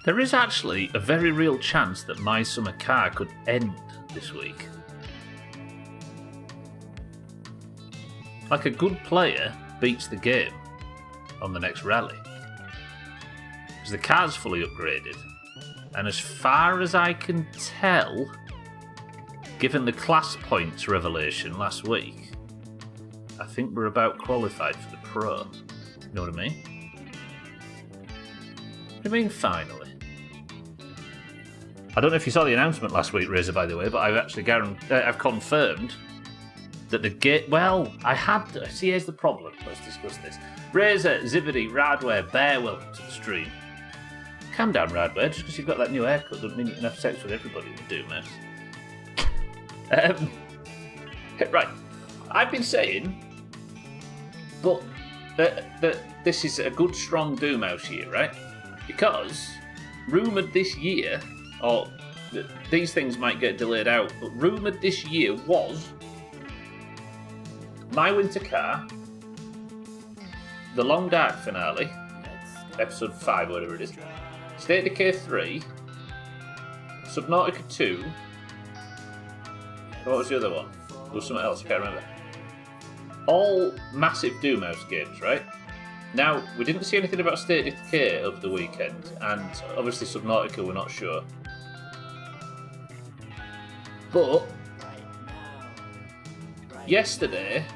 There is actually a very real chance that my summer car could end this week. Like a good player beats the game on the next rally. Because the car's fully upgraded. And as far as I can tell, given the class points revelation last week, I think we're about qualified for the Pro. You know what I mean? I mean, finally. I don't know if you saw the announcement last week, Razor, by the way, but I've actually I've confirmed that the gate. Well, I had to. See, here's the problem. Let's discuss this. Razor, Zibity, Radware, Bear, welcome to the stream. Calm down, Radware. Just because you've got that new haircut doesn't mean you can have sex with everybody with Doomhaus. Right. I've been saying, but that this is a good, strong Doomhaus year, right? Because rumoured this year. Or these things might get delayed out, but rumoured this year was my winter car, the Long Dark finale, episode 5, whatever it is, State of Decay 3, Subnautica 2, what was the other one? There was something else, I can't remember. All massive Doomhaus games, right? Now, we didn't see anything about State of Decay over the weekend, and obviously Subnautica we're not sure. But yesterday,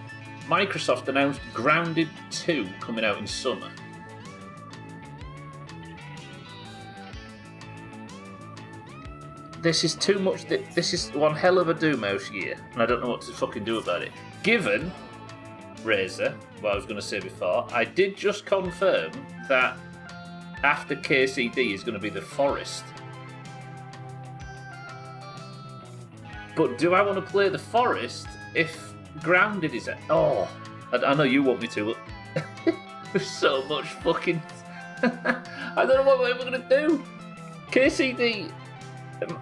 Microsoft announced Grounded 2 coming out in summer. This is too much. This is one hell of a Doomhaus year, and I don't know what to fucking do about it. Given, Razor, what I was going to say before, I did just confirm that after KCD is going to be the Forest. But do I want to play the Forest if Grounded is... Oh, I know you want me to, but there's so much fucking... I don't know what we're going to do. KCD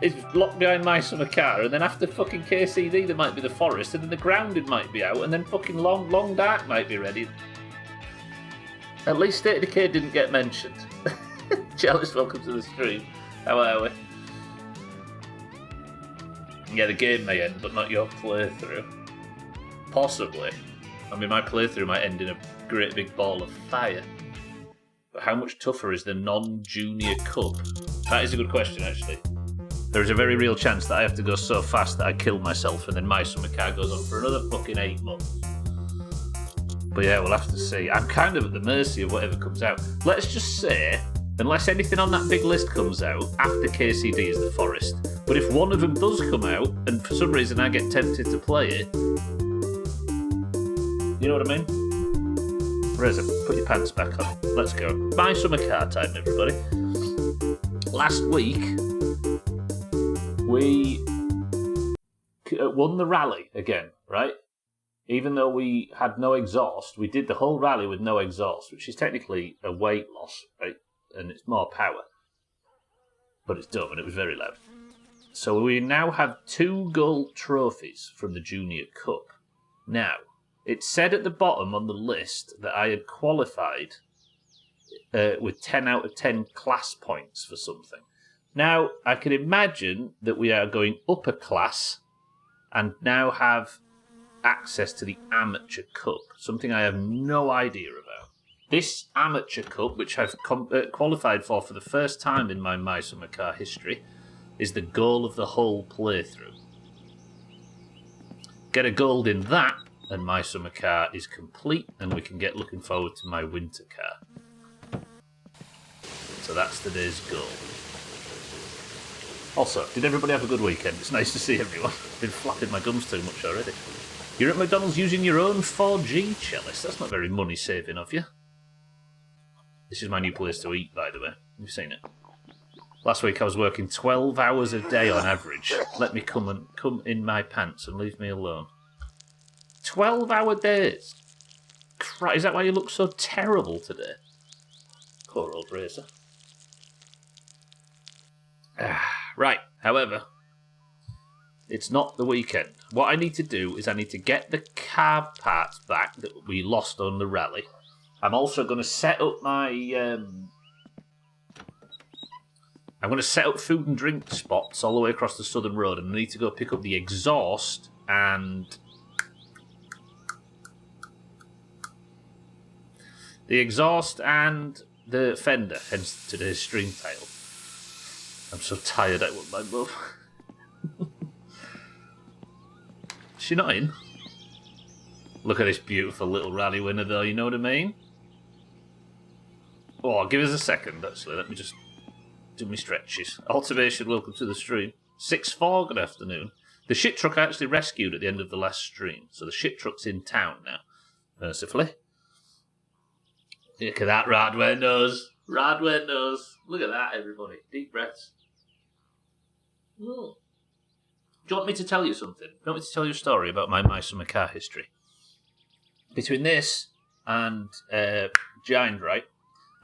is locked behind my summer car, and then after fucking KCD there might be the Forest, and then the Grounded might be out, and then fucking Long Dark might be ready. At least State of Decay didn't get mentioned. Jealous, welcome to the stream. How are we? Yeah, the game may end, but not your playthrough. Possibly. I mean, my playthrough might end in a great big ball of fire. But how much tougher is the non-junior cup? That is a good question, actually. There is a very real chance that I have to go so fast that I kill myself, and then my summer car goes on for another fucking 8 months. But yeah, we'll have to see. I'm kind of at the mercy of whatever comes out. Let's just say, unless anything on that big list comes out, after KCD is the Forest. But if one of them does come out, and for some reason I get tempted to play it, you know what I mean? Reza, put your pants back on. Let's go. My summer car time, everybody. Last week, we won the rally again, right? Even though we had no exhaust, we did the whole rally with no exhaust, which is technically a weight loss, right? And it's more power. But it's dumb, and it was very loud. So we now have 2 gold trophies from the Junior Cup. Now, it said at the bottom on the list that I had qualified with 10 out of 10 class points for something. Now, I can imagine that we are going upper class and now have access to the Amateur Cup, something I have no idea about. This Amateur Cup, which I've qualified for the first time in my summer car history, is the goal of the whole playthrough. Get a gold in that, and my summer car is complete, and we can get looking forward to my winter car. So that's today's goal. Also, did everybody have a good weekend? It's nice to see everyone. I've been flapping my gums too much already. You're at McDonald's using your own 4G, Chalice. That's not very money-saving of you. This is my new place to eat, by the way. Have you seen it? Last week I was working 12 hours a day on average. Let me come in my pants and leave me alone. 12-hour days. Is that why you look so terrible today? Poor old Razor. Right, however, it's not the weekend. What I need to do is I need to get the car parts back that we lost on the rally. I'm also going to set up my I'm going to set up food and drink spots all the way across the southern road, and I need to go pick up the exhaust and... the Fender, hence today's stream title. I'm so tired I want my mum. Is she not in? Look at this beautiful little rally winner though, you know what I mean? Oh, give us a second actually, let me just do my stretches. Automation, welcome to the stream. 6-4, good afternoon. The shit truck I actually rescued at the end of the last stream, so the shit truck's in town now, mercifully. Look at that Radware nose. Radware nose. Look at that, everybody. Deep breaths. Do you want me to tell you something? Do you want me to tell you a story about my summer car history? Between this and Giant, right?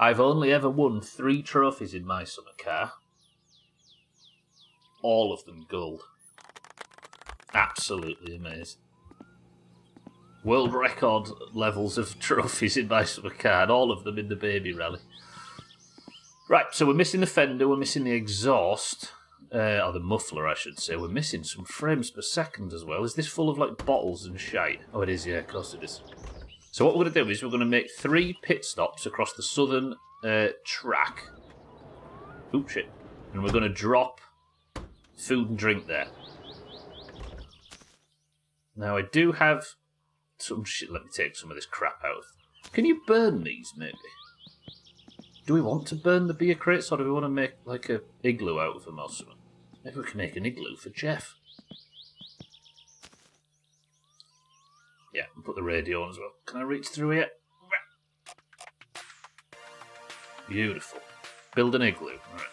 I've only ever won 3 trophies in my summer car. All of them gold. Absolutely amazing. World record levels of trophies in my summer car, and all of them in the baby rally. Right, so we're missing the fender, we're missing the exhaust, or the muffler, I should say. We're missing some frames per second as well. Is this full of, like, bottles and shite? Oh, it is, yeah, of course it is. So what we're going to do is we're going to make 3 pit stops across the southern track. Oop, shit. And we're going to drop food and drink there. Now, I do have some shit. Let me take some of this crap out. Can you burn these, maybe? Do we want to burn the beer crates, or do we want to make, like, a igloo out of them or something? Maybe we can make an igloo for Jeff. Yeah, and put the radio on as well. Can I reach through here? Beautiful. Build an igloo. All right.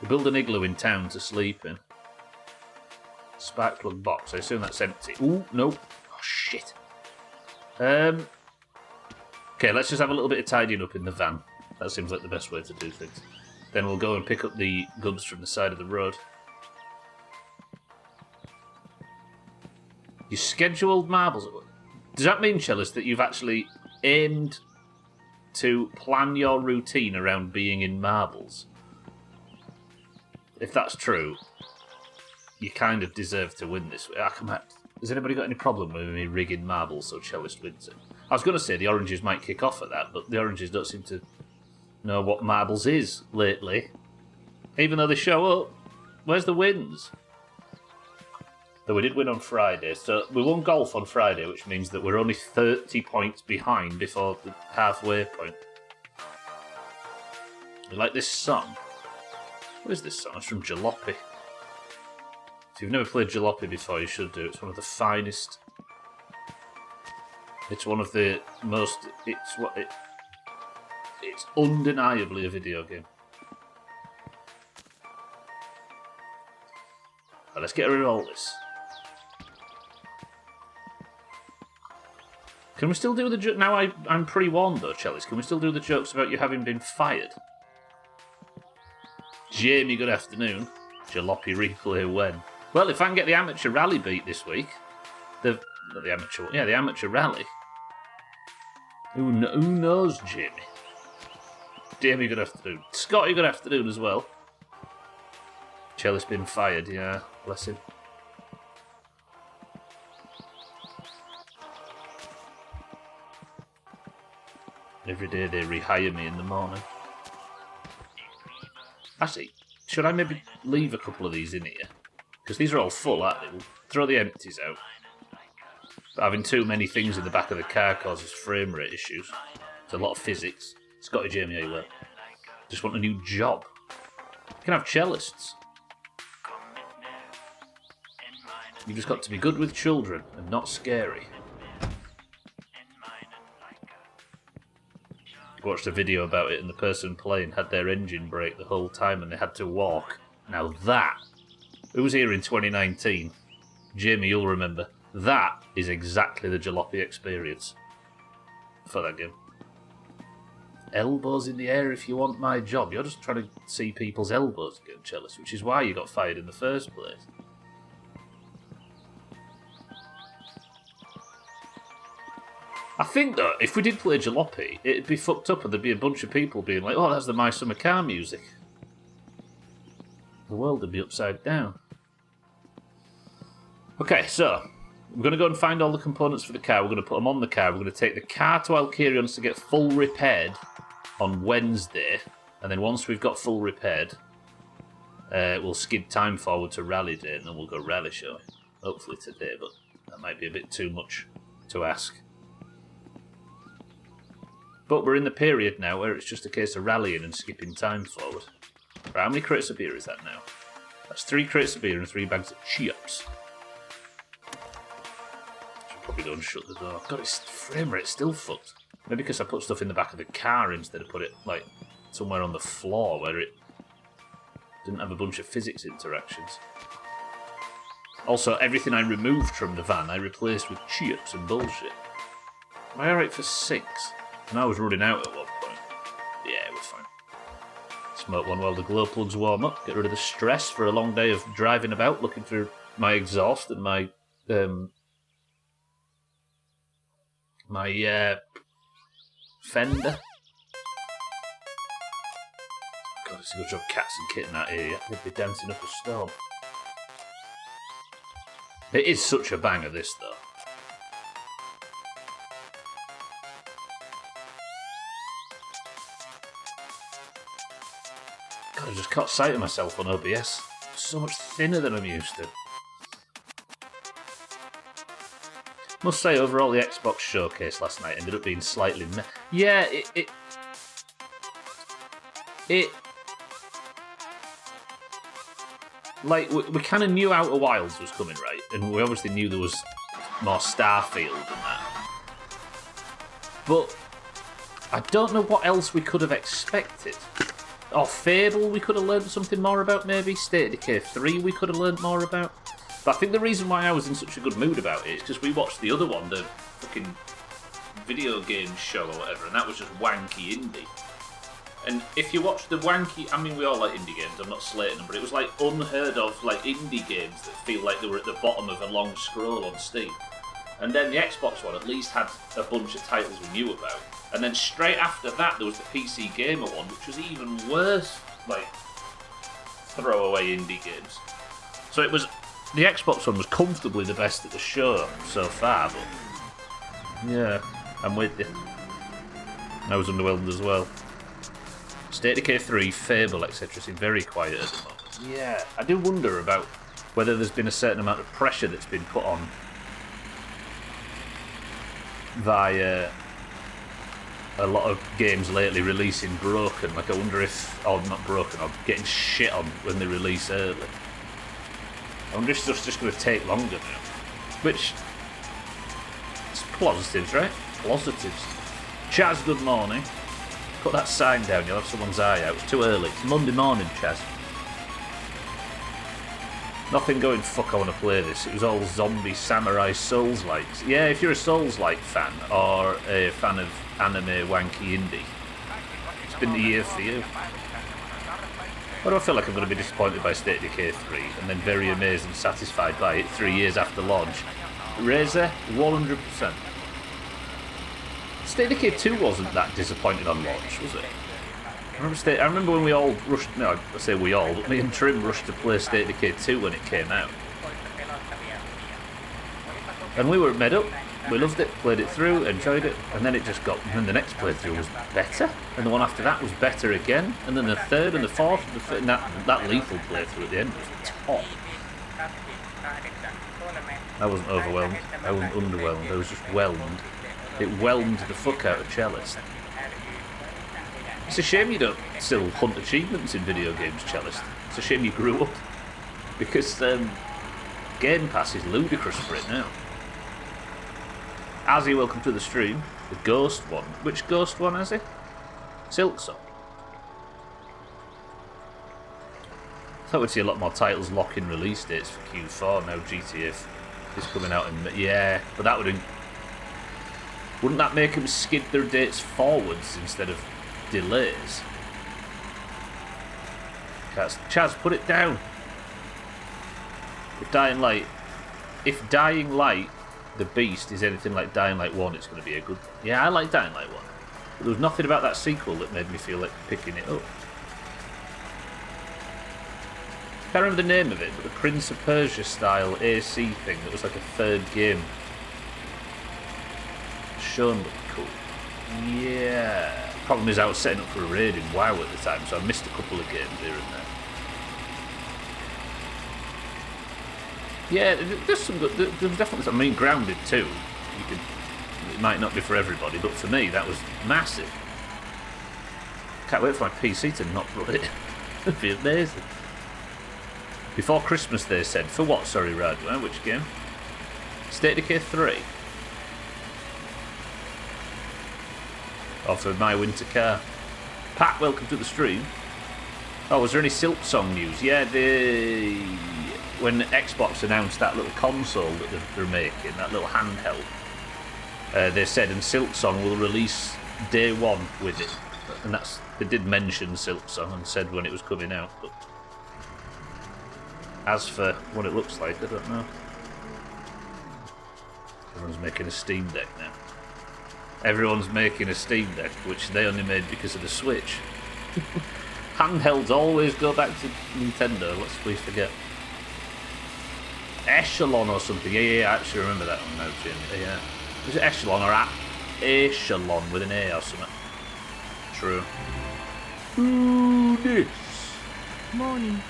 We build an igloo in town to sleep in. Spark plug box. I assume that's empty. Ooh, no. Oh, shit. Okay, let's just have a little bit of tidying up in the van. That seems like the best way to do things. Then we'll go and pick up the goods from the side of the road. You scheduled marbles. Does that mean, Chellis, that you've actually aimed to plan your routine around being in marbles? If that's true, you kind of deserve to win this. Has anybody got any problem with me rigging marbles so Chellis wins it? I was going to say the Oranges might kick off at that, but the Oranges don't seem to know what marbles is lately. Even though they show up. Where's the wins? Though we did win on Friday, so we won golf on Friday, which means that we're only 30 points behind before the halfway point. You like this song? What is this song? It's from Jalopy. If you've never played Jalopy before, you should do. It's one of the finest. It's one of the most. It's undeniably a video game. Right, let's get rid of all this. Can we still do the joke? Now I'm pre-warned though, Chellis. Can we still do the jokes about you having been fired? Jamie, good afternoon. Jalopy replay when? Well, if I can get the amateur rally beat this week, the amateur rally. Who knows, Jamie? Jamie, good afternoon. Scotty, good afternoon as well. Chellis been fired, yeah, bless him. Every day they rehire me in the morning. Actually, should I maybe leave a couple of these in here? Because these are all full, aren't they? We'll throw the empties out. But having too many things in the back of the car causes frame rate issues. It's a lot of physics. Scotty, Jamie, how you well? Just want a new job. You can have cellists. You've just got to be good with children and not scary. I watched a video about it and the person playing had their engine brake the whole time and they had to walk. Now that, who was here in 2019? Jamie, you'll remember. That is exactly the Jalopy experience for that game. Elbows in the air if you want my job. You're just trying to see people's elbows again, Chellis, which is why you got fired in the first place. I think, if we did play Jalopy, it'd be fucked up and there'd be a bunch of people being like, oh, that's the My Summer Car music. The world would be upside down. Okay, so we're going to go and find all the components for the car. We're going to put them on the car. We're going to take the car to Alkirions to get full repaired on Wednesday. And then once we've got full repaired, we'll skid time forward to rally day, and then we'll go rally show. Hopefully today, but that might be a bit too much to ask. But we're in the period now where it's just a case of rallying and skipping time forward. Right, how many crates of beer is that now? That's 3 crates of beer and 3 bags of chips. Should probably go and shut the door. God, its frame rate's still fucked. Maybe because I put stuff in the back of the car instead of put it like somewhere on the floor where it didn't have a bunch of physics interactions. Also, everything I removed from the van I replaced with chips and bullshit. Am I alright for 6? And I was running out at one point. Yeah, we're fine. Smoke one while the glow plugs warm up. Get rid of the stress for a long day of driving about looking for my exhaust and my Fender. God, it's a good job cats and kitten out here. They'd be dancing up a storm. It is such a banger, this, though. God, I just caught sight of myself on OBS. It's so much thinner than I'm used to. Must say, overall, the Xbox showcase last night ended up being slightly... Yeah, it like, we kind of knew Outer Wilds was coming, right? And we obviously knew there was more Starfield than that. But I don't know what else we could have expected. Or Fable we could have learned something more about, maybe. State of Decay 3 we could have learned more about. But I think the reason why I was in such a good mood about it is because we watched the other one, the fucking video game show or whatever, and that was just wanky indie. And if you watch the wanky... I mean, we all like indie games, I'm not slating them, but it was like unheard of like indie games that feel like they were at the bottom of a long scroll on Steam. And then the Xbox one at least had a bunch of titles we knew about. And then straight after that, there was the PC Gamer one, which was even worse, like, throwaway indie games. So it was... The Xbox one was comfortably the best at the show so far, but... Yeah, I'm with you. I was underwhelmed as well. State of Decay 3, Fable, etc. seem very quiet at the moment. Yeah, I do wonder about whether there's been a certain amount of pressure that's been put on via a lot of games lately releasing broken. Like, I wonder if... Or not broken, or getting shit on when they release early. I wonder if stuff's just going to take longer now. Which... It's positives, right? Positives. Chaz, good morning. Put that sign down, you'll have someone's eye out. It's too early. It's Monday morning, Chaz. Nothing going, fuck, I want to play this. It was all zombie samurai Souls-likes. Yeah, if you're a Souls-like fan, or a fan of anime wanky indie, it's been the year for you. Why do I feel like I'm going to be disappointed by State of Decay 3, and then very amazed and satisfied by it 3 years after launch? Razor, 100%. State of Decay 2 wasn't that disappointing on launch, was it? I remember when we all rushed... No, I say we all, but me and Trim rushed to play State of Decay 2 when it came out. And we were made up. We loved it, played it through, enjoyed it, and then it just got... And then the next playthrough was better, and the one after that was better again, and then the third and the fourth, and the fifth, and that lethal playthrough at the end was top. I wasn't overwhelmed. I wasn't underwhelmed. I was just whelmed. It whelmed the fuck out of Cellist. It's a shame you don't still hunt achievements in video games, Cellist. It's a shame you grew up. Because Game Pass is ludicrous for it now. Azzy, welcome to the stream. The Ghost one. Which Ghost one, Azzy? Silksong. I thought we'd see a lot more titles locking release dates for Q4. Now GTA is coming out in... Yeah, but that would... Wouldn't that make them skid their dates forwards instead of delays? Chaz, put it down. If Dying Light, the Beast, is anything like Dying Light 1, it's going to be a good... Yeah, I like Dying Light 1. But there was nothing about that sequel that made me feel like picking it up. Can't remember the name of it, but the Prince of Persia style AC thing that was like a third game. Shown looked cool. Yeah. Problem is I was setting up for a raid in WoW at the time, so I missed a couple of games here and there. Yeah, there's some good. There's definitely. I mean, Grounded too. It might not be for everybody, but for me that was massive. Can't wait for my PC to not run it. It'd be amazing. Before Christmas, they said. For what? Sorry, Radway. Which game? State of Decay 3. Or for My Winter Car. Pat, welcome to the stream. Oh, was there any Silk Song news? Yeah, when Xbox announced that little console that they're making, that little handheld, they said, and Silk Song will release day one with it. And they did mention Silk Song and said when it was coming out, but as for what it looks like, I don't know. Everyone's making a Steam Deck now. Everyone's making a Steam Deck, which they only made because of the Switch. Handhelds always go back to Nintendo, lest we forget. Echelon or something. Yeah, I actually remember that one now, Jim. Yeah. Was it Echelon or Echelon with an A or something? True. Ooh, this. Morning.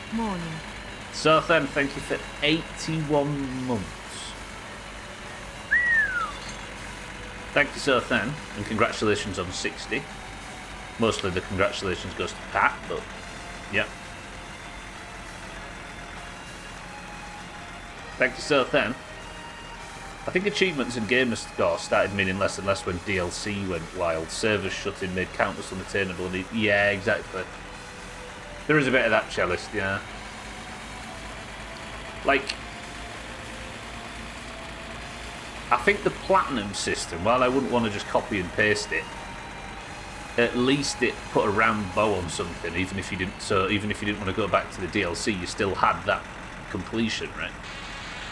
So then, thank you for 81 months. Thank you, Sir Then, and congratulations on 60. Mostly the congratulations goes to Pat, but yeah. Thank you, Sir Then. I think achievements and gamer score started meaning less and less when DLC went wild. Servers shutting made countless unattainable. Yeah, exactly. There is a bit of that, Cellist, yeah. Like, I think the Platinum system, while I wouldn't want to just copy and paste it, at least it put a round bow on something, even if you didn't. So even if you didn't want to go back to the DLC, you still had that completion, right?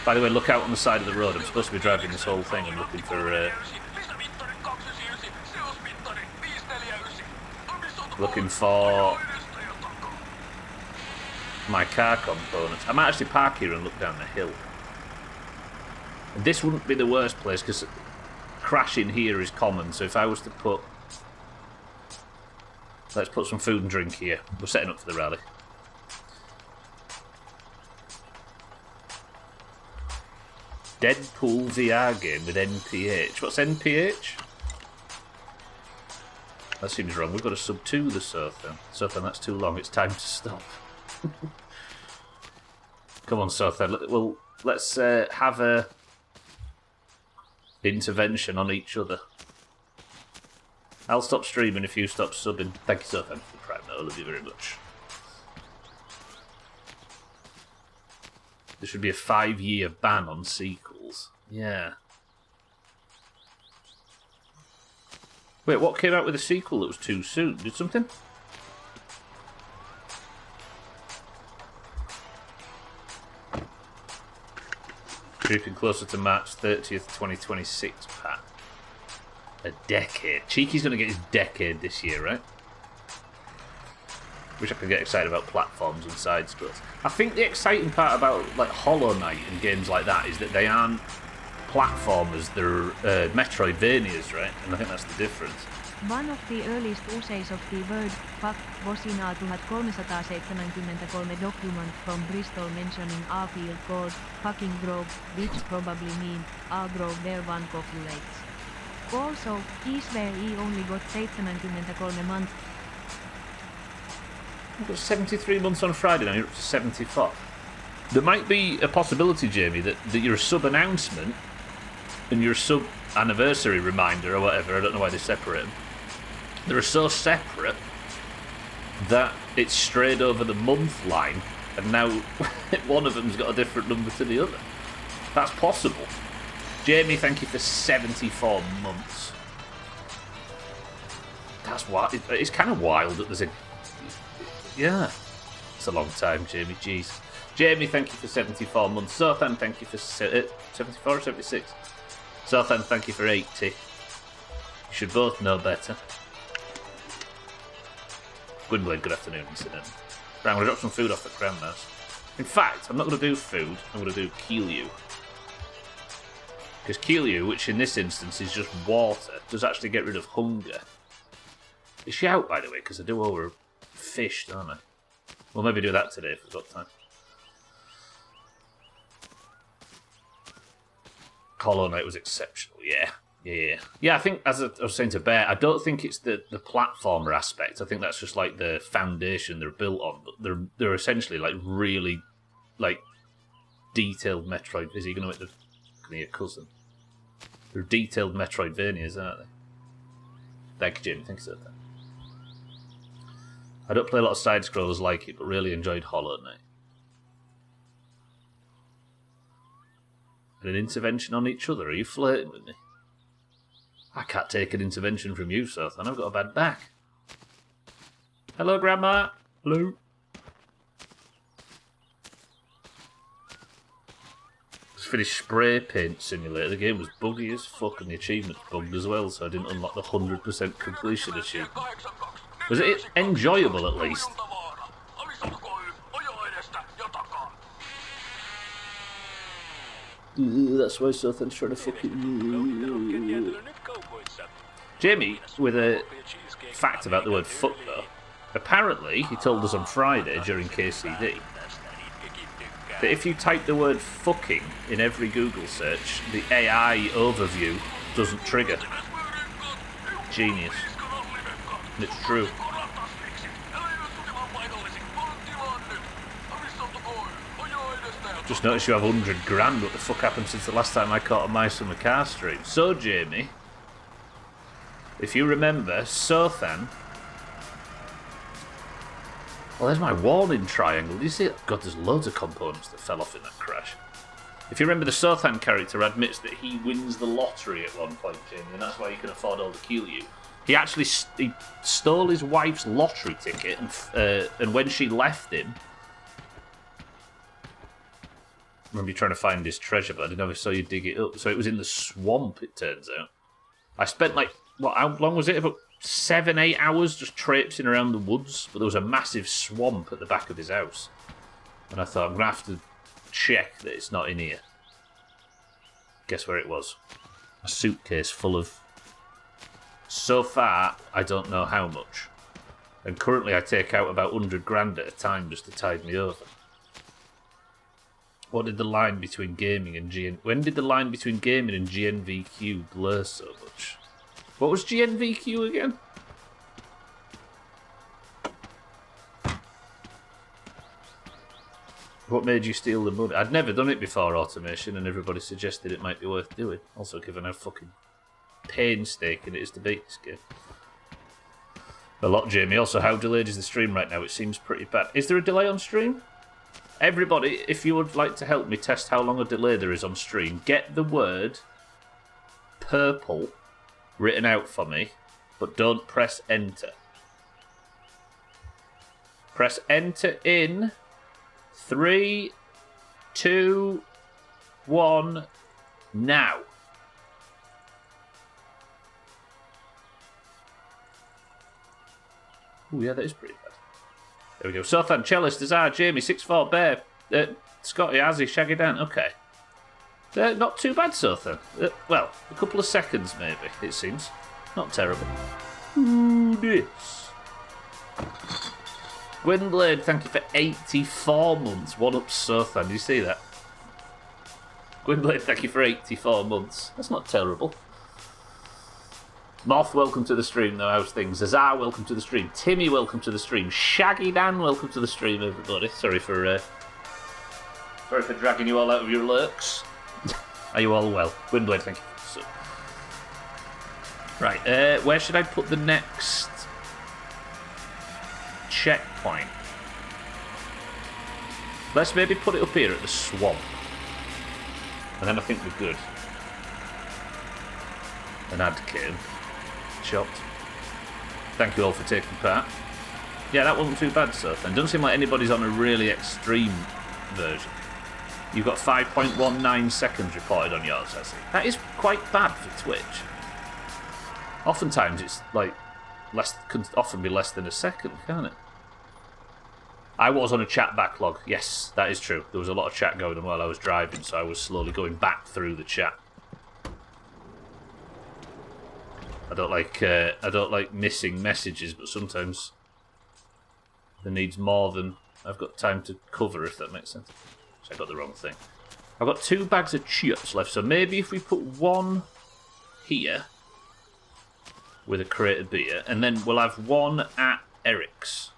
By the way, look out on the side of the road. I'm supposed to be driving this whole thing. I'm looking for my car components. I might actually park here and look down the hill. And this wouldn't be the worst place because crashing here is common. So if I was to put, let's put some food and drink here. We're setting up for the rally. Deadpool VR game with NPH. What's NPH? That seems wrong. We've got a sub 2 the Sothan. Sothan, that's too long. It's time to stop. Come on, Sothan. Well, let's have a intervention on each other. I'll stop streaming if you stop subbing. Thank you, Sothan, for the prime. I love you very much. There should be a 5-year ban on sequels. Yeah. Wait, what came out with a sequel that was too soon? Did something? Creeping closer to March 30th, 2026, Pat. A decade. Cheeky's going to get his decade this year, right? Wish I could get excited about platforms and side scrolls. I think the exciting part about like Hollow Knight and games like that is that they aren't platformers, they're Metroidvanias, right? And I think that's the difference. One of the earliest uses of the word fuck was in a 1373 document from Bristol mentioning a field called fucking grove, which probably means a grove where one copulates. Also, is where he only got 73 months. I've got 73 months on Friday now, you're up to 74. There might be a possibility, Jamie, that your sub-announcement and your sub-anniversary reminder or whatever, I don't know why they separate them, they're so separate that it's strayed over the month line and now one of them's got a different number to the other. That's possible. Jamie, thank you for 74 months. That's wild. It's kind of wild that there's a... Yeah. It's a long time, Jamie. Jeez. Jamie, thank you for 74 months. Sothan, thank you for 74 or 76. Sothan, thank you for 80. You should both know better. Gwynblade, good afternoon, incident. Right, I'm going to drop some food off at Grandma's. In fact, I'm not going to do food, I'm going to do Keelyu. Because Keelyu, which in this instance is just water, does actually get rid of hunger. Is she out, by the way? Because I do owe her fish, don't I? We'll maybe do that today if we've got time. Hollow Knight was exceptional, yeah. Yeah, I think, as I was saying to Bear, I don't think it's the platformer aspect. I think that's just like the foundation they're built on. But they're essentially like really like detailed Metroid. Is he going to hit your cousin? They're detailed Metroidvanias, aren't they? Thank you, Jimmy. Thank you, sir. I don't play a lot of side scrollers like it, but really enjoyed Hollow Knight. And an intervention on each other. Are you flirting with me? I can't take an intervention from you, Sothan. I've got a bad back. Hello, Grandma. Hello. Just finished Spray Paint Simulator. The game was buggy as fuck and the achievements bugged as well, so I didn't unlock the 100% completion achievement. Was it enjoyable at least? That's why Sothan's trying to fucking... Jamie, with a fact about the word fuck though. Apparently, he told us on Friday during KCD that if you type the word fucking in every Google search, the AI overview doesn't trigger. Genius. And it's true. Just noticed you have 100 grand. What the fuck happened since the last time I caught a My Summer Car stream? So, Jamie, if you remember, Sothan... Well, there's my warning triangle. Do you see it? God, there's loads of components that fell off in that crash. If you remember, the Sothan character admits that he wins the lottery at one point, Jamie, and that's why he can afford all the Keelyu. He actually he stole his wife's lottery ticket, and when she left him... I remember you trying to find his treasure, but I never saw you dig it up. So it was in the swamp, it turns out. I spent how long was it? About 7-8 hours just traipsing around the woods. But there was a massive swamp at the back of his house. And I thought, I'm going to have to check that it's not in here. Guess where it was? A suitcase full of... So far, I don't know how much. And currently I take out about 100 grand at a time just to tide me over. What did the line between gaming and When did the line between gaming and GNVQ blur so much? What was GNVQ again? What made you steal the money? I'd never done it before, automation, and everybody suggested it might be worth doing. Also, given how fucking painstaking it is to beat this game. A lot, Jamie. Also, how delayed is the stream right now? It seems pretty bad. Is there a delay on stream? Everybody, if you would like to help me test how long a delay there is on stream, get the word purple written out for me, but don't press enter. Press enter in 3, 2, 1, now. Oh yeah, that is pretty bad. There we go. Sothan, Cellist, Azar, Jamie, 6'4", Bear, Scotty, Azzy, Shaggy Dan. Okay. Not too bad, Sothan. Well, a couple of seconds, maybe, it seems. Not terrible. Ooh, this. Gwynblade, thank you for 84 months. One up, Sothan. Do you see that? Gwynblade, thank you for 84 months. That's not terrible. Moth, welcome to the stream, though. How's things? Azar, welcome to the stream. Timmy, welcome to the stream. Shaggy Dan, welcome to the stream, everybody. Sorry for dragging you all out of your lurks. Are you all well? Gwynblade, thank you. Right, where should I put the next checkpoint? Let's maybe put it up here at the swamp. And then I think we're good. An ad came. Chopped. Thank you all for taking part. Yeah, that wasn't too bad, so then. Doesn't seem like anybody's on a really extreme version. You've got 5.19 seconds reported on yours, I see. That is quite bad for Twitch. Oftentimes it's like can often be less than a second, can't it? I was on a chat backlog. Yes, that is true. There was a lot of chat going on while I was driving, so I was slowly going back through the chat. I don't like missing messages, but sometimes there needs more than I've got time to cover, if that makes sense. So I got the wrong thing. I've got 2 bags of chips left, so maybe if we put one here with a crate of beer, and then we'll have one at Eric's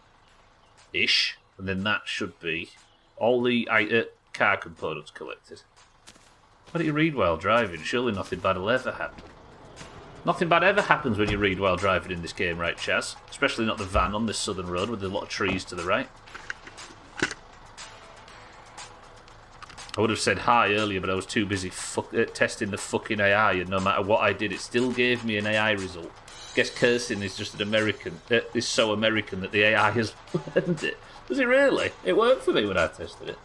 ish, and then that should be all the car components collected. Why don't you read while driving? Surely nothing bad will ever happen. Nothing bad ever happens when you read while driving in this game, right, Chaz? Especially not the van on this southern road with a lot of trees to the right. I would have said hi earlier, but I was too busy testing the fucking AI, and no matter what I did, it still gave me an AI result. Guess cursing is just an American. Is so American that the AI has learned it. Does it really? It worked for me when I tested it.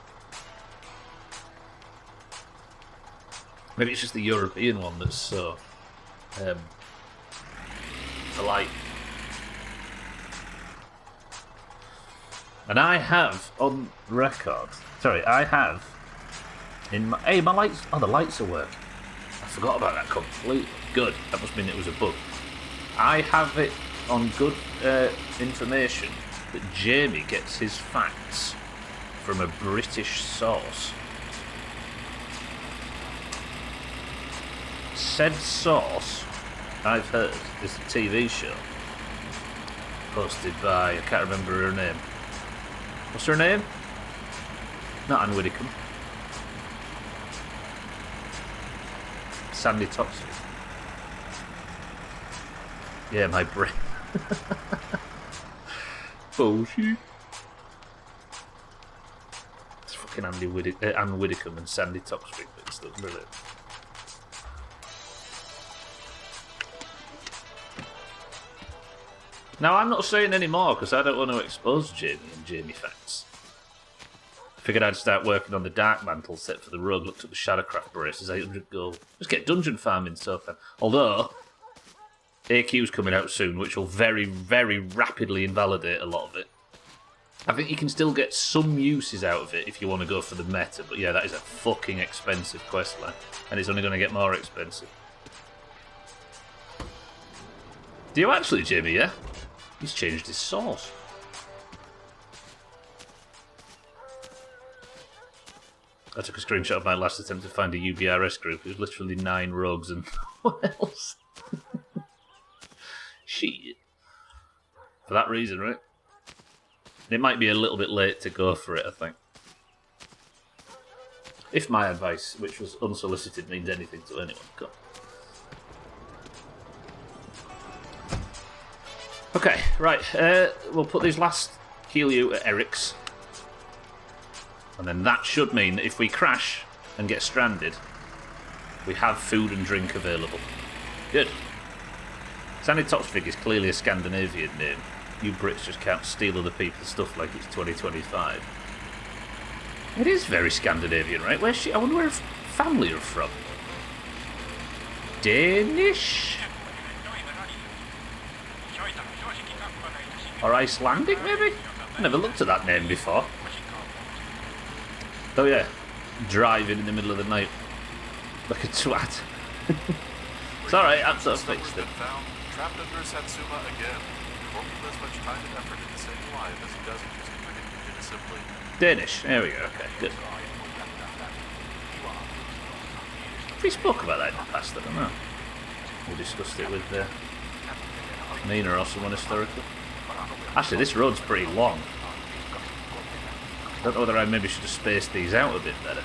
Maybe it's just the European one that's so polite. And I have on record. Sorry, I have in my. Hey, my lights. Oh, the lights are working. I forgot about that completely. Good. That must mean it was a bug. I have it on good information that Jamie gets his facts from a British source. Said source, I've heard, is a TV show hosted by, I can't remember her name. What's her name? Not Anne Widdecombe. Sandy Toxic. Yeah, my brain. Bullshit. It's fucking Anne Widdecombe and Sandy Toxic mixed up, brilliant. Now, I'm not saying any more because I don't want to expose Jamie and Jamie facts. Figured I'd start working on the Dark Mantle set for the Rogue. Looked up the Shadowcraft braces, 800 gold. Just get dungeon farming so far. Although, AQ's coming out soon, which will very, very rapidly invalidate a lot of it. I think you can still get some uses out of it if you want to go for the meta, but yeah, that is a fucking expensive questline, and it's only going to get more expensive. Do you actually, Jamie, yeah? He's changed his source. I took a screenshot of my last attempt to find a UBRS group. It was literally 9 rogues and what else? Shit. For that reason, right? It might be a little bit late to go for it, I think. If my advice, which was unsolicited, means anything to anyone. Go. Okay, right. We'll put these last Helio at Eric's. And then that should mean that if we crash and get stranded, we have food and drink available. Good. Sandy Topsvig is clearly a Scandinavian name. You Brits just can't steal other people's stuff like it's 2025. It is very Scandinavian, right? Where's she? I wonder where her family are from. Danish? Or Icelandic, maybe? I never looked at that name before. Oh yeah, driving in the middle of the night like a twat. It's alright, I'm sort of fixed it. Trapped under Satsuma again. He won't put as much time and effort into saving life as he does in using predicted simply. Danish, there we go, okay, good. We spoke about that in the past, I don't know. We discussed it with Nina or someone historically. Actually, this road's pretty long. I don't know whether I maybe should have spaced these out a bit better.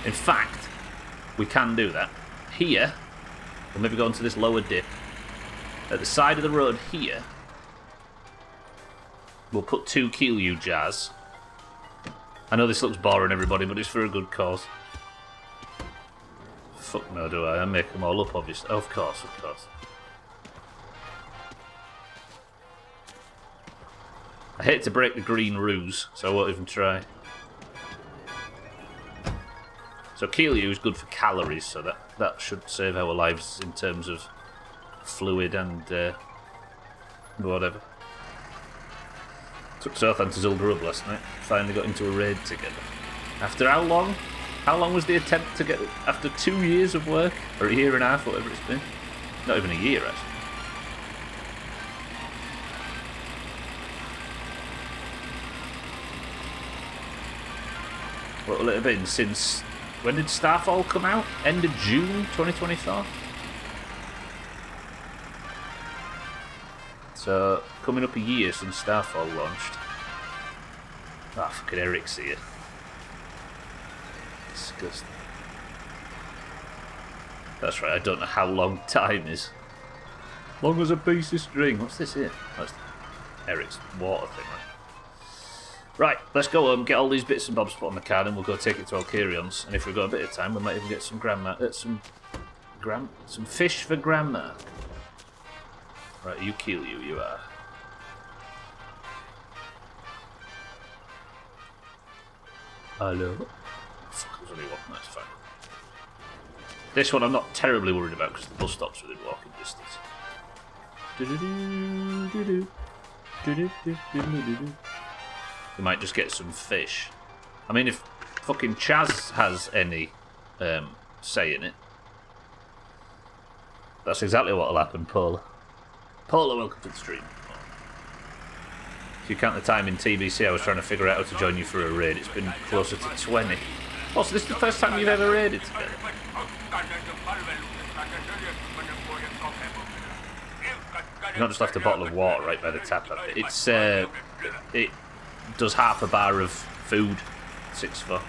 In fact, we can do that. Here, we'll maybe go into this lower dip. At the side of the road here, we'll put 2 Keelyu jars. I know this looks boring, everybody, but it's for a good cause. Fuck no, do I? I make them all up, obviously. Of course, of course. I hate to break the green ruse, so I won't even try. So Keelyu is good for calories, so that should save our lives in terms of fluid and whatever. Took Southampton to Zul'Darub last night. Finally got into a raid together. After how long? How long was the attempt to get... After 2 years of work? Or a year and a half, whatever it's been. Not even a year, actually. What will it have been since... When did Starfall come out? End of June 2024? So, coming up a year since Starfall launched. Ah, fucking Eric's here. Disgusting. That's right, I don't know how long time is. Long as a piece of string. What's this here? That's Eric's water thing, right? Right, let's go home, get all these bits and bobs put on the card, and we'll go take it to Alkarions. And if we've got a bit of time, we might even get some some fish for Grandma. Right, you kill you are. Hello? Oh, fuck, there's only one. That's fine. This one I'm not terribly worried about because the bus stop's within walking distance. We might just get some fish. I mean, if fucking Chaz has any say in it, that's exactly what will happen, Paula. Paula, welcome to the stream. If you count the time in TBC, I was trying to figure out how to join you for a raid. It's been closer to 20. Oh, so this is the first time you've ever raided together? You've not just left a bottle of water right by the tap. It's it does half a bar of food, 6 for.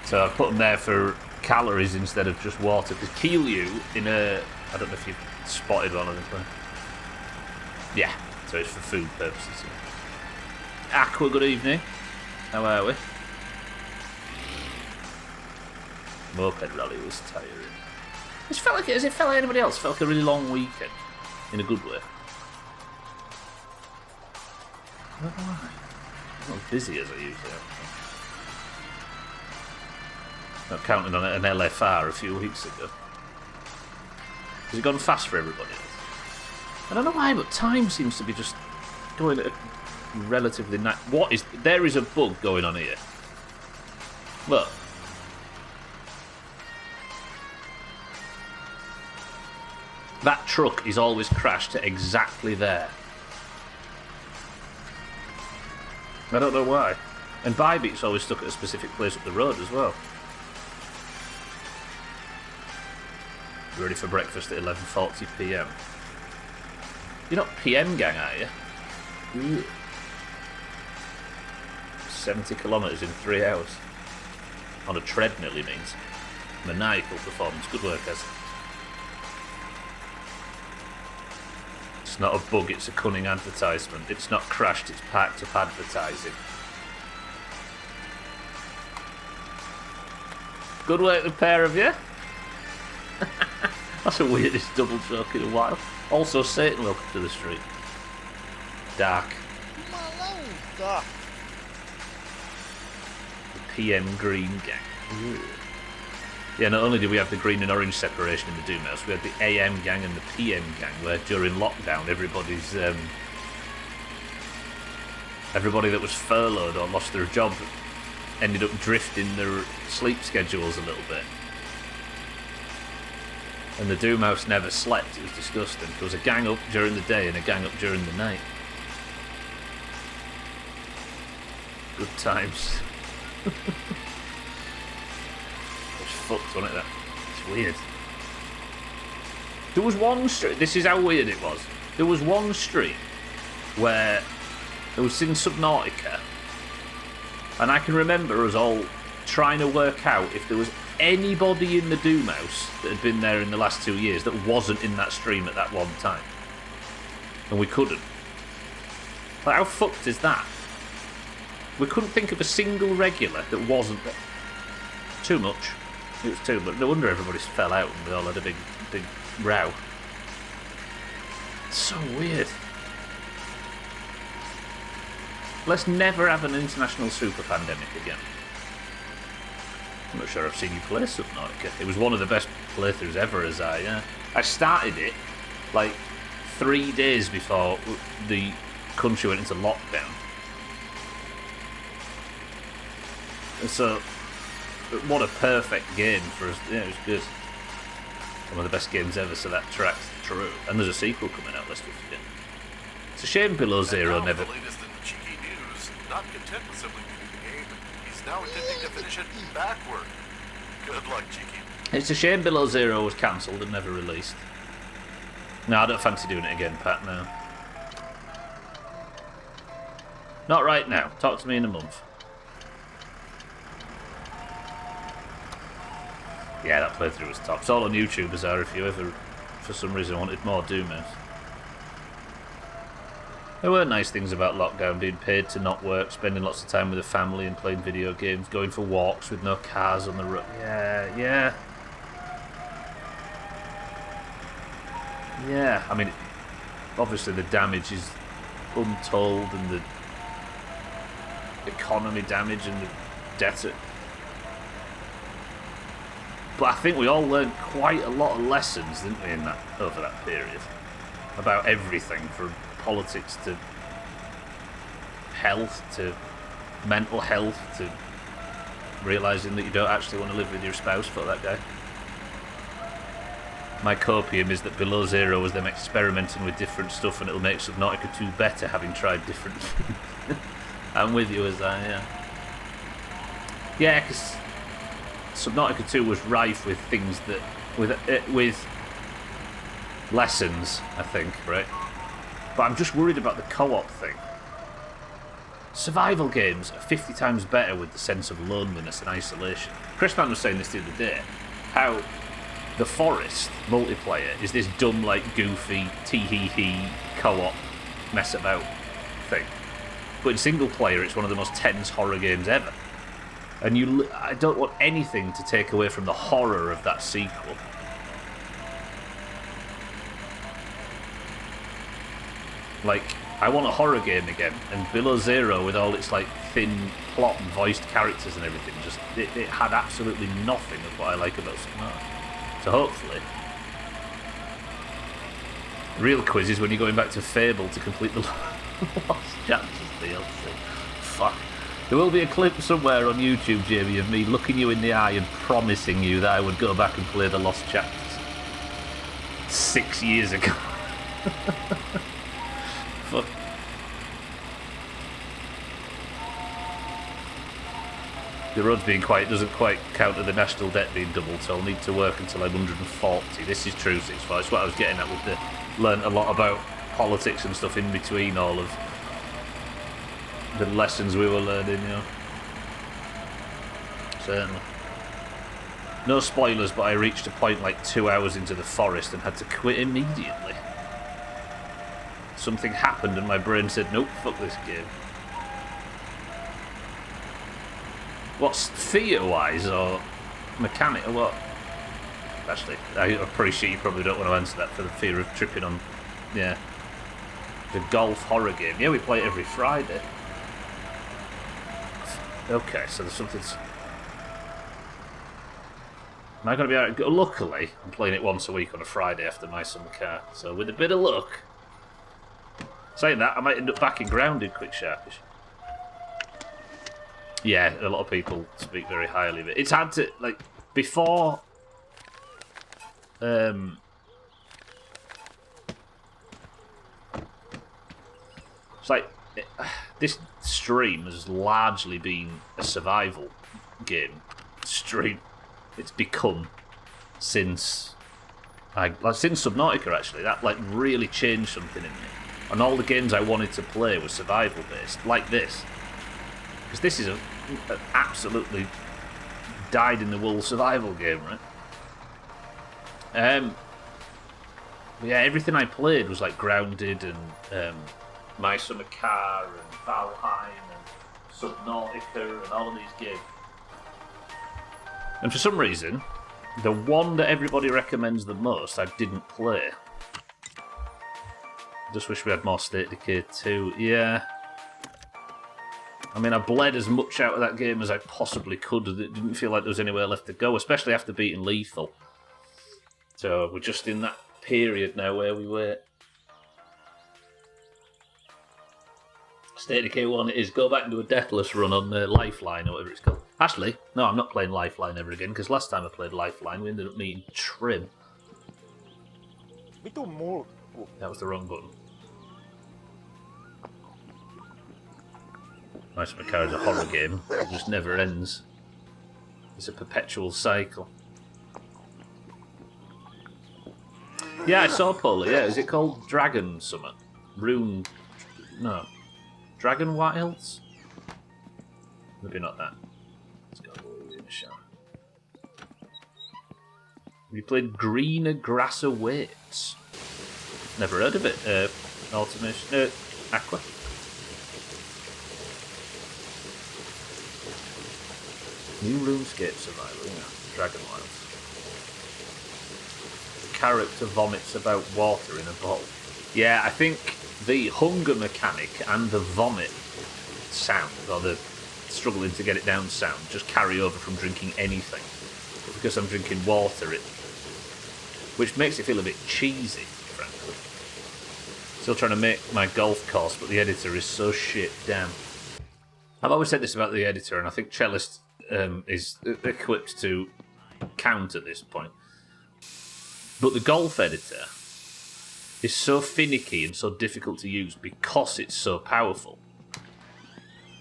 So I put them there for calories instead of just water. Because Keelyu in a... I don't know if you've spotted one of them. Yeah, so it's for food purposes. Aqua, good evening. How are we? Moped rally was tiring. Has it felt like anybody else? Felt like a really long weekend. In a good way. I don't know why. I'm not as busy as I usually am. Not counting on an LFR a few weeks ago. Has it gone fast for everybody else? I don't know why, but time seems to be just going at a relatively... What is... There is a bug going on here. Look. That truck is always crashed to exactly there. I don't know why. And Bybeat's always stuck at a specific place up the road as well. You ready for breakfast at 11:40 PM? You're not PM gang, are you? Ooh. 70 kilometres in 3 hours. On a treadmill, he means. Maniacal performance. Good work, Ez. It's not a bug, it's a cunning advertisement. It's not crashed, it's packed up advertising. Good work, the pair of you. That's the weirdest double joke in a while. Also, Satan, welcome to the stream. Dark. The PM Green Gang. Ooh. Yeah, not only did we have the green and orange separation in the Doomhaus, we had the AM gang and the PM gang, where during lockdown everybody that was furloughed or lost their job ended up drifting their sleep schedules a little bit. And the Doomhaus never slept, it was disgusting. There was a gang up during the day and a gang up during the night. Good times. Fucked, wasn't it? That? It's weird. There was one street. This is how weird it was. There was one street where it was in Subnautica, and I can remember us all trying to work out if there was anybody in the Doomhaus that had been there in the last 2 years that wasn't in that stream at that one time, and we couldn't. Like, how fucked is that? We couldn't think of a single regular that wasn't there. Too much. It was too much. No wonder everybody fell out and we all had a big row. It's so weird. Let's never have an international super pandemic again. I'm not sure I've seen you play Subnautica. It was one of the best playthroughs ever as I started it like 3 days before the country went into lockdown. And so, what a perfect game for us. Yeah, it was good. One of the best games ever, so that tracks true. And there's a sequel coming out, lest we forget. It's a shame Below Zero and now never... the latest in the cheeky news. Not content with simply beating the game, he's now attempting to finish it backward. Good luck, cheeky. It's a shame Below Zero was cancelled and never released. No, I don't fancy doing it again, Pat, no. Not right now. Talk to me in a month. Yeah, that playthrough was top. It's all on YouTube, Bizarre, if you ever, for some reason, wanted more Doomhaus. There were nice things about lockdown, being paid to not work, spending lots of time with the family and playing video games, going for walks with no cars on the road. Yeah. Yeah, I mean, obviously the damage is untold, and the economy damage and the debt. But I think we all learned quite a lot of lessons, didn't we, over that period? About everything, from politics to health to mental health to realising that you don't actually want to live with your spouse. Fuck that guy. My copium is that Below Zero was them experimenting with different stuff, and it'll make Subnautica 2 better, having tried different things. I'm with you as I am. Yeah, because Subnautica 2 was rife with things that... with lessons, I think, right? But I'm just worried about the co-op thing. Survival games are 50 times better with the sense of loneliness and isolation. Chris Mann was saying this the other day, how the Forest multiplayer is this dumb, like, goofy, tee-hee-hee co-op mess-about thing. But in single player, it's one of the most tense horror games ever. And I don't want anything to take away from the horror of that sequel. Like, I want a horror game again, and Below Zero, with all its like thin plot and voiced characters and everything, just it had absolutely nothing of what I like about Subnautica. So hopefully, the real quiz is when you're going back to Fable to complete the Lost Chapters DLC. Fuck. There will be a clip somewhere on YouTube, Jamie, of me looking you in the eye and promising you that I would go back and play the Lost Chapters 6 years ago. Fuck. The road's being quiet doesn't quite counter the national debt being doubled, so I'll need to work until I'm 140. This is true, 6-5. It's what I was getting at with the... Learned a lot about politics and stuff in between all of the lessons we were learning, you know. Certainly. No spoilers, but I reached a point like 2 hours into the forest and had to quit immediately. Something happened and my brain said, nope, fuck this game. What's fear-wise or mechanic or what? Actually, I appreciate you probably don't want to answer that for the fear of tripping on, yeah, the golf horror game. Yeah, we play it every Friday. Okay, so there's something... Am I going to be alright? Luckily, I'm playing it once a week on a Friday after my summer car, so with a bit of luck... Saying that, I might end up back in Grounded quick sharpish. Yeah, a lot of people speak very highly of it. It's had to, like, before... It's like, this stream has largely been a survival game stream. It's become since Subnautica, actually. That, like, really changed something in me. And all the games I wanted to play were survival based, like this. Because this is an absolutely dyed-in-the-wool survival game, right? Yeah, everything I played was like Grounded and My Summer Car and Valheim and Subnautica and all of these games. And for some reason, the one that everybody recommends the most, I didn't play. Just wish we had more State of Decay 2. Yeah. I mean, I bled as much out of that game as I possibly could. It didn't feel like there was anywhere left to go, especially after beating Lethal. So we're just in that period now where we wait. State of K1 it is. Go back and do a Deathless run on Lifeline or whatever it's called. Actually, no, I'm not playing Lifeline ever again, because last time I played Lifeline, we ended up meeting Trim. That was the wrong button. Nice Macar is a horror game. It just never ends. It's a perpetual cycle. Yeah, I saw Polar, yeah. Is it called Dragon Summer? Rune... No. Dragon Wilds? Maybe not that. Let's go in the shower. We played Greener Grasser Waits. Never heard of it. Automation... Aqua. New RuneScape survival, yeah. Dragon Wilds. The character vomits about water in a bowl. Yeah, I think the hunger mechanic and the vomit sound, or the struggling to get it down sound, just carry over from drinking anything. But because I'm drinking water, which makes it feel a bit cheesy, frankly. Still trying to make my golf course, but the editor is so shit, damn. I've always said this about the editor, and I think Cellist is equipped to count at this point. But the golf editor is so finicky and so difficult to use because it's so powerful.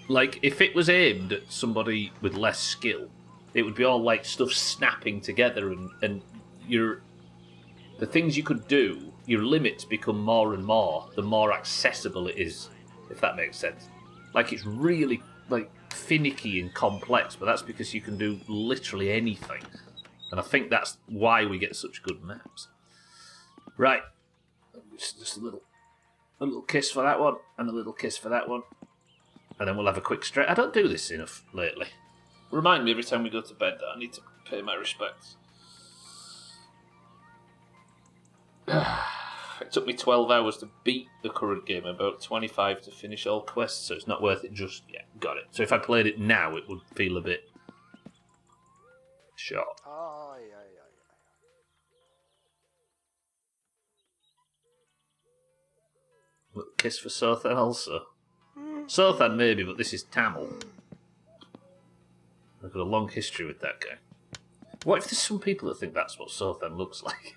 Like, if it was aimed at somebody with less skill, it would be all like stuff snapping together and the things you could do, your limits become more and more the more accessible it is, if that makes sense. Like, it's really like finicky and complex, but that's because you can do literally anything. And I think that's why we get such good maps. Right. Just a little kiss for that one, and a little kiss for that one. And then we'll have a quick stretch. I don't do this enough lately. Remind me every time we go to bed that I need to pay my respects. It took me 12 hours to beat the current game, about 25 to finish all quests, so it's not worth it just yet. Got it. So if I played it now, it would feel a bit short. Little kiss for Sothan also. Sothan maybe, but this is Tamil. I've got a long history with that guy. What if there's some people that think that's what Sothan looks like?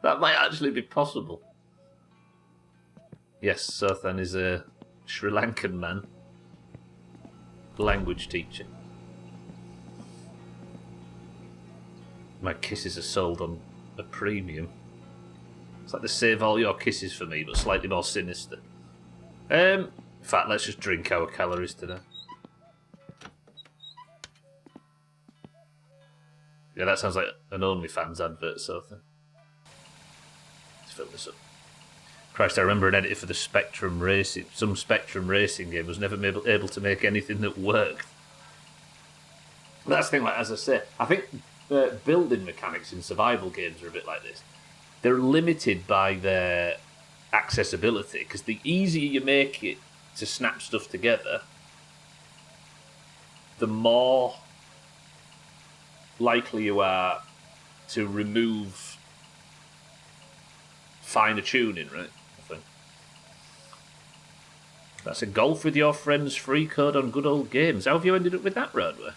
That might actually be possible. Yes, Sothan is a Sri Lankan man. Language teacher. My kisses are sold on a premium. It's like the save all your kisses for me, but slightly more sinister. In fact, let's just drink our calories today. Yeah, that sounds like an OnlyFans advert, Sothan. Let's fill this up. Christ, I remember an editor for the Spectrum Racing. Some Spectrum Racing game was never able to make anything that worked. But that's the thing, like, as I say, I think building mechanics in survival games are a bit like this. They're limited by their accessibility, because the easier you make it to snap stuff together, the more likely you are to remove finer tuning, right? I think. That's a golf with your friends free code on Good Old Games. How have you ended up with that, Roadway?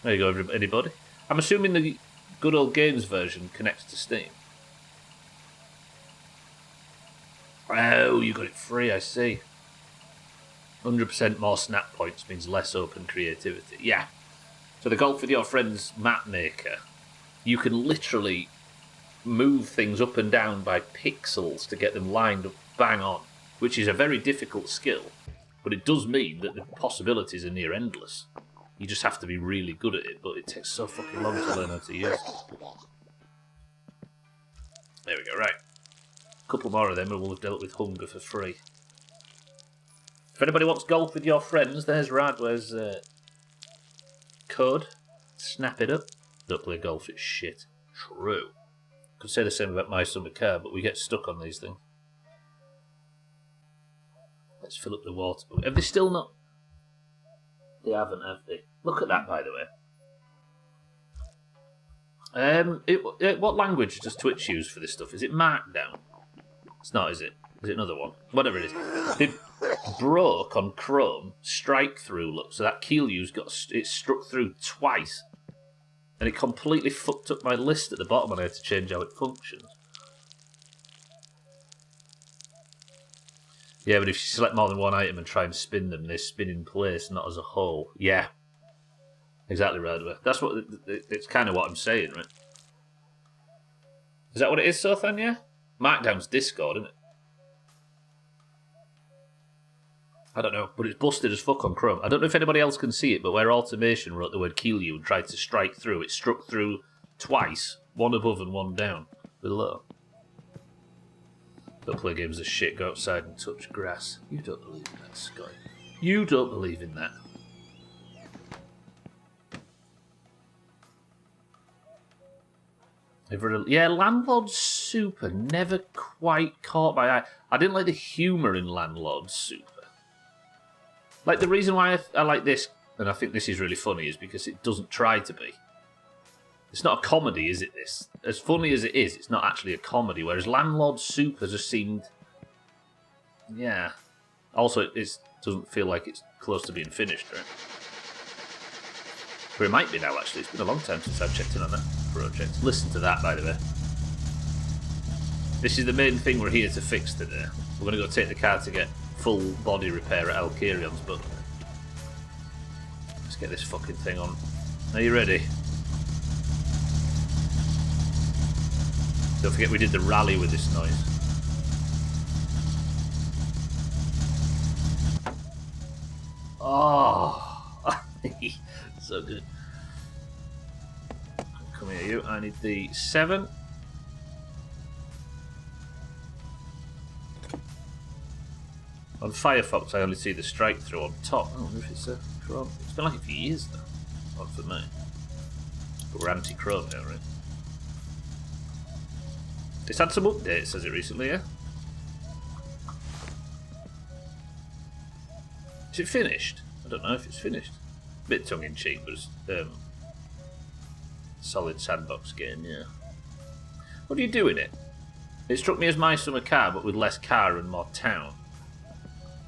There you go, anybody. I'm assuming the Good Old Games version connects to Steam. Oh, you got it free, I see. 100% more snap points means less open creativity. Yeah. So the Golf with Your Friends map maker, you can literally move things up and down by pixels to get them lined up bang on, which is a very difficult skill, but it does mean that the possibilities are near endless. You just have to be really good at it, but it takes so fucking long to learn how to use it. There we go, right. A couple more of them and we'll have dealt with hunger for free. If anybody wants golf with your friends, there's Radware's code. Snap it up. Don't play golf, it's shit. True. Could say the same about My Summer Car, but we get stuck on these things. Let's fill up the water. Have they still not? They haven't, have they? Look at that, by the way. What language does Twitch use for this stuff? Is it Markdown? It's not, is it? Is it another one? Whatever it is. They broke on Chrome strike through look, so that Keelyu's it's struck through twice. And it completely fucked up my list at the bottom and I had to change how it functions. Yeah, but if you select more than one item and try and spin them, they spin in place, not as a whole. Yeah. Exactly right. That's what it's kind of what I'm saying, right? Is that what it is, Sothan, yeah? Markdown's Discord, isn't it? I don't know, but it's busted as fuck on Chrome. I don't know if anybody else can see it, but where Automation wrote the word Keelyu and tried to strike through, it struck through twice, one above and one down, below. Don't play games of shit, go outside and touch grass. You don't believe in that, Scott. You don't believe in that. Yeah, Landlord Super never quite caught my eye. I didn't like the humour in Landlord Super. Like, the reason why I like this, and I think this is really funny, is because it doesn't try to be. It's not a comedy, is it, this? As funny as it is, it's not actually a comedy, whereas Landlord Super just seemed... Yeah. Also, it doesn't feel like it's close to being finished, right? But it might be now, actually. It's been a long time since I've checked in on that project. Listen to that, by the way. This is the main thing we're here to fix today. We're going to go take the car to get full body repair at Alkerion's, but let's get this fucking thing on. Are you ready? Don't forget we did the rally with this noise. Oh, so good. Come here, you. I need the 7. On Firefox, I only see the strike through on top. I wonder if it's a Chrome. It's been like it for years though. Not for me. But we're anti-Chrome now, right? It's had some updates, has it recently, yeah? Is it finished? I don't know if it's finished. Bit tongue-in-cheek, but it's solid sandbox game, yeah. What do you do in it? It struck me as My Summer Car, but with less car and more town.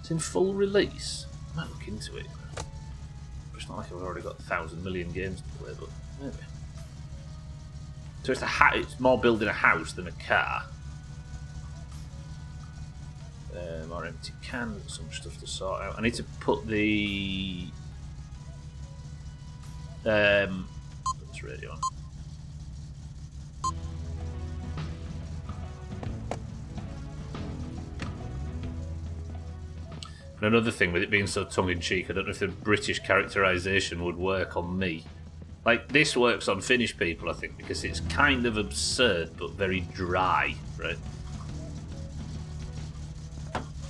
It's in full release. I might look into it. It's not like I've already got 1,000 million games to play, but maybe. So it's more building a house than a car. More empty cans, some stuff to sort out. I need to put the put this radio on. And another thing with it being so tongue-in-cheek, I don't know if the British characterisation would work on me. Like, this works on Finnish people, I think, because it's kind of absurd, but very dry, right?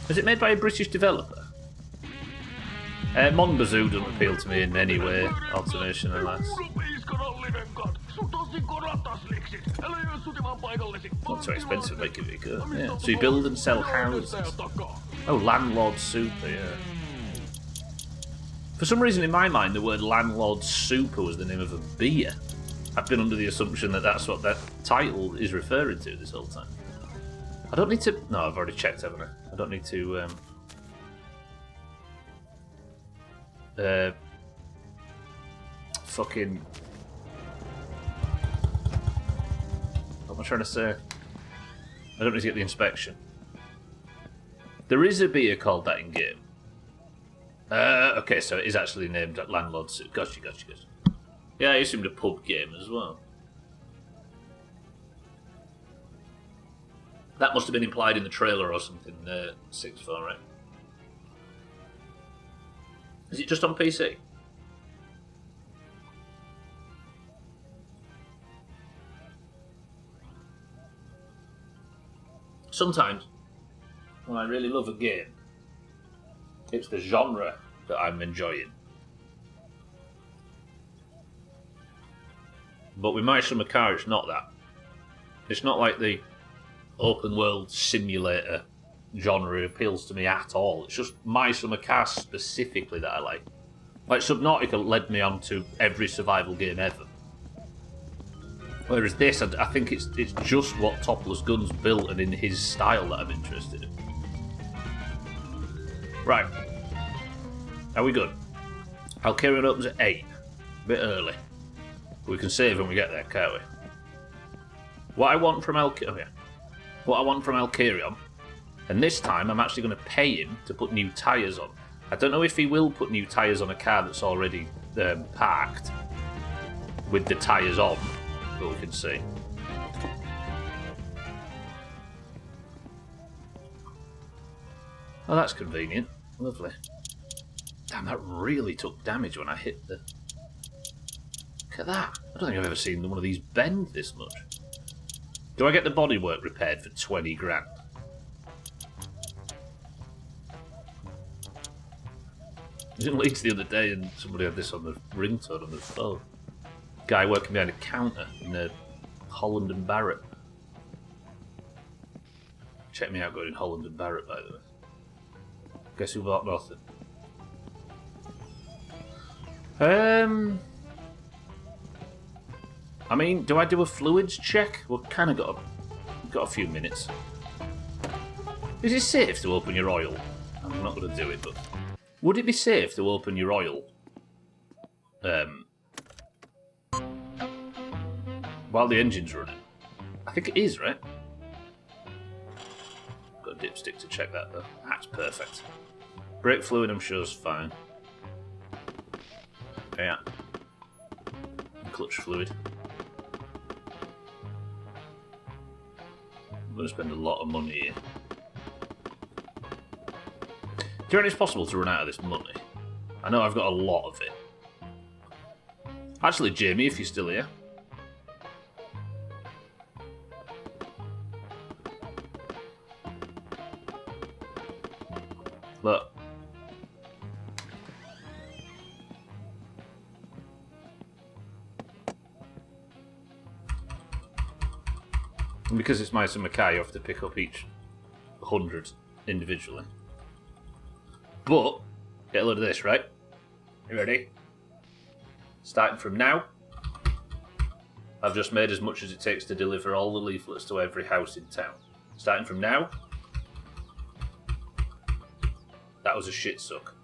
Is it made by a British developer? Monbazoo doesn't appeal to me in any way, Automation alas. Not too expensive, make it big, yeah. So you build and sell houses. Oh, Landlord Super, yeah. For some reason in my mind the word Landlord Super was the name of a beer. I've been under the assumption that that's what that title is referring to this whole time. I don't need to... No, I've already checked, haven't I? I don't need to... fucking... What am I trying to say? I don't need to get the inspection. There is a beer called that in game. Okay, so it is actually named Landlord Super. Gotcha. Yeah, it seemed a pub game as well. That must have been implied in the trailer or something, 6-4, right? Is it just on PC? Sometimes, when I really love a game, it's the genre that I'm enjoying. But with My Summer Car, it's not that. It's not like the open world simulator genre appeals to me at all. It's just My Summer Car specifically that I like. Like Subnautica led me on to every survival game ever. Whereas this, I think it's just what Topless Guns built and in his style that I'm interested in. Right. Are we good? Alkirion opens at 8. A bit early. We can save when we get there, can't we? What I want from Alkirion, and this time I'm actually going to pay him to put new tyres on. I don't know if he will put new tyres on a car that's already parked with the tyres on, but we can see. Oh, that's convenient. Lovely. Damn, that really took damage when I hit the... Look at that. I don't think I've ever seen one of these bend this much. Do I get the bodywork repaired for 20 grand? I didn't Leeds the other day and somebody had this on the ringtone on the phone. Guy working behind a counter in Holland and Barrett. Check me out going in Holland and Barrett, by the way. Guess who bought nothing? I mean, do I do a fluids check? We've kind of got a few minutes. Is it safe to open your oil? I'm not going to do it, but would it be safe to open your oil while the engine's running? I think it is, right? Got a dipstick to check that though. That's perfect. Brake fluid, I'm sure, is fine. Yeah. Clutch fluid. I'm going to spend a lot of money here. Do you reckon it's possible to run out of this money? I know I've got a lot of it. Actually, Jamie, if you're still here. Look. And because it's Mice and Mackay, you have to pick up each 100 individually. But, get a load of this, right? You ready? Starting from now, I've just made as much as it takes to deliver all the leaflets to every house in town. Starting from now, that was a shit suck.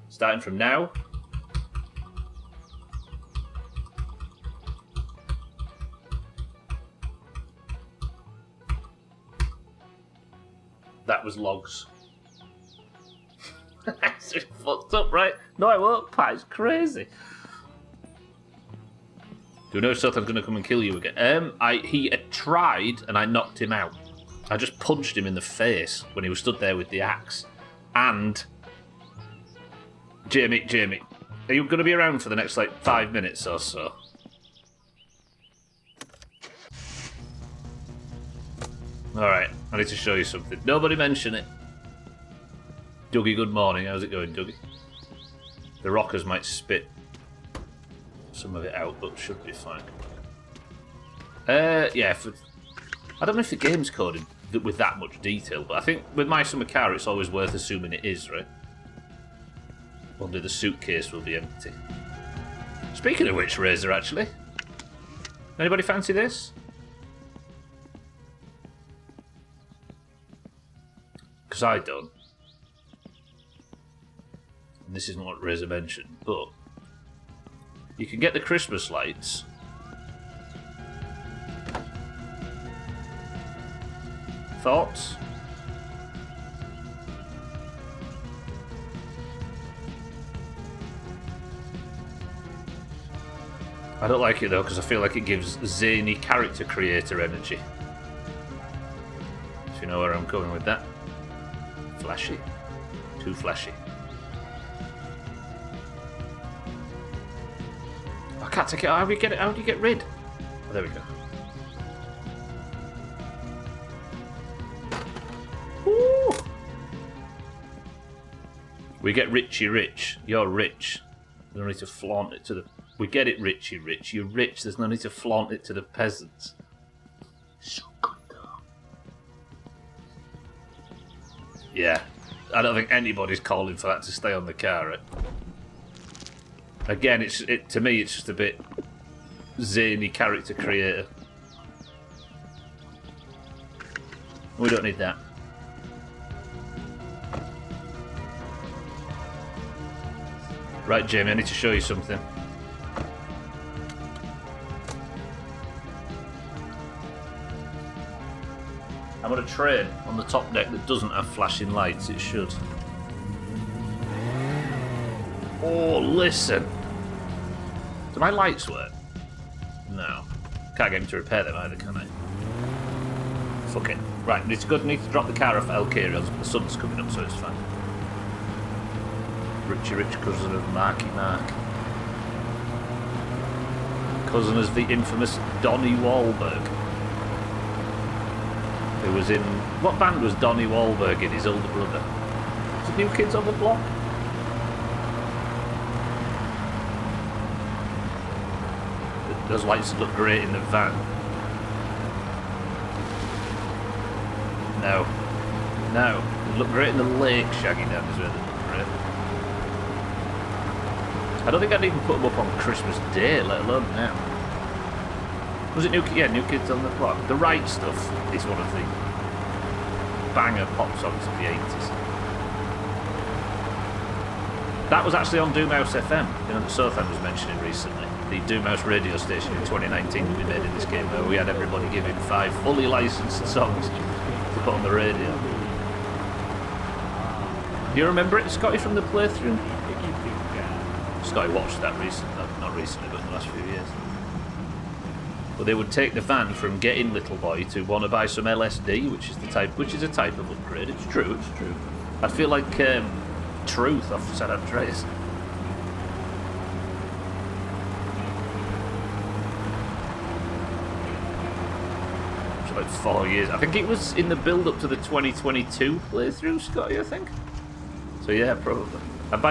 Starting from now, that was logs. That's fucked up, right? No, I won't, Pat. It's crazy. Do you know Sutton's going to come and kill you again? He had tried, and I knocked him out. I just punched him in the face when he was stood there with the axe. And... Jamie, are you going to be around for the next, 5 minutes or so? Alright, I need to show you something. Nobody mention it. Dougie, good morning. How's it going, Dougie? The rockers might spit some of it out, but should be fine. Yeah, I don't know if the game's coded with that much detail, but I think with My Summer Car, it's always worth assuming it is, right? Only the suitcase will be empty. Speaking of which, Razor, actually. Anybody fancy this? Because I don't. And this isn't what Razor mentioned, but you can get the Christmas lights. Thoughts? I don't like it though, because I feel like it gives zany character creator energy. If you know where I'm going with that. Flashy. Too flashy. I can't take it. How do you get it? How do you get rid? Oh, there we go. Woo! We get Richie rich. You're rich. There's no need to flaunt it to the... We get it, Richie rich. You're rich. There's no need to flaunt it to the peasants. So good though. Yeah. I don't think anybody's calling for that to stay on the car. Right? Again, to me, it's just a bit zany character creator. We don't need that. Right, Jamie, I need to show you something. I'm on a train on the top deck that doesn't have flashing lights. It should. Oh, listen. Do my lights work? No. Can't get him to repair them either, can I? Fuck it. Right, need to drop the car off Elkarios, but the sun's coming up, so it's fine. Richie Rich, cousin of Marky Mark. Cousin is the infamous Donnie Wahlberg. Who was in... What band was Donnie Wahlberg in, his older brother? Was it New Kids on the Block? Those lights look great in the van. No. No. They look great in the lake, Shaggy down as well. They look great. I don't think I'd even put them up on Christmas Day, let alone now. Was it New Kids on the Block? The Right Stuff is one of the banger pop songs of the 80s. That was actually on Doomhaus FM, you know, that Sothan was mentioning recently. The Doomhaus radio station in 2019 that we made in this game, where we had everybody giving 5 fully licensed songs to put on the radio. You remember it, Scotty, from the playthrough? Scotty watched that recently, not recently, but in the last few years. But they would take the van from getting little boy to want to buy some LSD, which is a type of upgrade. It's true. I feel like Truth off San Andreas. It's like 4 years. I think it was in the build up to the 2022 playthrough, Scotty, I think. So yeah, probably. And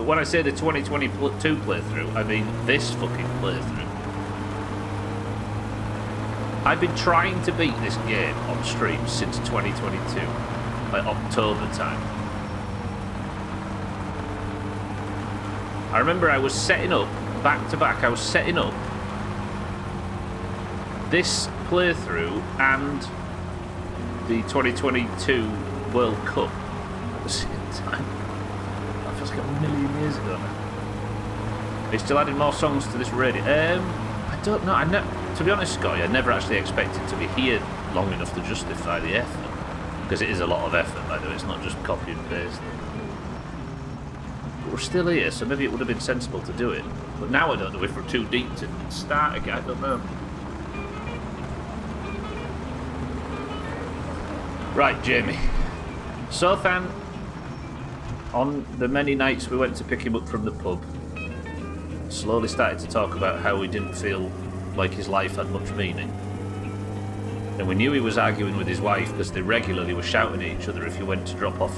when I say the 2022 playthrough, I mean this fucking playthrough. I've been trying to beat this game on stream since 2022, like October time. I remember I was setting up, back to back, I was setting up this playthrough and the 2022 World Cup at the same time. That feels like a million years ago now. They still added more songs to this radio. I don't know, to be honest, Scotty, I never actually expected to be here long enough to justify the effort. Because it is a lot of effort, by the way, it's not just copy and paste. But we're still here, so maybe it would have been sensible to do it. But now I don't know if we're too deep to start again, I don't know. Right, Jamie. Sothan, on the many nights we went to pick him up from the pub, slowly started to talk about how he didn't feel like his life had much meaning. And we knew he was arguing with his wife because they regularly were shouting at each other if he went to drop off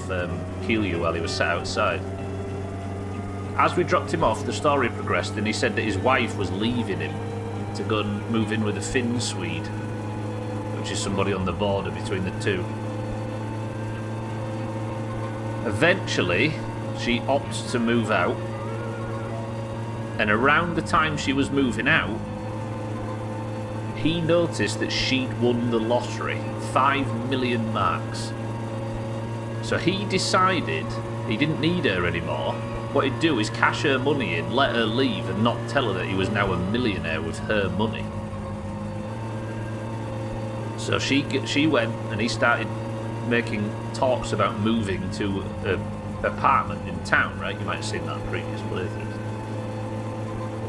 Kelia while he was sat outside. As we dropped him off, the story progressed and he said that his wife was leaving him to go and move in with a Finn Swede, which is somebody on the border between the two. Eventually, she opts to move out, and around the time she was moving out, he noticed that she'd won the lottery, 5 million marks. So he decided he didn't need her anymore. What he'd do is cash her money in, let her leave, and not tell her that he was now a millionaire with her money. So she went and he started making talks about moving to an apartment in town, right? You might have seen that in previous playthroughs.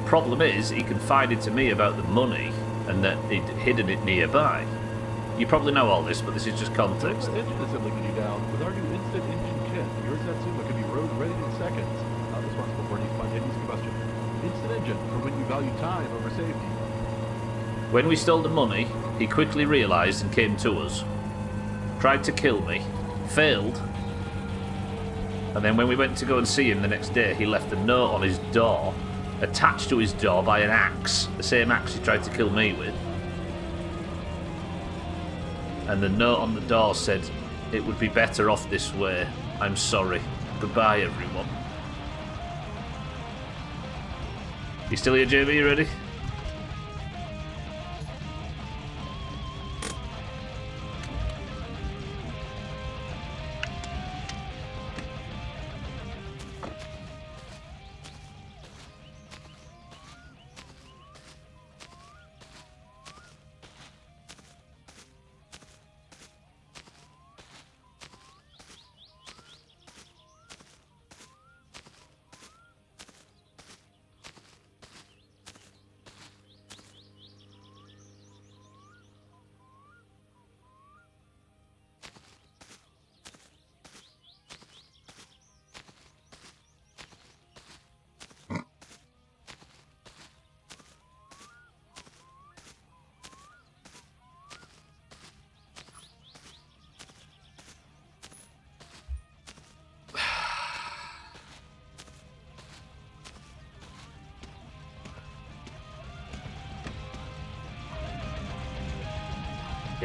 The problem is, he confided to me about the money and that he'd hidden it nearby. You probably know all this, but this is just context. Engine assembly can be down with our new instant engine kit. Your Satsuma can be road ready in seconds. Not responsible for any spontaneous combustion. Instant engine for when you value time over safety. When we stole the money, he quickly realised and came to us. Tried to kill me, failed, and then when we went to go and see him the next day, he left a note on his door, attached to his door by an axe, the same axe he tried to kill me with. And the note on the door said, "It would be better off this way. I'm sorry. Goodbye, everyone." You still here, Jamie? You ready?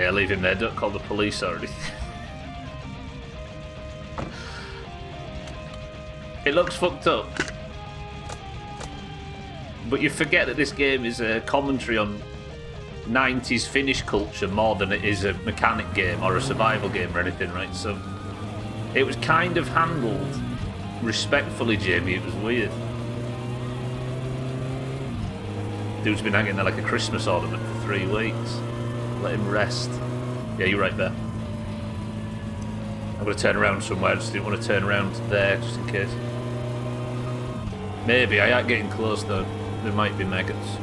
Okay, leave him there. Don't call the police or anything. It looks fucked up. But you forget that this game is a commentary on 90s Finnish culture more than it is a mechanic game or a survival game or anything, right? So it was kind of handled respectfully, Jamie. It was weird. Dude's been hanging there like a Christmas ornament for 3 weeks. Let him rest. Yeah, you're right there. I'm going to turn around somewhere. I just didn't want to turn around there just in case. Maybe. I ain't getting close though. There might be maggots.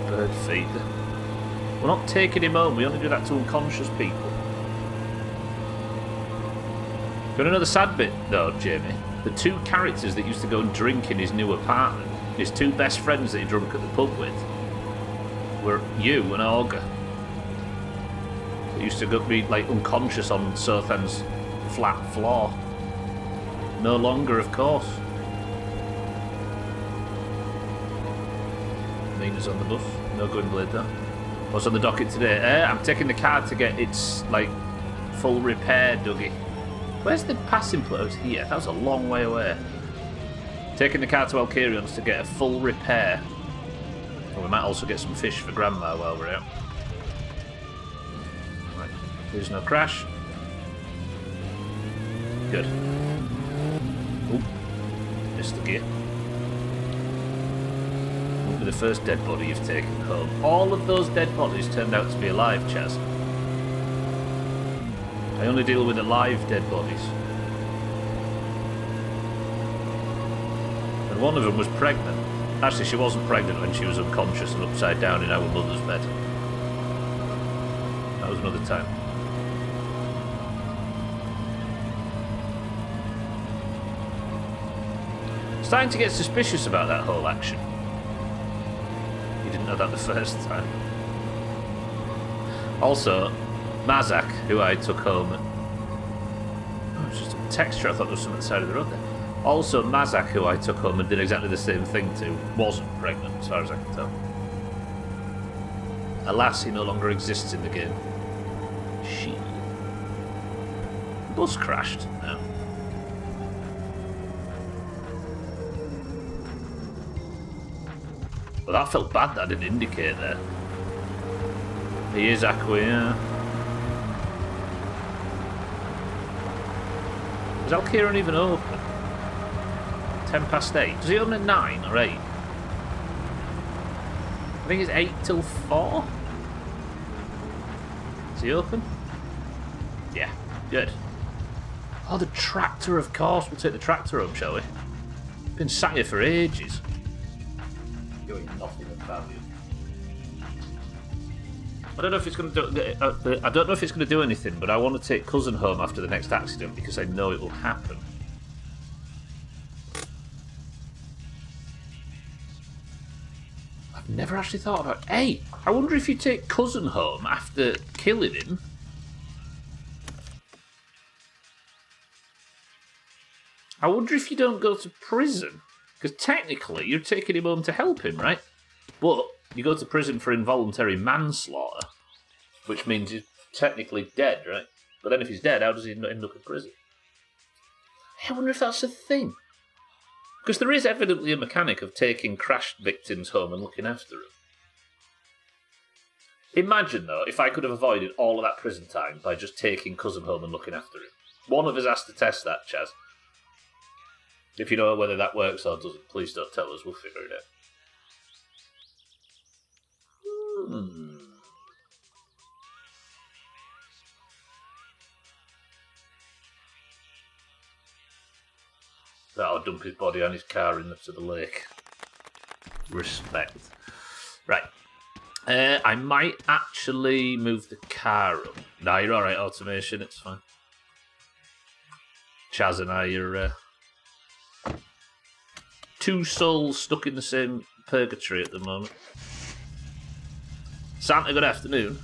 Bird feed. We're not taking him home. We only do that to unconscious people. You want to know the sad bit though, Jamie? The 2 characters that used to go and drink in his new apartment, his 2 best friends that he drunk at the pub with, were you and Augur. They used to go be like unconscious on Sothan's flat floor. No longer, of course. Nina's on the bus. No going later. What's on the docket today? I'm taking the car to get its like full repair, Dougie. Where's the passing place? Oh, here. That was a long way away. Taking the car to Alcarion's to get a full repair. Well, we might also get some fish for Grandma while we're out. Right. There's no crash. Good. Oop. Missed the gear. Won't be the first dead body you've taken home. All of those dead bodies turned out to be alive, Chaz. I only deal with alive dead bodies. And one of them was pregnant. Actually, she wasn't pregnant when she was unconscious and upside down in our mother's bed. That was another time. Starting to get suspicious about that whole action. You didn't know that the first time. Also, Mazak, who I took home. Oh, it's just a texture. I thought there was some at the side of the road there. Also, Mazak, who I took home and did exactly the same thing to, wasn't pregnant, as far as I can tell. Alas, he no longer exists in the game. She. The bus crashed. No. Well, that felt bad that I didn't indicate there. He is Aqua, yeah. Is Alkiran even open? 8:10. Does he open at 9 or 8? I think it's 8 till 4. Is he open? Yeah, good. Oh, the tractor, of course. We'll take the tractor home, shall we? Been sat here for ages. Doing nothing of value. I don't know if it's going to do. I don't know if it's going to do anything, but I want to take Cousin home after the next accident because I know it will happen. I've never actually thought about. Hey, I wonder if you take Cousin home after killing him. I wonder if you don't go to prison. Because technically, you're taking him home to help him, right? But you go to prison for involuntary manslaughter, which means he's technically dead, right? But then if he's dead, how does he end up in prison? I wonder if that's a thing. Because there is evidently a mechanic of taking crashed victims home and looking after them. Imagine, though, if I could have avoided all of that prison time by just taking Cousin home and looking after him. One of us has to test that, Chaz. If you know whether that works or doesn't, please don't tell us. We'll figure it out. That'll dump his body and his car into the lake. Respect. Right. I might actually move the car up. Nah, you're alright, automation. It's fine. Chaz and I are... two souls stuck in the same purgatory at the moment. Santa, good afternoon.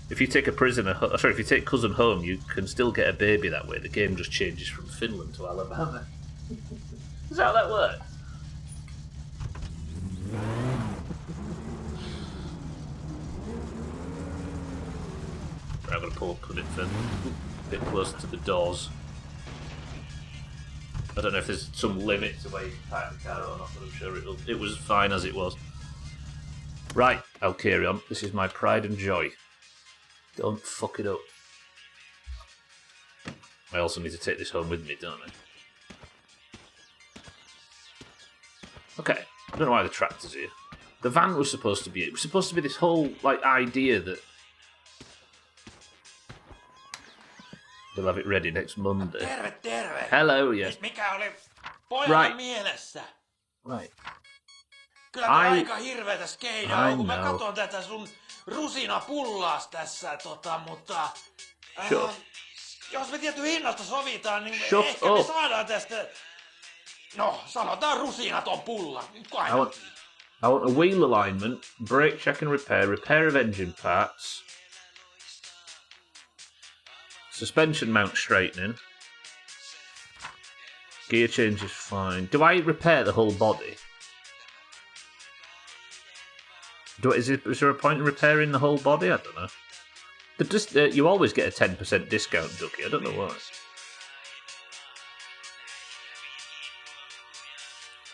If you take a prisoner, if you take Cousin home, you can still get a baby that way. The game just changes from Finland to Alabama. Is that how that works? I'm going to pull up a bit closer to the doors. I don't know if there's some limit to where you can park the car or not, but I'm sure it was fine as it was. Right, I'll carry on. This is my pride and joy. Don't fuck it up. I also need to take this home with me, don't I? Okay, I don't know why the tractor's here. The van was supposed to be it. It was supposed to be this whole idea that they'll have it ready next Monday. Terve! Hello, yes. Mikä oli pojalla Right. mielessä? Right. Kyllä tää aika hirveetä skeidaa on, kun mä know. katon tätä sun rusinapullaas tässä, mutta... Shut. Jos me tietty hinnasta sovitaan, niin Shut ehkä me up. saadaan tästä... No, sanotaan rusinaton pulla. Nyt I want a wheel alignment, brake check and repair of engine parts, suspension mount straightening, gear change is fine. Do I repair the whole body? Is there a point in repairing the whole body? I don't know. But just you always get a 10% discount, Ducky. I don't know why.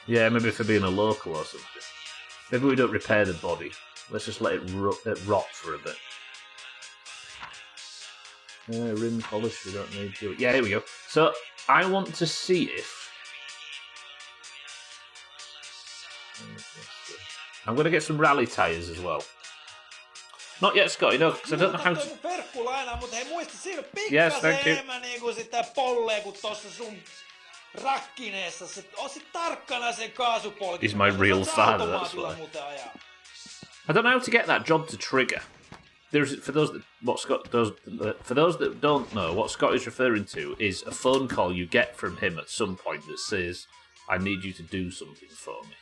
Yeah, maybe for being a local or something. Maybe we don't repair the body. Let's just let it rot for a bit. Rim polish, we don't need to. Yeah, here we go. So, I want to see if... I'm going to get some rally tyres as well. Not yet, Scotty, no, because I don't know how to... Yes, thank you. Niinku sitä pollee, kun tossa sun rakkineessa. On sit tarkkana sen kaasupolki. He's my real father, that's why. I don't know how to get that job to trigger. For those that don't know, what Scott is referring to is a phone call you get from him at some point that says, "I need you to do something for me."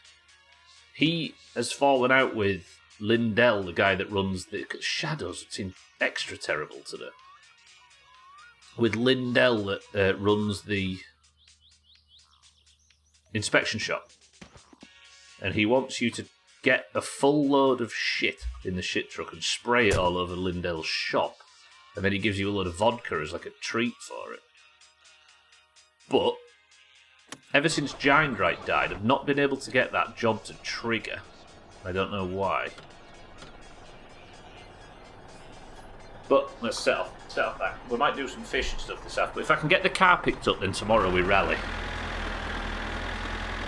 He has fallen out with Lindell, the guy that runs the Shadows. Seem extra terrible today. With Lindell that runs the inspection shop, and he wants you to get a full load of shit in the shit truck and spray it all over Lindell's shop, and then he gives you a load of vodka as like a treat for it. But ever since Giant died, I've not been able to get that job to trigger. I don't know why. But let's set off back. We might do some fish and stuff this afternoon. If I can get the car picked up, then tomorrow we rally.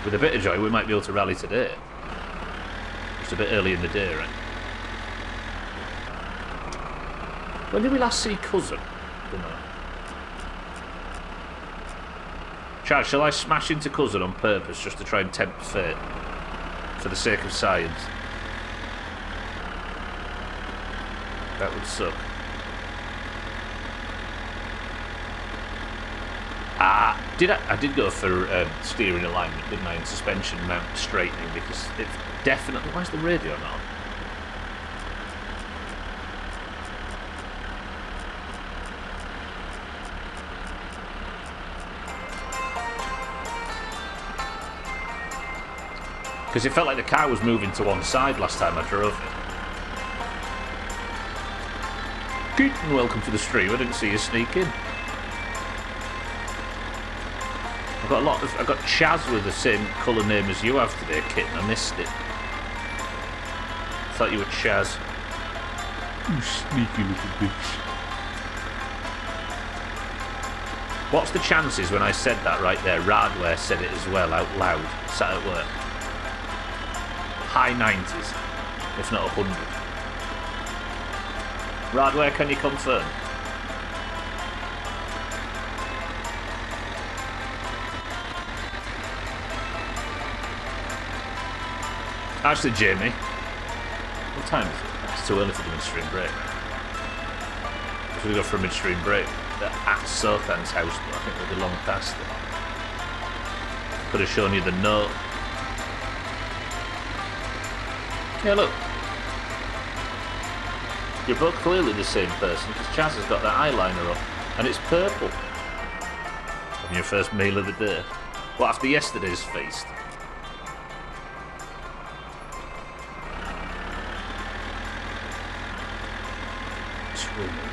With a bit of joy, we might be able to rally today. Just a bit early in the day, right? When did we last see Cousin? Don't know. Chad, shall I smash into Cousin on purpose just to try and tempt fate? For the sake of science? That would suck. I did go for steering alignment, didn't I, and suspension mount straightening, because it's definitely... Why is the radio not on? Because it felt like the car was moving to one side last time I drove it. Good, welcome to the stream. I didn't see you sneak in. I've got Chaz with the same colour name as you have today, Kitten. I missed it. Thought you were Chaz. You sneaky little bitch. What's the chances when I said that right there? Radware said it as well out loud, sat at work. High 90s, if not 100. Radware, can you confirm? Actually, Jamie, what time is it? It's too early for the midstream break. If we go for a midstream break, they're at Sothan's house, but I think they'll be long past it. Could have shown you the note. Yeah, look. You're both clearly the same person, because Chaz has got that eyeliner up, and it's purple. On your first meal of the day. What, after yesterday's feast? Swimming.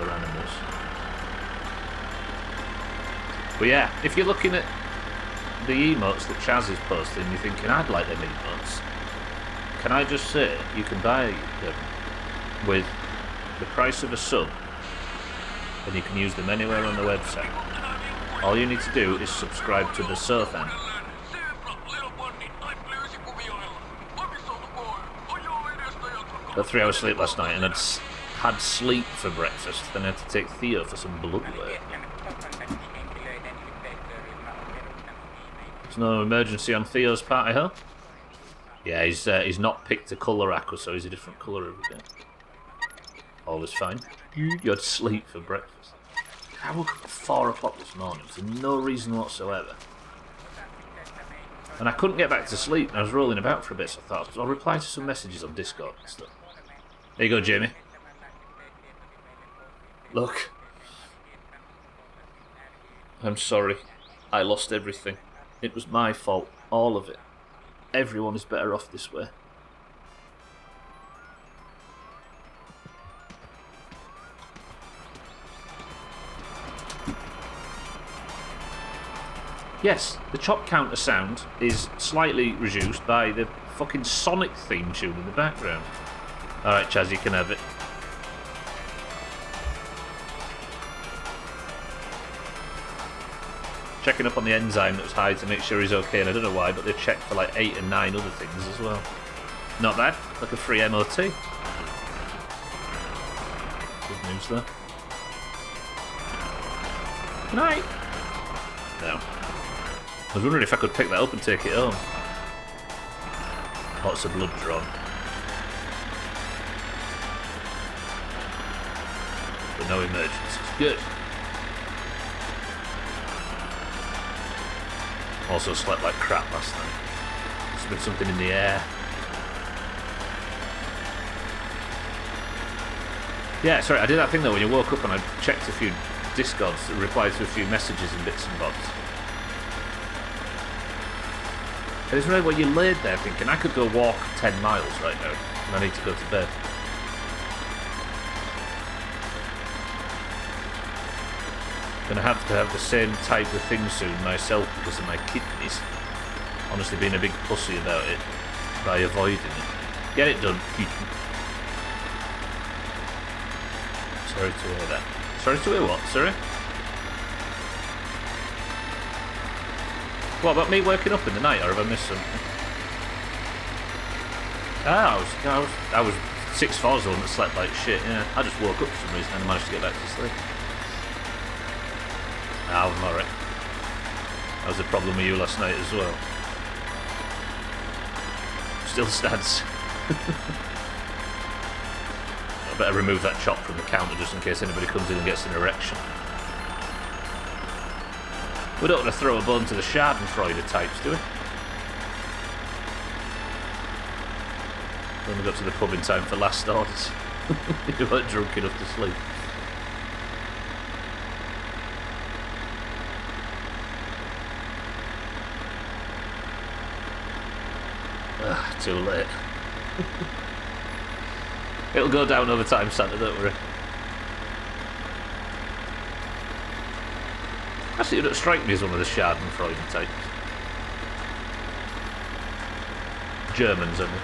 other animals. But yeah, if you're looking at the emotes that Chaz is posting, you're thinking, I'd like them emotes. Can I just say, you can buy them with the price of a sub, and you can use them anywhere on the website. All you need to do is subscribe to the Surfan. I got 3 hours sleep last night and had sleep for breakfast, then I had to take Theo for some blood work. There's no emergency on Theo's party, huh? Yeah, he's not picked a colour aqua, so he's a different colour every day. All is fine. You had sleep for breakfast. I woke up at 4 o'clock this morning for no reason whatsoever. And I couldn't get back to sleep, and I was rolling about for a bit, so I thought, I'll reply to some messages on Discord and stuff. There you go, Jamie. Look. I'm sorry. I lost everything. It was my fault. All of it. Everyone is better off this way. Yes, the chop counter sound is slightly reduced by the fucking Sonic theme tune in the background. Alright, Chaz, you can have it. Checking up on the enzyme that was high to make sure he's okay, and I don't know why, but they checked for like 8 and 9 other things as well. Not bad, like a free MOT. Good news there. Good night. No. I was wondering if I could pick that up and take it home. Lots of blood drawn. But no emergencies. Good. Also slept like crap last night. There's been something in the air. Yeah, sorry, I did that thing though when you woke up and I checked a few Discords, replied to a few messages and bits and bobs. And it's really when you laid there thinking, I could go walk 10 miles right now and I need to go to bed. Gonna have to have the same type of thing soon myself because of my kidneys. Honestly being a big pussy about it by avoiding it. Get it done. Sorry to hear that. Sorry to hear what? Sorry? What about me waking up in the night, or have I missed something? Ah, I was 6'4" the one that slept like shit. Yeah, I just woke up for some reason and managed to get back to sleep. I'm alright. That was the problem with you last night as well. Still stands. I better remove that chop from the counter just in case anybody comes in and gets an erection. We don't want to throw a bone to the Schadenfreude types, do we? When we got to the pub in time for last orders. You weren't drunk enough to sleep. Too late. It'll go down over time, Santa, don't worry. Actually, it don't strike me as one of the Schadenfreude types. Germans, I mean.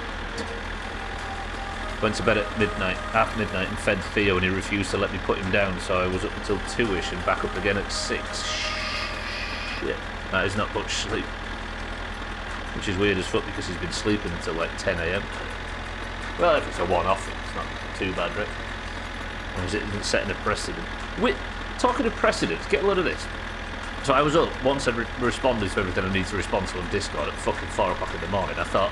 Went to bed at midnight, half midnight, and fed Theo, and he refused to let me put him down, so I was up until 2ish and back up again at 6. Shit, that is not much sleep. Which is weird as fuck because he's been sleeping until like 10 AM. Well, if it's a one-off, it's not too bad, right? Or is it setting a precedent? Wait, talking of precedents, get a load of this. So I was up, once I'd responded to everything I need to respond to on Discord at fucking 4 o'clock in the morning, I thought...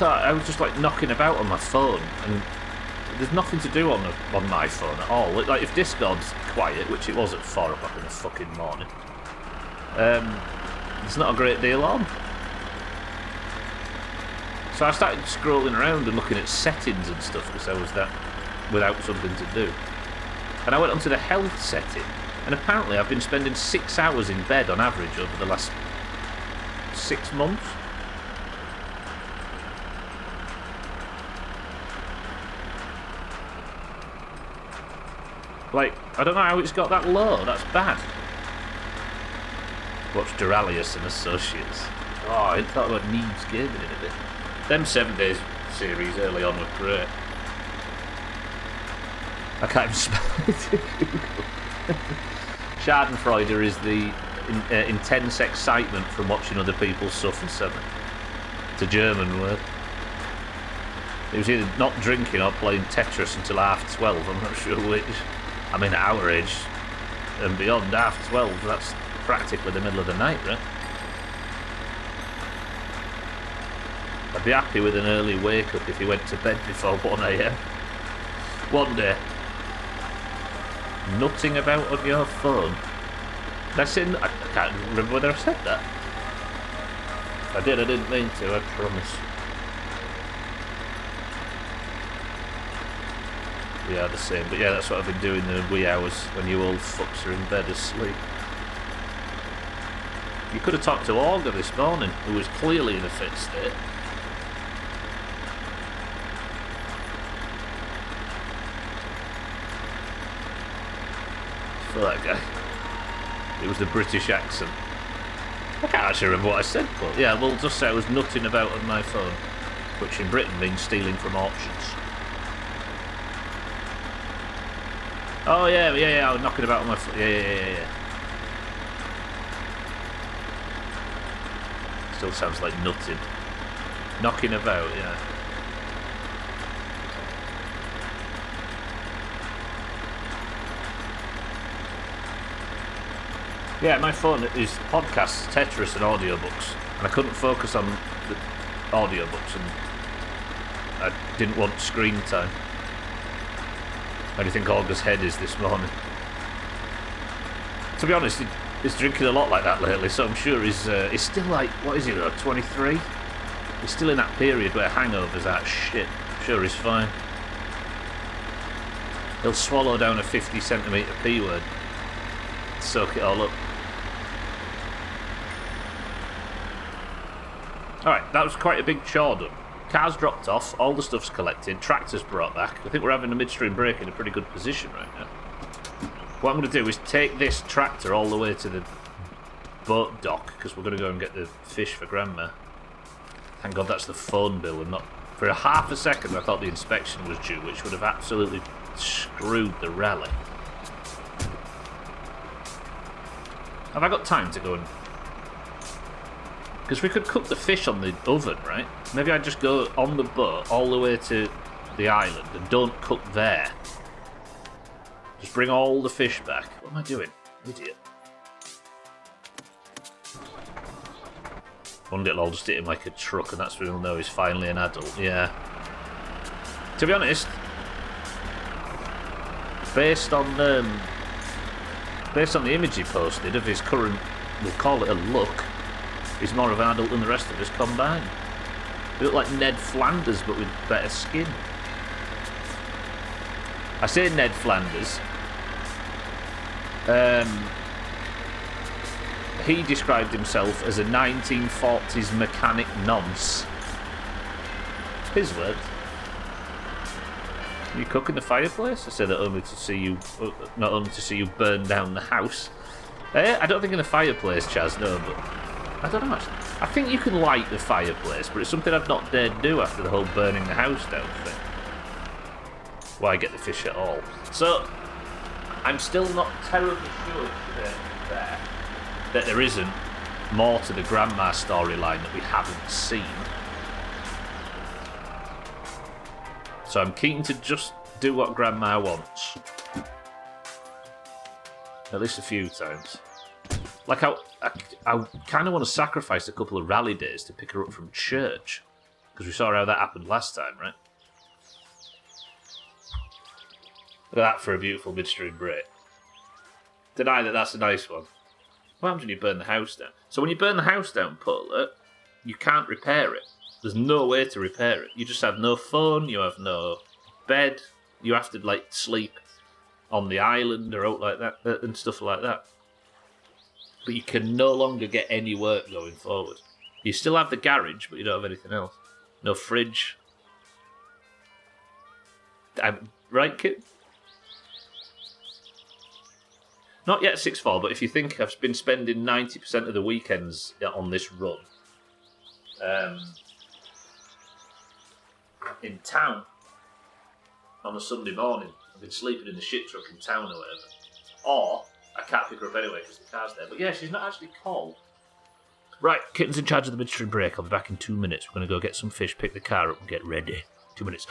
I was just like knocking about on my phone, and there's nothing to do on my phone at all. Like if Discord's quiet, which it was at 4 o'clock in the fucking morning, there's not a great deal on. So I started scrolling around and looking at settings and stuff because I was that without something to do. And I went onto the health setting, and apparently I've been spending 6 hours in bed on average over the last 6 months. Like, I don't know how it's got that low. That's bad. Watch Duralius and Associates. Oh, I hadn't thought about Needs Gaming in a bit. Them 7 Days series early on were great. I can't even spell it in Google. Schadenfreude is the intense excitement from watching other people suffer. 7. It's a German word. It was either not drinking or playing Tetris until 12:30. I'm not sure which. I mean, at our age and beyond, 12:30, that's practically the middle of the night, right? I'd be happy with an early wake up if he went to bed before 1 a.m. One day. Nutting about on your phone. That's in. I can't remember whether I said that. If I did, I didn't mean to, I promise. We are the same, but yeah, that's what I've been doing the wee hours when you old fucks are in bed asleep. You could have talked to Olga this morning, who was clearly in a fit state. For that guy. It was the British accent. I can't actually remember what I said, but yeah, we'll just say I was nutting about on my phone, which in Britain means stealing from auctions. Oh yeah, I was knocking about on my phone. Yeah. Still sounds like nutting. Knocking about, yeah. Yeah, my phone is podcasts, Tetris and audiobooks. And I couldn't focus on the audiobooks and I didn't want screen time. How do you think Olga's head is this morning? To be honest, he's drinking a lot like that lately, so I'm sure he's still like, what is he though, 23? He's still in that period where hangovers are shit. I'm sure he's fine. He'll swallow down a 50cm P word. Soak it all up. Alright, that was quite a big chore done. Cars dropped off, all the stuff's collected, tractors brought back. I think we're having a midstream break in a pretty good position right now. What I'm going to do is take this tractor all the way to the boat dock, because we're going to go and get the fish for Grandma. Thank God that's the phone bill and not... For a half a second I thought the inspection was due, which would have absolutely screwed the rally. Have I got time to go and... Because we could cook the fish on the oven, right? Maybe I'd just go on the boat all the way to the island and don't cook there. Just bring all the fish back. What am I doing? Idiot. One day it'll all just hit him like a truck and that's when he'll know he's finally an adult. Yeah. To be honest, based on the image he posted of his current, we'll call it a look, he's more of an adult than the rest of us combined. He looked like Ned Flanders, but with better skin. I say Ned Flanders. He described himself as a 1940s mechanic nonce. His words. You cook in the fireplace? I said that only to see you, not only to see you burn down the house. I don't think in the fireplace, Chaz, no, but I don't know actually. I think you can light the fireplace, but it's something I've not dared do after the whole burning the house down thing. Why get the fish at all? So, I'm still not terribly sure that there isn't more to the Grandma storyline that we haven't seen. So I'm keen to just do what Grandma wants. At least a few times. Like, I kind of want to sacrifice a couple of rally days to pick her up from church. Because we saw how that happened last time, right? Look at that for a beautiful midstream break. Deny that that's a nice one. What happens when you burn the house down? So when you burn the house down, Paul, you can't repair it. There's no way to repair it. You just have no phone, you have no bed, you have to, like, sleep on the island or out like that, and stuff like that. But you can no longer get any work going forward. You still have the garage, but you don't have anything else. No fridge. Right, kid? Not yet 6-4, but if you think I've been spending 90% of the weekends on this run in town on a Sunday morning, I've been sleeping in the shit truck in town or whatever. Or I can't pick her up anyway because the car's there. But yeah, she's not actually called. Right, Kitten's in charge of the midstream break. I'll be back in 2 minutes. We're going to go get some fish, pick the car up and get ready. 2 minutes.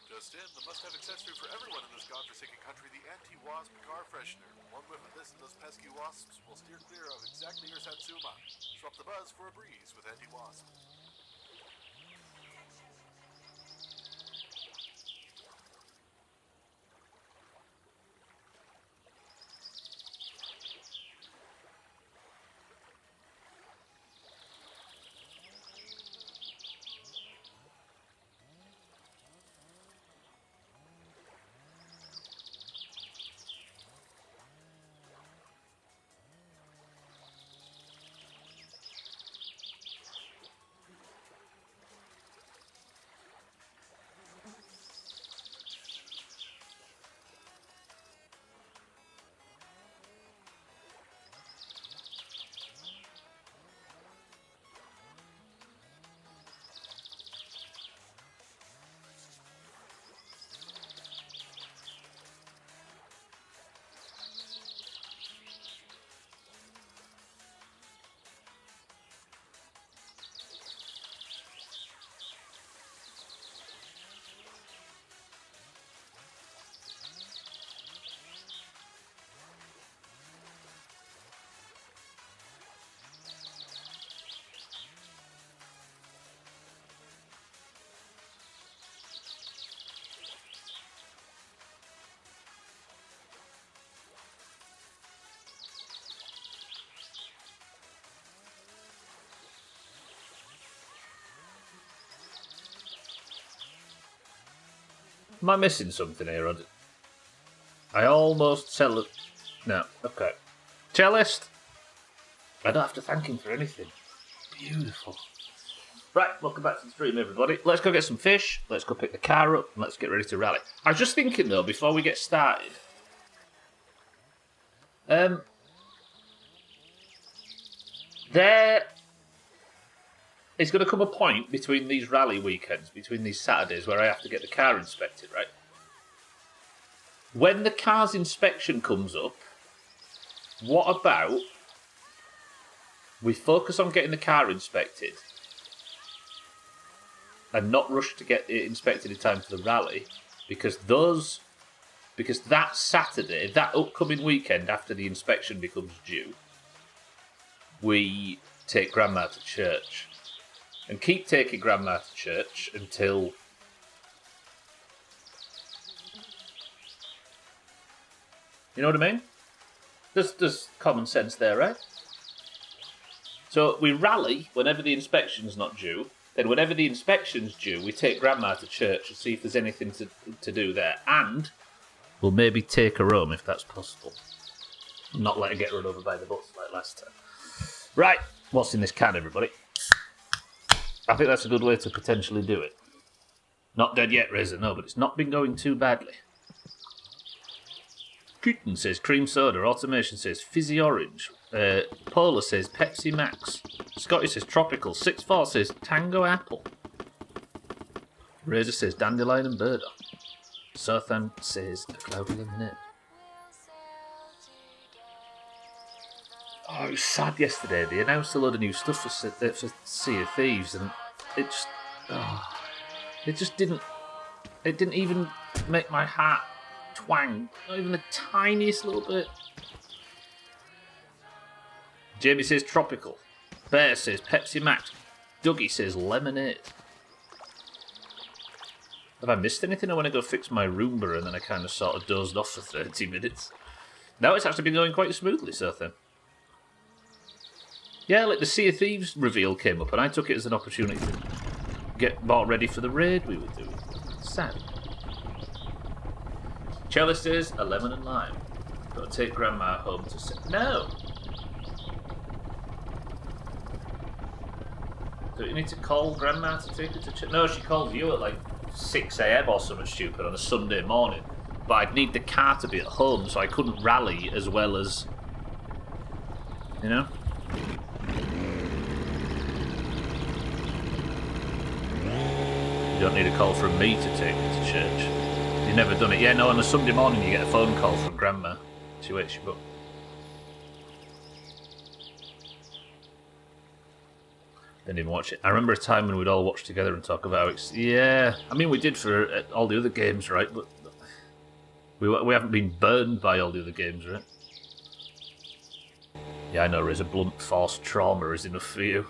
Just in, the must-have accessory for everyone in this godforsaken country, the anti-wasp car freshener. One whiff of this and those pesky wasps will steer clear of exactly your Satsuma. Swap the buzz for a breeze with anti-wasp. Am I missing something here? I almost sell it. No, okay. Cellist. I don't have to thank him for anything. Beautiful. Right, welcome back to the stream, everybody. Let's go get some fish. Let's go pick the car up and let's get ready to rally. I was just thinking, though, before we get started. There is going to come a point between these rally weekends, between these Saturdays, where I have to get the car inspected, right? When the car's inspection comes up, what about we focus on getting the car inspected and not rush to get it inspected in time for the rally, because that Saturday, that upcoming weekend after the inspection becomes due, we take Grandma to church. And keep taking Grandma to church until... You know what I mean? There's common sense there, right? So we rally whenever the inspection's not due. Then whenever the inspection's due, we take Grandma to church and see if there's anything to do there. And we'll maybe take her home if that's possible. Not let her get run over by the bus like last time. Right, what's in this can, everybody? I think that's a good way to potentially do it. Not dead yet, Razor, no, but it's not been going too badly. Kitten says cream soda. Automation says fizzy orange. Polar says Pepsi Max. Scotty says tropical. 6-4 says tango apple. Razor says dandelion and burdock. Sothan says a cloudy lemonade. Oh, it was sad yesterday. They announced a load of new stuff for Sea of Thieves, and it just didn't. It didn't even make my heart twang. Not even the tiniest little bit. Jamie says tropical. Bear says Pepsi Max. Dougie says lemonade. Have I missed anything? I want to go fix my Roomba, and then I kind of sort of dozed off for 30 minutes. Now it's actually been going quite smoothly, so then. Yeah, like the Sea of Thieves reveal came up, and I took it as an opportunity to get more ready for the raid we were doing. Sad. Chalice says a lemon and lime. Gotta take Grandma home to sit. No! Don't you need to call Grandma to take her to church? No, she called you at like 6 AM or something stupid on a Sunday morning. But I'd need the car to be at home, so I couldn't rally as well as... You know? You don't need a call from me to take you to church. You've never done it. Yeah, no, on a Sunday morning you get a phone call from Grandma. She wakes you up. Didn't even watch it. I remember a time when we'd all watch together and talk about it. Yeah, I mean we did for all the other games, right? But we haven't been burned by all the other games, right? Yeah, I know, Riz, a blunt force trauma is enough for you.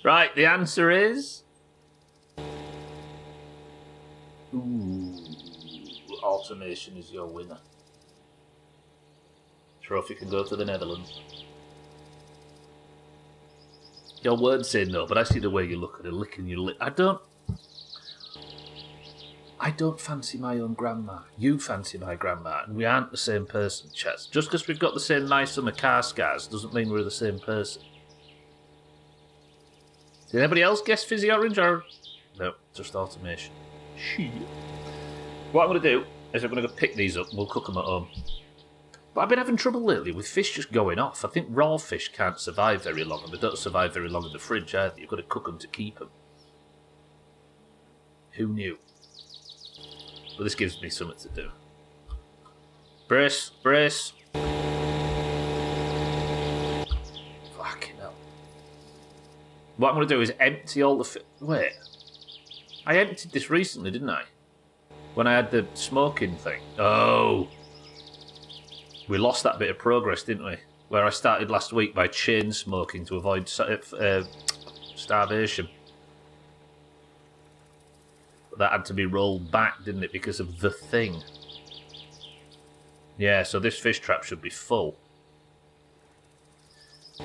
Right, the answer is... Ooh, automation is your winner. Trophy can go to the Netherlands. Your words say no, but I see the way you look at it, licking your lip. I don't fancy my own grandma. You fancy my grandma, and we aren't the same person, Chaz. Just because we've got the same nice summer car scars doesn't mean we're the same person. Did anybody else guess fizzy orange or... No, just automation. Shit. What I'm going to do is I'm going to go pick these up and we'll cook them at home. But I've been having trouble lately with fish just going off. I think raw fish can't survive very long, and they don't survive very long in the fridge either. You've got to cook them to keep them. Who knew? But this gives me something to do. Brace, brace. Fucking hell. What I'm going to do is empty all the Wait. I emptied this recently, didn't I? When I had the smoking thing. Oh. We lost that bit of progress, didn't we? Where I started last week by chain smoking to avoid starvation. But that had to be rolled back, didn't it, because of the thing. Yeah, so this fish trap should be full.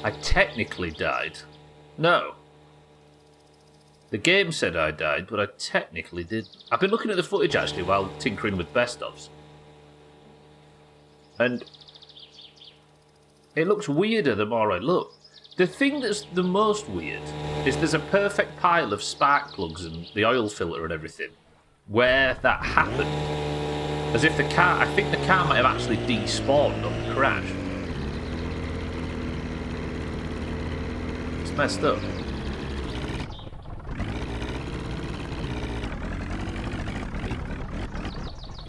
I technically died. No. The game said I died, but I technically did. I've been looking at the footage, actually, while tinkering with best-ofs. And it looks weirder the more I look. The thing that's the most weird is there's a perfect pile of spark plugs and the oil filter and everything where that happened. As if the car... I think the car might have actually despawned on the crash. It's messed up.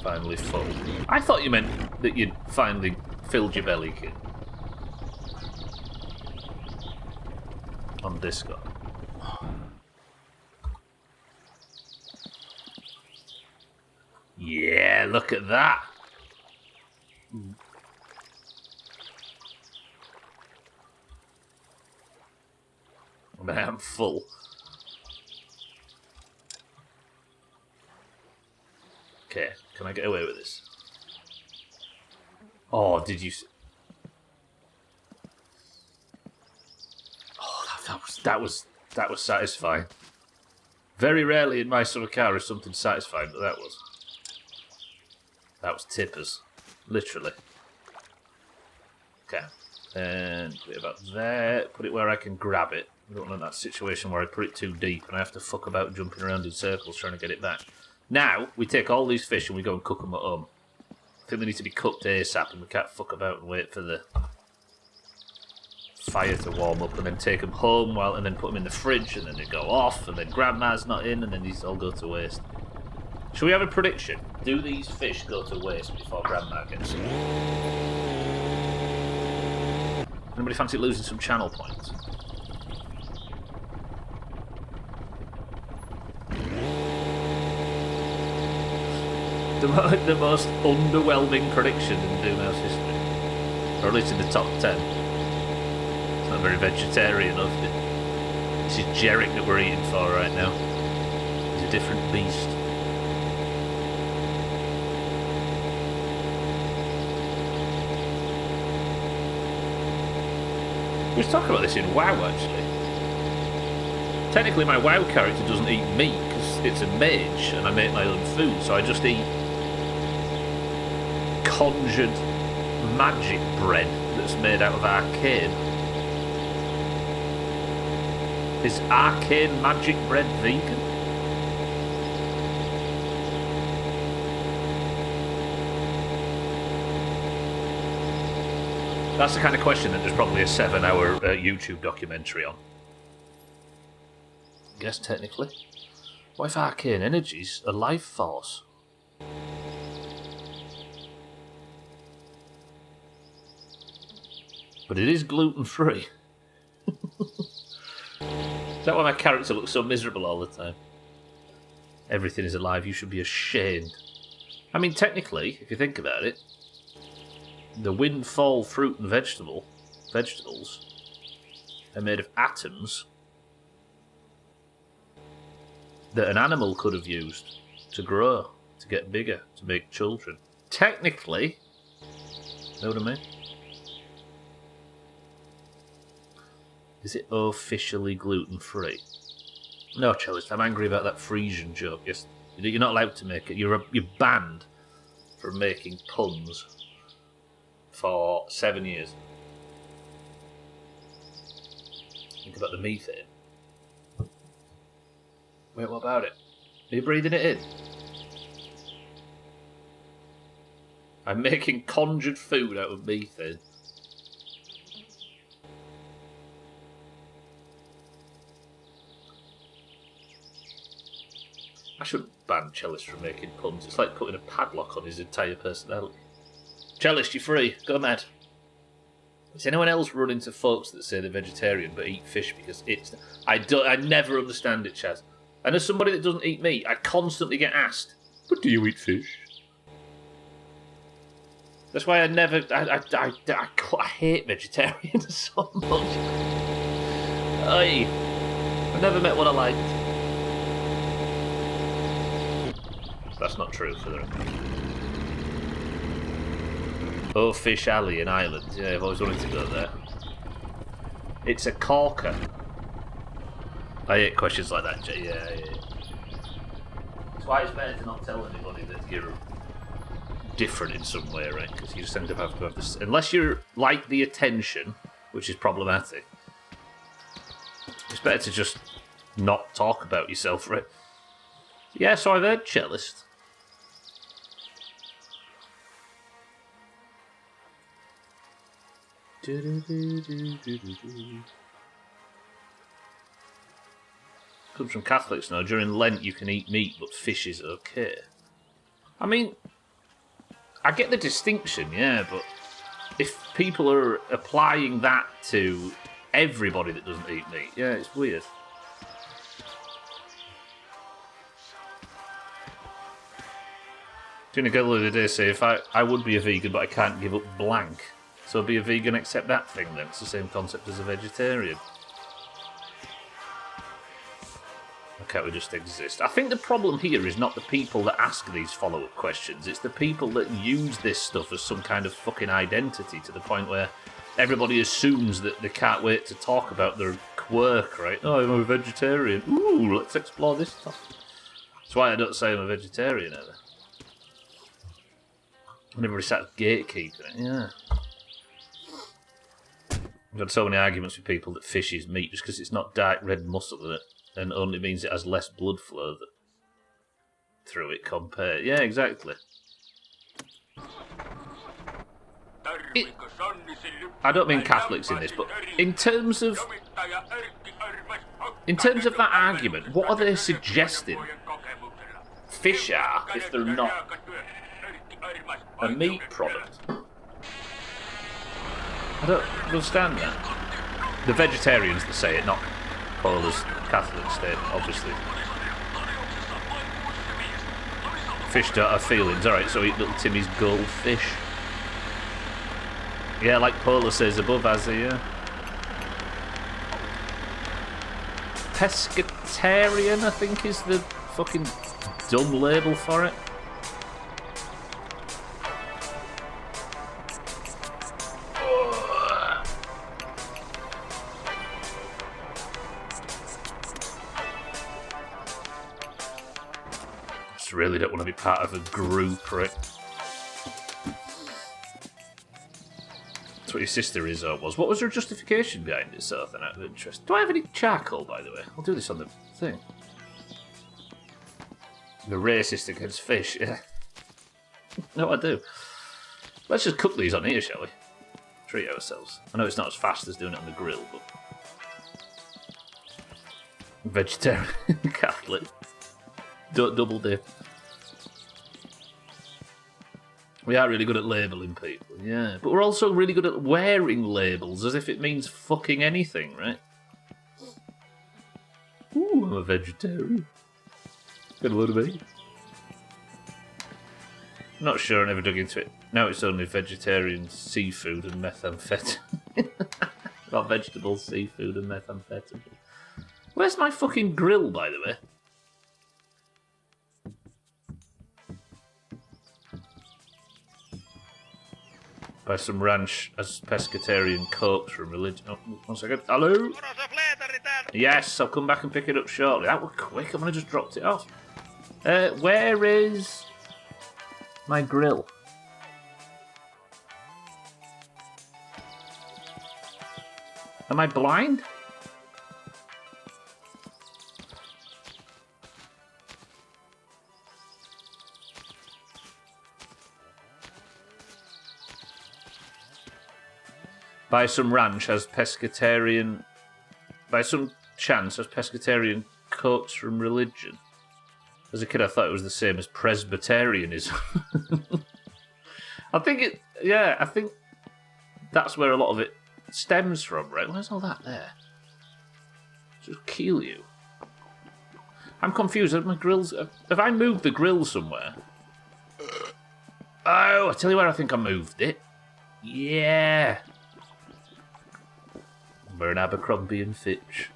Finally full. I thought you meant that you'd finally filled your belly, kid. On Discord. Yeah, look at that. Man, I'm full. Okay, can I get away with this? Oh, did you... Oh, that was satisfying. Very rarely in my summer car is something satisfying, but that was. That was tippers. Literally. Okay. And put it about there. Put it where I can grab it. I don't want that situation where I put it too deep and I have to fuck about jumping around in circles trying to get it back. Now, we take all these fish and we go and cook them at home. I think they need to be cooked ASAP and we can't fuck about and wait for the fire to warm up and then take them home and then put them in the fridge and then they go off and then Grandma's not in and then these all go to waste. Shall we have a prediction? Do these fish go to waste before Grandma gets them? Anybody fancy losing some channel points? The most underwhelming prediction in Doomhaus history. Or at least in the top 10. It's not very vegetarian of it. This is Jerick that we're eating for right now. He's a different beast. We was talking about this in WoW actually. Technically my WoW character doesn't eat meat because it's a mage and I make my own food, so I just eat conjured magic bread that's made out of arcane. Is arcane magic bread vegan? That's the kind of question that there's probably a 7-hour YouTube documentary on. I guess technically. What if arcane energy's a life force? But it is gluten-free. Is that why my character looks so miserable all the time? Everything is alive, you should be ashamed. I mean, technically, if you think about it, the windfall fruit and vegetables are made of atoms that an animal could have used to grow, to get bigger, to make children. Technically, know what I mean? Is it officially gluten-free? No, Cellist, I'm angry about that Frisian joke. Yes, you're not allowed to make it. You're banned from making puns for 7 years. Think about the methane. Wait, what about it? Are you breathing it in? I'm making conjured food out of methane. I shouldn't ban Cellist from making puns. It's like putting a padlock on his entire personality. Cellist, you're free. Go mad. Does anyone else run into folks that say they're vegetarian but eat fish because it's... I never understand it, Chaz. And as somebody that doesn't eat meat, I constantly get asked, but do you eat fish? That's why I never... I hate vegetarians so much. I've never met one I liked. That's not true for the record. Oh, Fish Alley in Ireland. Yeah, I've always wanted to go there. It's a corker. I hate questions like that, Jay. Yeah. That's why it's better to not tell anybody that you're different in some way, right? Because you just end up having to have this... Unless you're like the attention, which is problematic, it's better to just not talk about yourself, right? Yeah, so I've heard Cellist. Comes from Catholics now. During Lent you can eat meat, but fish is okay. I mean, I get the distinction, yeah, but if people are applying that to everybody that doesn't eat meat, yeah, it's weird. Doing a girl the other day say, if I would be a vegan, but I can't give up blank. So be a vegan, accept that thing then. It's the same concept as a vegetarian. Why can't we just exist? I think the problem here is not the people that ask these follow-up questions. It's the people that use this stuff as some kind of fucking identity to the point where everybody assumes that they can't wait to talk about their quirk, right? Oh, I'm a vegetarian. Ooh, let's explore this stuff. That's why I don't say I'm a vegetarian ever. And everybody sat gatekeeping it, yeah. I've had so many arguments with people that fish is meat just because it's not dark red muscle in it and only means it has less blood flow. That through it compared. Yeah, exactly. I don't mean Catholics in this, but in terms of that argument, what are they suggesting fish are if they're not a meat product? I don't understand that. The vegetarians that say it, not Paula's Catholic statement, obviously. Fish don't have feelings. Alright, so eat little Timmy's goldfish. Yeah, like Paula says above, as a pescatarian, I think is the fucking dumb label for it. I just really don't want to be part of a group, right? That's what your sister is or was. What was her justification behind it, so then out of interest? Do I have any charcoal, by the way? I'll do this on the thing. The racist against fish, yeah. No, I do. Let's just cook these on here, shall we? Treat ourselves. I know it's not as fast as doing it on the grill, but... Vegetarian Catholic. Double dip. We are really good at labelling people, yeah. But we're also really good at wearing labels as if it means fucking anything, right? Ooh, I'm a vegetarian. Good word of me. Not sure, I never dug into it. Now it's only vegetarian seafood and methamphetamine. Not vegetables, seafood and methamphetamine. Where's my fucking grill, by the way? By some ranch as pescatarian copes from religion. Oh, 1 second. Hello? Yes, I'll come back and pick it up shortly. That was quick, I've only just dropped it off. Where is my grill? Am I blind? By some ranch has pescatarian... By some chance has pescatarian quotes from religion. As a kid I thought it was the same as Presbyterianism. I think that's where a lot of it stems from, right? Where's all that there? Just kill you. I'm confused. Have my grills... Have I moved the grill somewhere? Oh, I tell you where I think I moved it. Yeah. We're an Abercrombie and Fitch.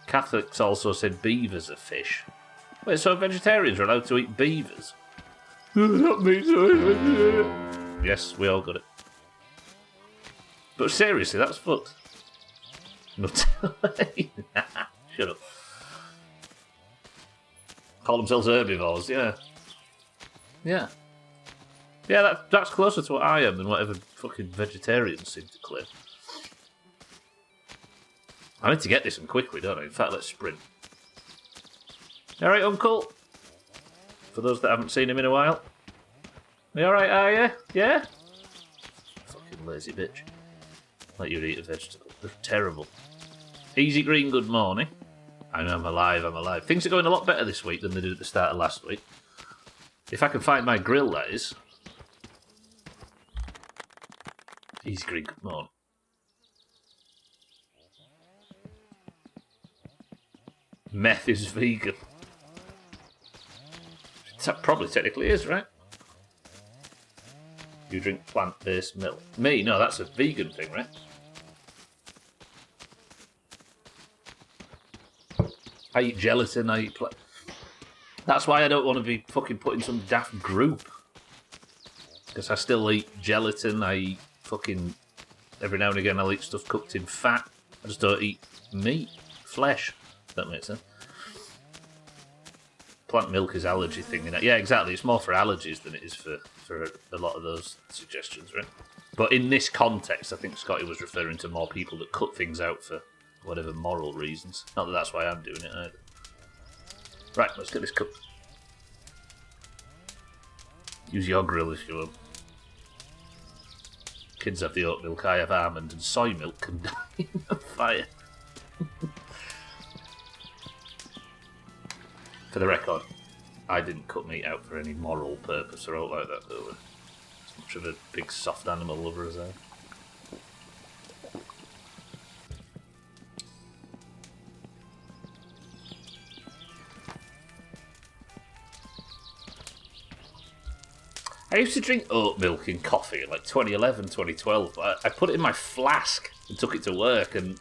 Catholics also said beavers are fish. Wait, so vegetarians are allowed to eat beavers? Not me, yes, we all got it. But seriously, that's fucked. Shut up. Call themselves herbivores, yeah. Yeah. Yeah, that's closer to what I am than whatever fucking vegetarians seem to claim. I need to get this one quickly, don't I? In fact, let's sprint. Alright, Uncle? For those that haven't seen him in a while. You alright, are you? Yeah? Fucking lazy bitch. Let you eat a vegetable. They're terrible. Easy Green, good morning. I'm alive, I'm alive. Things are going a lot better this week than they did at the start of last week. If I can find my grill, that is. Easy Green, good morning. Meth is vegan. That probably technically is, right? You drink plant-based milk. Me? No, that's a vegan thing, right? I eat gelatin, I eat That's why I don't want to be fucking put in some daft group. Because I still eat gelatin, I eat fucking... Every now and again I'll eat stuff cooked in fat. I just don't eat meat, flesh. That makes sense. Plant milk is allergy thing. Yeah, exactly. It's more for allergies than it is for a lot of those suggestions, right? But in this context, I think Scotty was referring to more people that cut things out for whatever moral reasons. Not that that's why I'm doing it either. Right, let's get this cooked. Use your grill if you want. Kids have the oat milk, I have almond, and soy milk can die in the fire. For the record, I didn't cut meat out for any moral purpose or out like that, though. As much of a big soft animal lover as I am. I used to drink oat milk in coffee in like 2011, 2012. I put it in my flask and took it to work, and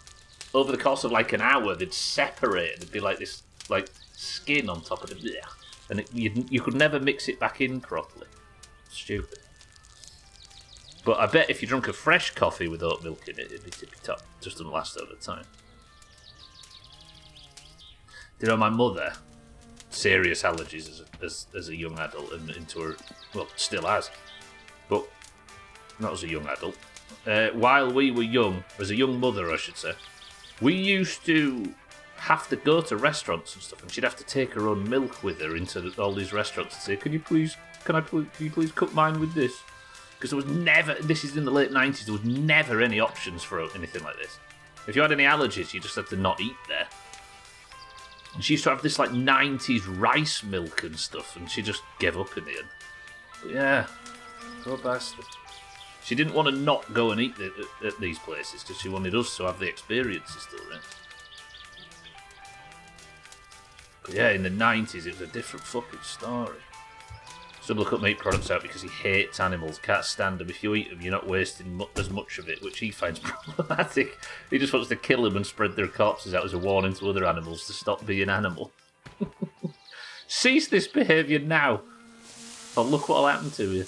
over the course of like an hour, they'd separate. There'd be like this like skin on top of it, and you could never mix it back in properly. Stupid. But I bet if you drunk a fresh coffee with oat milk in it, it'd be tippy top. It just doesn't last over time. You know, my mother, serious allergies as a young adult, and into her, well, still has, but not as a young adult. While we were young, as a young mother, I should say, we used to have to go to restaurants and stuff, and she'd have to take her own milk with her into all these restaurants and say, can you please cook mine with this? Because there was never, this is in the late 90s, there was never any options for anything like this. If you had any allergies, you just had to not eat there. And she used to have this like 90s rice milk and stuff, and she just gave up in the end. But yeah, poor bastard. She didn't want to not go and eat at these places because she wanted us to have the experiences still, right? But yeah, in the 90s it was a different fucking story. Some look up meat products out because he hates animals, can't stand them. If you eat them, you're not wasting as much of it, which he finds problematic. He just wants to kill them and spread their corpses out as a warning to other animals to stop being animal. Cease this behaviour now, or look what'll happen to you.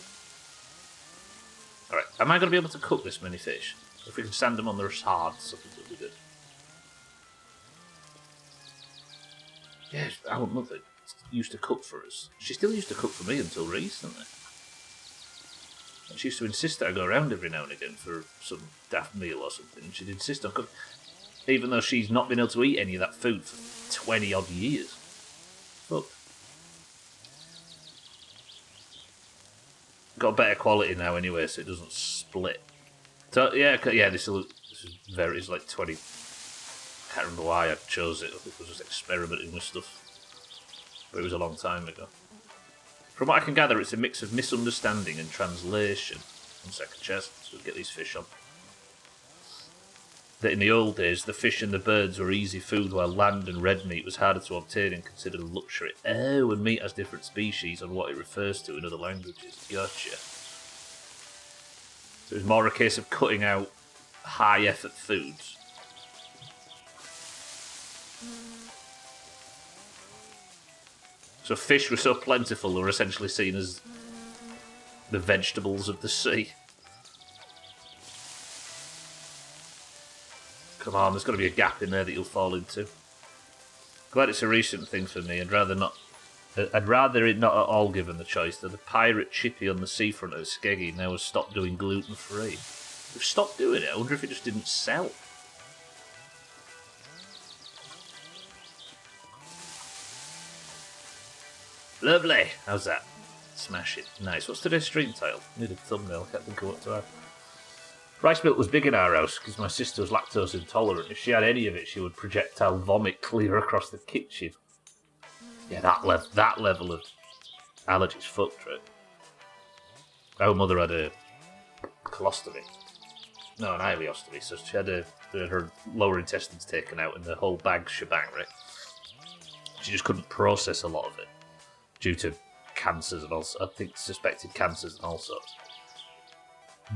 Alright, am I going to be able to cook this many fish? If we can sand them on the hard, something will be good. Yes, our mother used to cook for us. She still used to cook for me until recently. And she used to insist that I go around every now and again for some daft meal or something. And she'd insist on cooking, even though she's not been able to eat any of that food for 20 odd years. Fuck. Got better quality now anyway, so it doesn't split. So yeah, this is very, it's like 20. I can't remember why I chose it. I think I was just experimenting with stuff. But it was a long time ago. From what I can gather, it's a mix of misunderstanding and translation. One second, chest, so we'll get these fish on. That in the old days, the fish and the birds were easy food, while land and red meat was harder to obtain and considered a luxury. Oh, and meat has different species on what it refers to in other languages. Gotcha. So it was more a case of cutting out high-effort foods. So fish were so plentiful, they were essentially seen as the vegetables of the sea. Come on, there's got to be a gap in there that you'll fall into. Glad it's a recent thing for me. I'd rather it not at all given the choice. That the pirate chippy on the seafront at Skeggy now has stopped doing gluten-free. They've stopped doing it. I wonder if it just didn't sell. Lovely. How's that? Smash it. Nice. What's today's stream title? Need a thumbnail. Can't think of what to have. Rice milk was big in our house because my sister was lactose intolerant. If she had any of it, she would projectile vomit clear across the kitchen. Yeah, that level of allergies fucked, right? Our mother had a colostomy. No, an ileostomy. So she had her lower intestines taken out and the whole bag shebang, right? She just couldn't process a lot of it. Due to cancers and also, I think, suspected cancers and all sorts.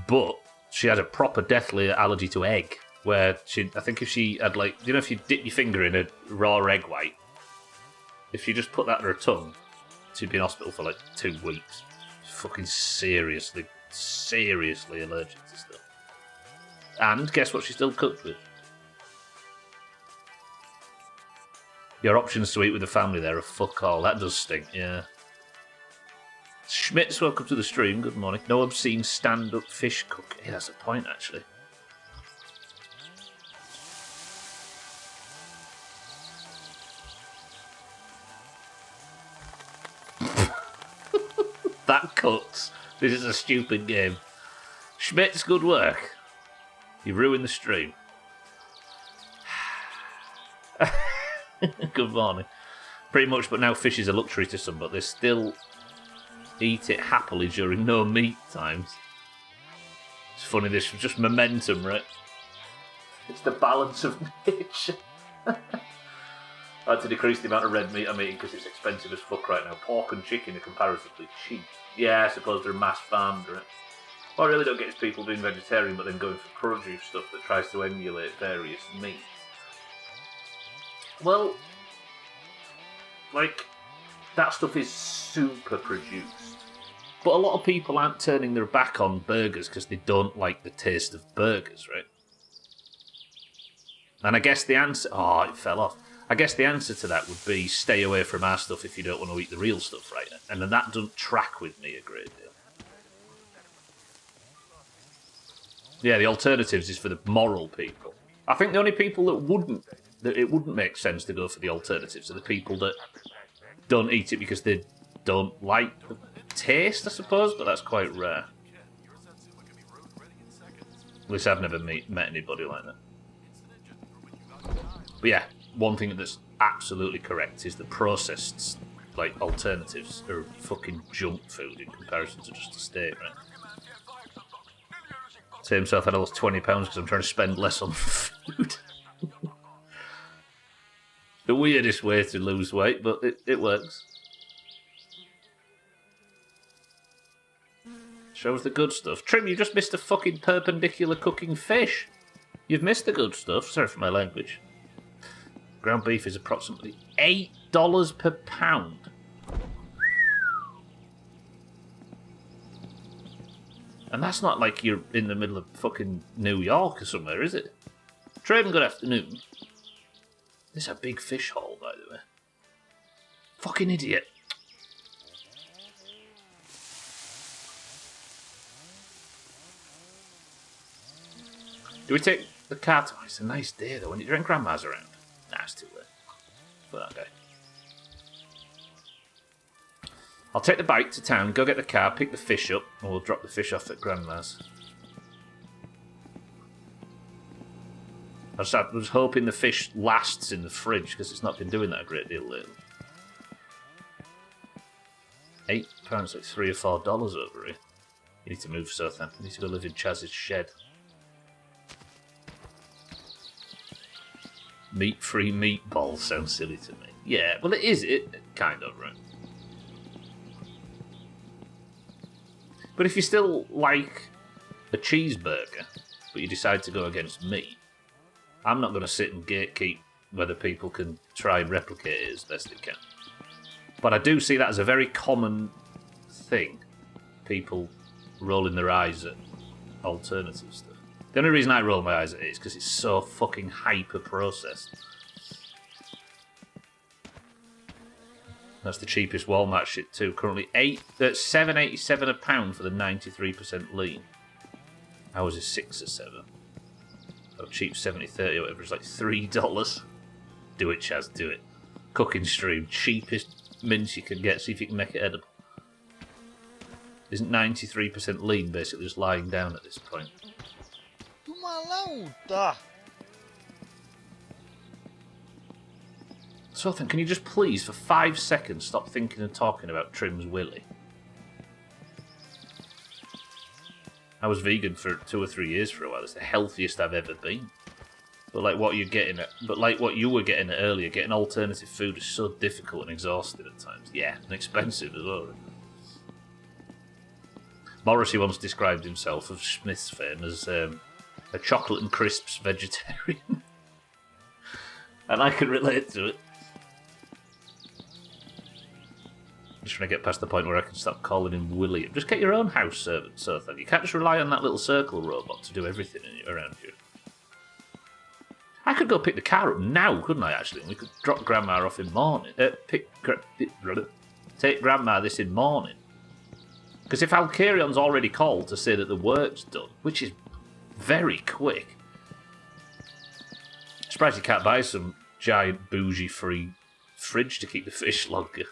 But she had a proper deathly allergy to egg, where I think if she had, like, you know, if you dip your finger in a raw egg white, if you just put that in her tongue, she'd be in hospital for like 2 weeks. Fucking seriously allergic to stuff. And guess what she still cooked with? Your options to eat with the family there are fuck all. That does stink, yeah. Schmitz, welcome to the stream. Good morning. No obscene stand-up fish cook. Yeah, that's a point, actually. That cuts. This is a stupid game. Schmitz, good work. You ruined the stream. Good morning. Pretty much, but now fish is a luxury to some, but they still eat it happily during no meat times. It's funny, this is just momentum, right? It's the balance of nature. I had to decrease the amount of red meat I'm eating because it's expensive as fuck right now. Pork and chicken are comparatively cheap. Yeah, I suppose they're mass farmed, right? What I really don't get is people being vegetarian but then going for produce stuff that tries to emulate various meats. Well, like, that stuff is super produced. But a lot of people aren't turning their back on burgers because they don't like the taste of burgers, right? And I guess the answer... Oh, it fell off. I guess the answer to that would be stay away from our stuff if you don't want to eat the real stuff, right? And then that doesn't track with me a great deal. Yeah, the alternatives is for the moral people. I think the only people that it wouldn't make sense to go for the alternatives are the people that don't eat it because they don't like the taste, I suppose, but that's quite rare. At least I've never met anybody like that. But yeah, one thing that's absolutely correct is the processed, like, alternatives are fucking junk food in comparison to just a steak, right? Say himself, I lost £20 because I'm trying to spend less on food. The weirdest way to lose weight, but it works. Shows the good stuff. Trim, you just missed a fucking perpendicular cooking fish. You've missed the good stuff. Sorry for my language. Ground beef is approximately $8 per pound. And that's not like you're in the middle of fucking New York or somewhere, is it? Trim, good afternoon. This is a big fish haul, by the way. Fucking idiot. Do we take the car to... Oh, it's a nice day, though. When your grandma's around. Nah, it's too late for that guy. I'll take the bike to town, go get the car, pick the fish up, and we'll drop the fish off at grandma's. I was hoping the fish lasts in the fridge because it's not been doing that a great deal lately. £8, like $3 or $4 over here. You need to move south then. You need to go live in Chaz's shed. Meat-free meatballs sounds silly to me. Yeah, well it is, it kind of, right? But if you still like a cheeseburger, but you decide to go against meat, I'm not going to sit and gatekeep whether people can try and replicate it as best they can. But I do see that as a very common thing. People rolling their eyes at alternative stuff. The only reason I roll my eyes at it is because it's so fucking hyper-processed. That's the cheapest Walmart shit too. Currently $7.87 a pound for the 93% lean. Ours is $6 or $7. Oh, cheap 70/30 or whatever. It's like $3. Do it, Chaz. Do it. Cooking stream. Cheapest mince you can get. See if you can make it edible. Isn't 93% lean basically just lying down at this point? Jumalauta! So then, can you just please, for 5 seconds, stop thinking and talking about Trim's Willy? I was vegan for 2 or 3 years for a while. It's the healthiest I've ever been. But like what you were getting at earlier, getting alternative food is so difficult and exhausting at times. Yeah, and expensive as well. Morrissey once described himself, of Smith's fame, as a chocolate and crisps vegetarian. And I can relate to it. I'm just trying to get past the point where I can stop calling him William. Just get your own house servant, so then. You can't just rely on that little circle robot to do everything around you. I could go pick the car up now, couldn't I, actually? And we could drop Grandma off in morning. Take Grandma this in morning. Because if Alcarion's already called to say that the work's done, which is very quick, I'm surprised you can't buy some giant bougie-free fridge to keep the fish longer.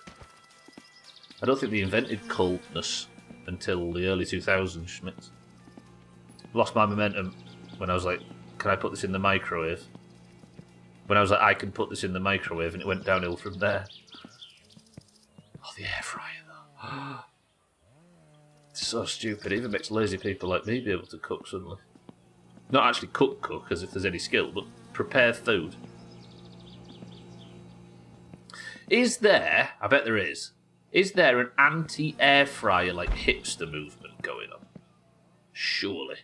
I don't think they invented coldness until the early 2000s, Schmitz. Lost my momentum when I was like, can I put this in the microwave? When I was like, I can put this in the microwave, and it went downhill from there. Oh, the air fryer, though. It's so stupid. It even makes lazy people like me be able to cook suddenly. Not actually cook, as if there's any skill, but prepare food. Is there, I bet there is an anti-air fryer, like, hipster movement going on? Surely.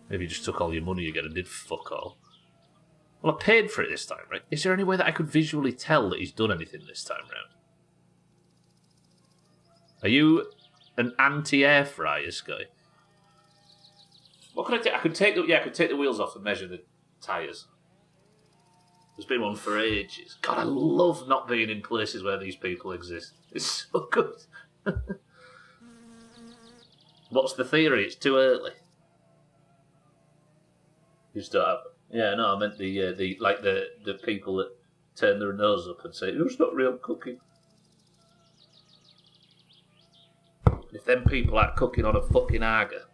Maybe you just took all your money again and did fuck all. Well, I paid for it this time, right? Is there any way that I could visually tell that he's done anything this time round? Are you an anti-air fryer guy? What could I take? I could take the wheels off and measure the tyres. There's been one for ages. God, I love not being in places where these people exist. It's so good. What's the theory? It's too early. You just don't have. Yeah, no, I meant the people that turn their nose up and say it's not real cooking. If them people aren't cooking on a fucking Aga,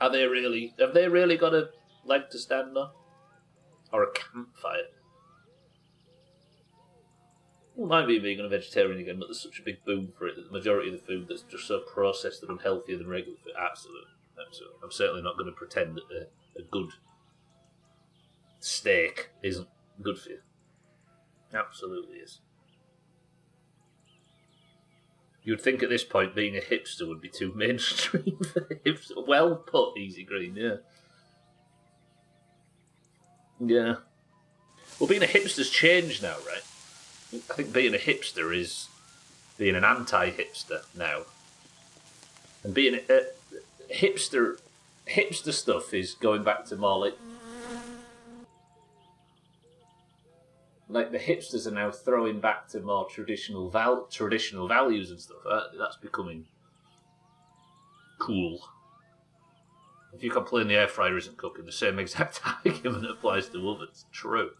have they really got a leg to stand on? Or a campfire? It might be vegan or vegetarian again, but there's such a big boom for it that the majority of the food that's just so processed and unhealthier than regular food. Absolutely. I'm certainly not going to pretend that a good steak isn't good for you. Absolutely is. You would think at this point being a hipster would be too mainstream for hipster. Well put, Easy Green, yeah. Yeah. Well, being a hipster's changed now, right? I think being a hipster is being an anti-hipster now. And being a hipster stuff is going back to more like the hipsters are now throwing back to more traditional values and stuff. That's becoming cool. If you complain the air fryer isn't cooking, the same exact argument applies to ovens. True.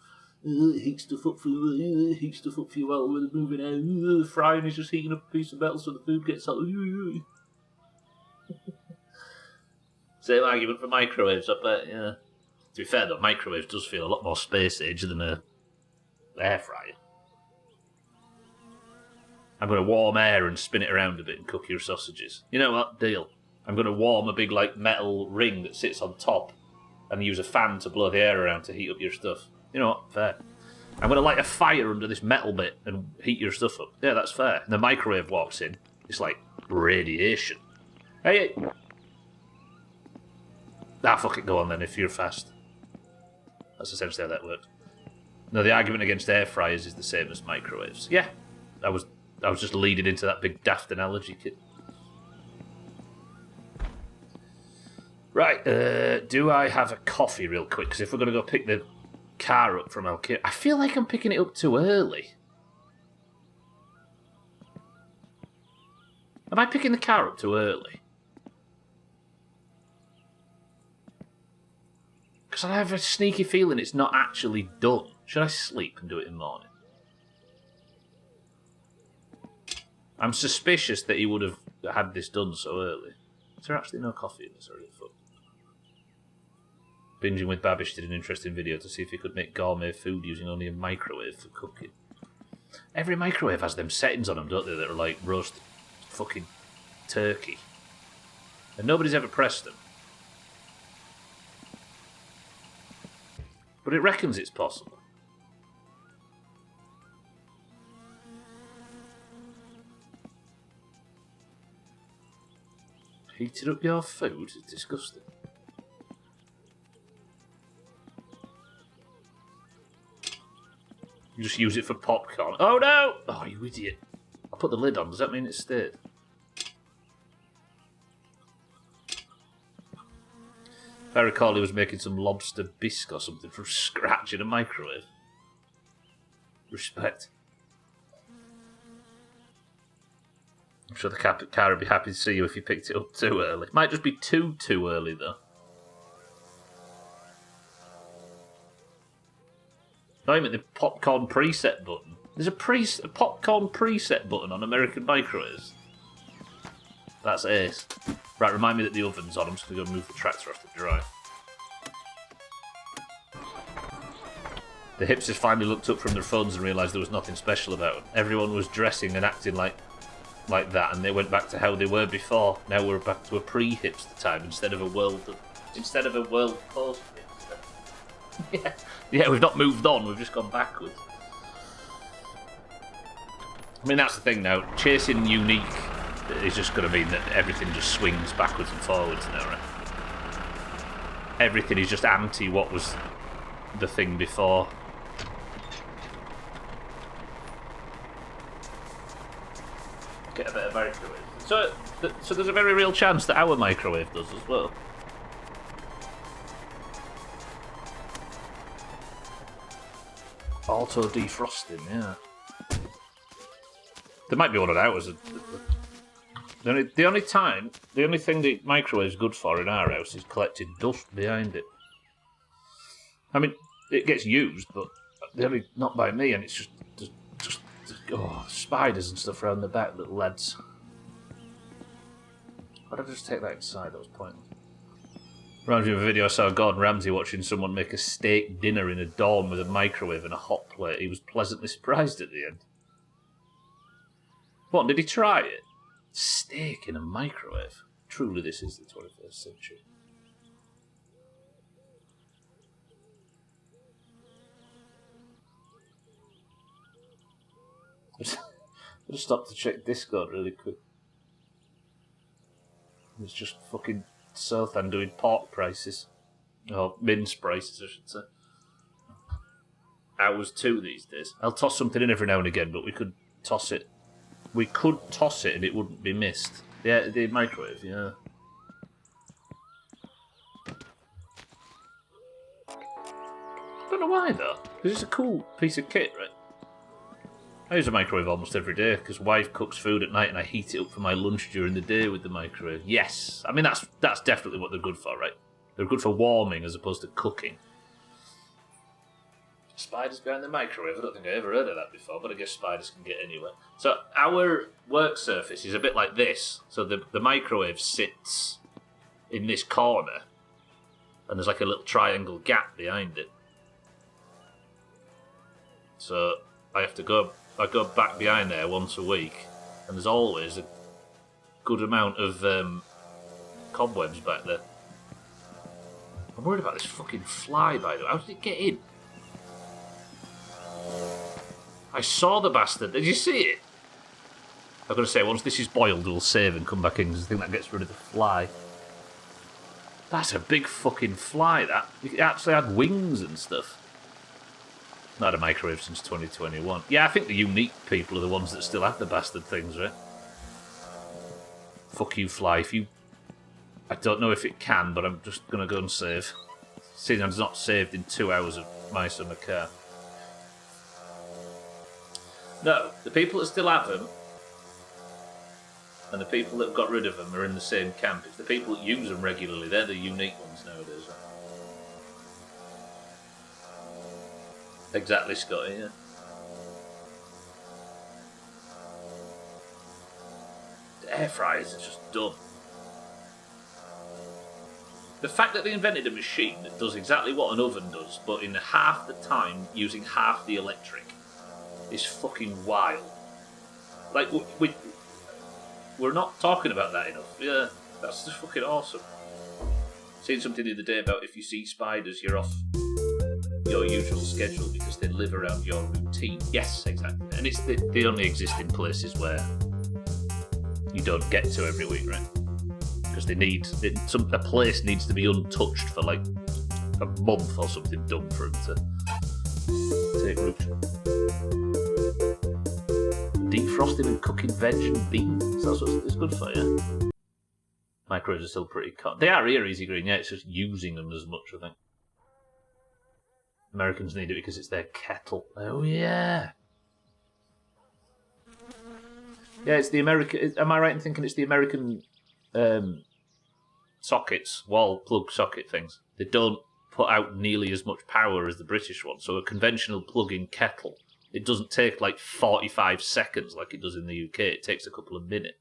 Heat stuff up for you while we're moving out. Frying is just heating up a piece of metal so the food gets hot. Same argument for microwaves, I bet, yeah. To be fair though, microwaves does feel a lot more space age than a air fryer. I'm going to warm air and spin it around a bit and cook your sausages. You know what? Deal. I'm going to warm a big metal ring that sits on top and use a fan to blow the air around to heat up your stuff. You know what? Fair. I'm going to light a fire under this metal bit and heat your stuff up. Yeah, that's fair. And the microwave walks in. It's like radiation. Hey. Fuck it, go on then if you're fast. That's essentially how that works. No, the argument against air fryers is the same as microwaves. Yeah, I was just leading into that big daft analogy, kid. Right, do I have a coffee real quick? Because if we're going to go pick the car up from Alkir, I feel like I'm picking it up too early. Am I picking the car up too early? Because I have a sneaky feeling it's not actually done. Should I sleep and do it in the morning? I'm suspicious that he would have had this done so early. Is there actually no coffee in this? Or fuck? Binging with Babish did an interesting video to see if he could make gourmet food using only a microwave for cooking. Every microwave has them settings on them, don't they, that are like roast fucking turkey. And nobody's ever pressed them. But it reckons it's possible. Heated up your food? It's disgusting. You just use it for popcorn. Oh no! Oh, you idiot. I put the lid on. Does that mean it stayed? If I recall, he was making some lobster bisque or something from scratch in a microwave. Respect. I'm sure the car would be happy to see you if you picked it up too early. Might just be too early, though. Not even the popcorn preset button. There's a popcorn preset button on American microwaves. That's ace. Right, remind me that the oven's on. I'm just going to go move the tractor off the drive. The hipsters finally looked up from their phones and realised there was nothing special about them. Everyone was dressing and acting like that, and they went back to how they were before. Now we're back to a pre-hipster time instead of a world post-hipster. Yeah, we've not moved on. We've just gone backwards. I mean, that's the thing now. Chasing unique is just going to mean that everything just swings backwards and forwards now, right? Everything is just anti what was the thing before. Get a bit of microwave. So there's a very real chance that our microwave does as well. Auto defrosting, yeah. There might be one of ours. The only thing the microwave's good for in our house is collecting dust behind it. I mean, it gets used, but not by me, and it's just spiders and stuff around the back, little lads. Why did I just take that inside? That was pointless. Reminds me of a video I saw Gordon Ramsay watching someone make a steak dinner in a dorm with a microwave and a hot plate. He was pleasantly surprised at the end. What, did he try it? Steak in a microwave? Truly, this is the 21st century. I'll just stop to check Discord really quick. It's just fucking Southend doing pork prices. Or mince prices, I should say. Hours too these days. I'll toss something in every now and again, but we could toss it. We could toss it and it wouldn't be missed. Yeah, the microwave, yeah. I don't know why though, because it's a cool piece of kit, right? I use a microwave almost every day because wife cooks food at night and I heat it up for my lunch during the day with the microwave. Yes, I mean that's definitely what they're good for, right? They're good for warming as opposed to cooking. Spiders behind the microwave. I don't think I ever heard of that before, but I guess spiders can get anywhere. So our work surface is a bit like this. So the microwave sits in this corner, and there's like a little triangle gap behind it. So I go back behind there once a week, and there's always a good amount of cobwebs back there. I'm worried about this fucking fly, by the way. How did it get in? I saw the bastard. Did you see it? I've got to say, once this is boiled, we'll save and come back in because I think that gets rid of the fly. That's a big fucking fly, that. It actually had wings and stuff. Not had a microwave since 2021. Yeah, I think the unique people are the ones that still have the bastard things, right? Fuck you, fly. I don't know if it can, but I'm just going to go and save. Seeing I've not saved in 2 hours of my summer car. No, the people that still have them and the people that have got rid of them are in the same camp. It's the people that use them regularly. They're the unique ones nowadays, right? Exactly, Scotty, yeah. The air fryers are just dumb. The fact that they invented a machine that does exactly what an oven does, but in half the time using half the electric, is fucking wild. Like, we're not talking about that enough. Yeah, that's just fucking awesome. Seen something the other day about if you see spiders, you're off your usual schedule because they live around your routine. Yes, exactly. And it's they only exist in places where you don't get to every week, right? Because a place needs to be untouched for like a month or something dumb for them to take root. Defrosting and cooking veg and beans. That's what it's good for, yeah? Microwaves are still pretty they are here, Easy Green, yeah, it's just using them as much, I think. Americans need it because it's their kettle. Oh, yeah. Yeah, it's the American... Am I right in thinking it's the American sockets, wall plug socket things? They don't put out nearly as much power as the British one, so a conventional plug-in kettle It doesn't take like 45 seconds like it does in the UK. It takes a couple of minutes.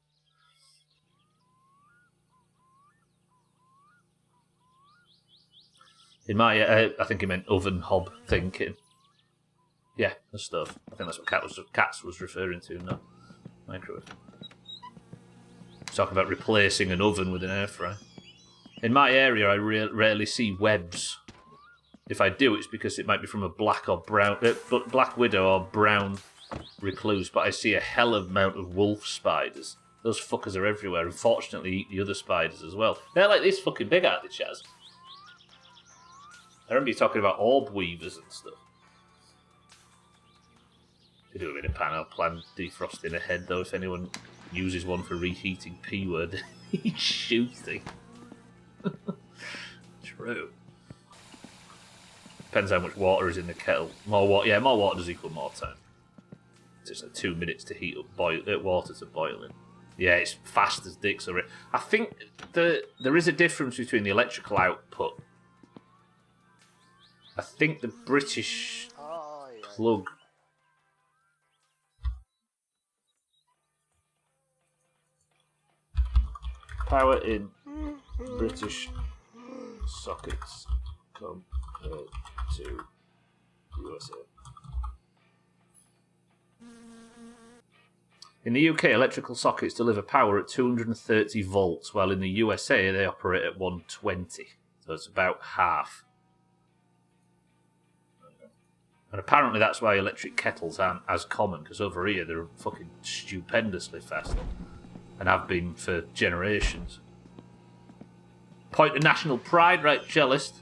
In my, I think he meant oven hob thinking. Yeah, the stuff. I think that's what Cats was referring to, not microwave. Talking about replacing an oven with an air fryer. In my area, I rarely see webs. If I do, it's because it might be from a black or brown, black widow or brown recluse. But I see a hell of amount of wolf spiders. Those fuckers are everywhere. Unfortunately, eat the other spiders as well. They're like this fucking big, aren't they, Chaz? I remember you talking about orb weavers and stuff. Could do a bit of panel plan defrosting ahead, though. If anyone uses one for reheating P-word, he's shooting. True. Depends how much water is in the kettle. More water does equal more time. It's just like 2 minutes to heat up water to boiling. Yeah, it's fast as dicks already. I think there is a difference between the electrical output. I think the British plug. Power in British sockets compared to USA. In the UK, electrical sockets deliver power at 230 volts, while in the USA they operate at 120. So it's about half. And apparently that's why electric kettles aren't as common, because over here they're fucking stupendously fast. And have been for generations. Point of national pride, right, cellist?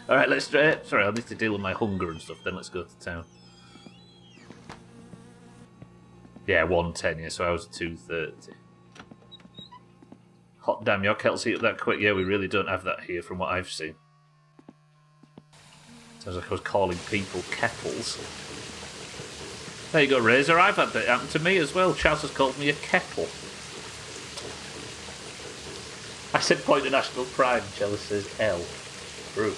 Alright, let's... sorry, I need to deal with my hunger and stuff, then let's go to town. Yeah, 110, yeah, so I was at 230. Hot damn, your kettles heat up that quick? Yeah, we really don't have that here from what I've seen. Sounds like I was calling people kettles. There you go, Razor. I've had that happen to me as well. Charles has called me a kettle. I said point of national pride, and Chelsea says L. True.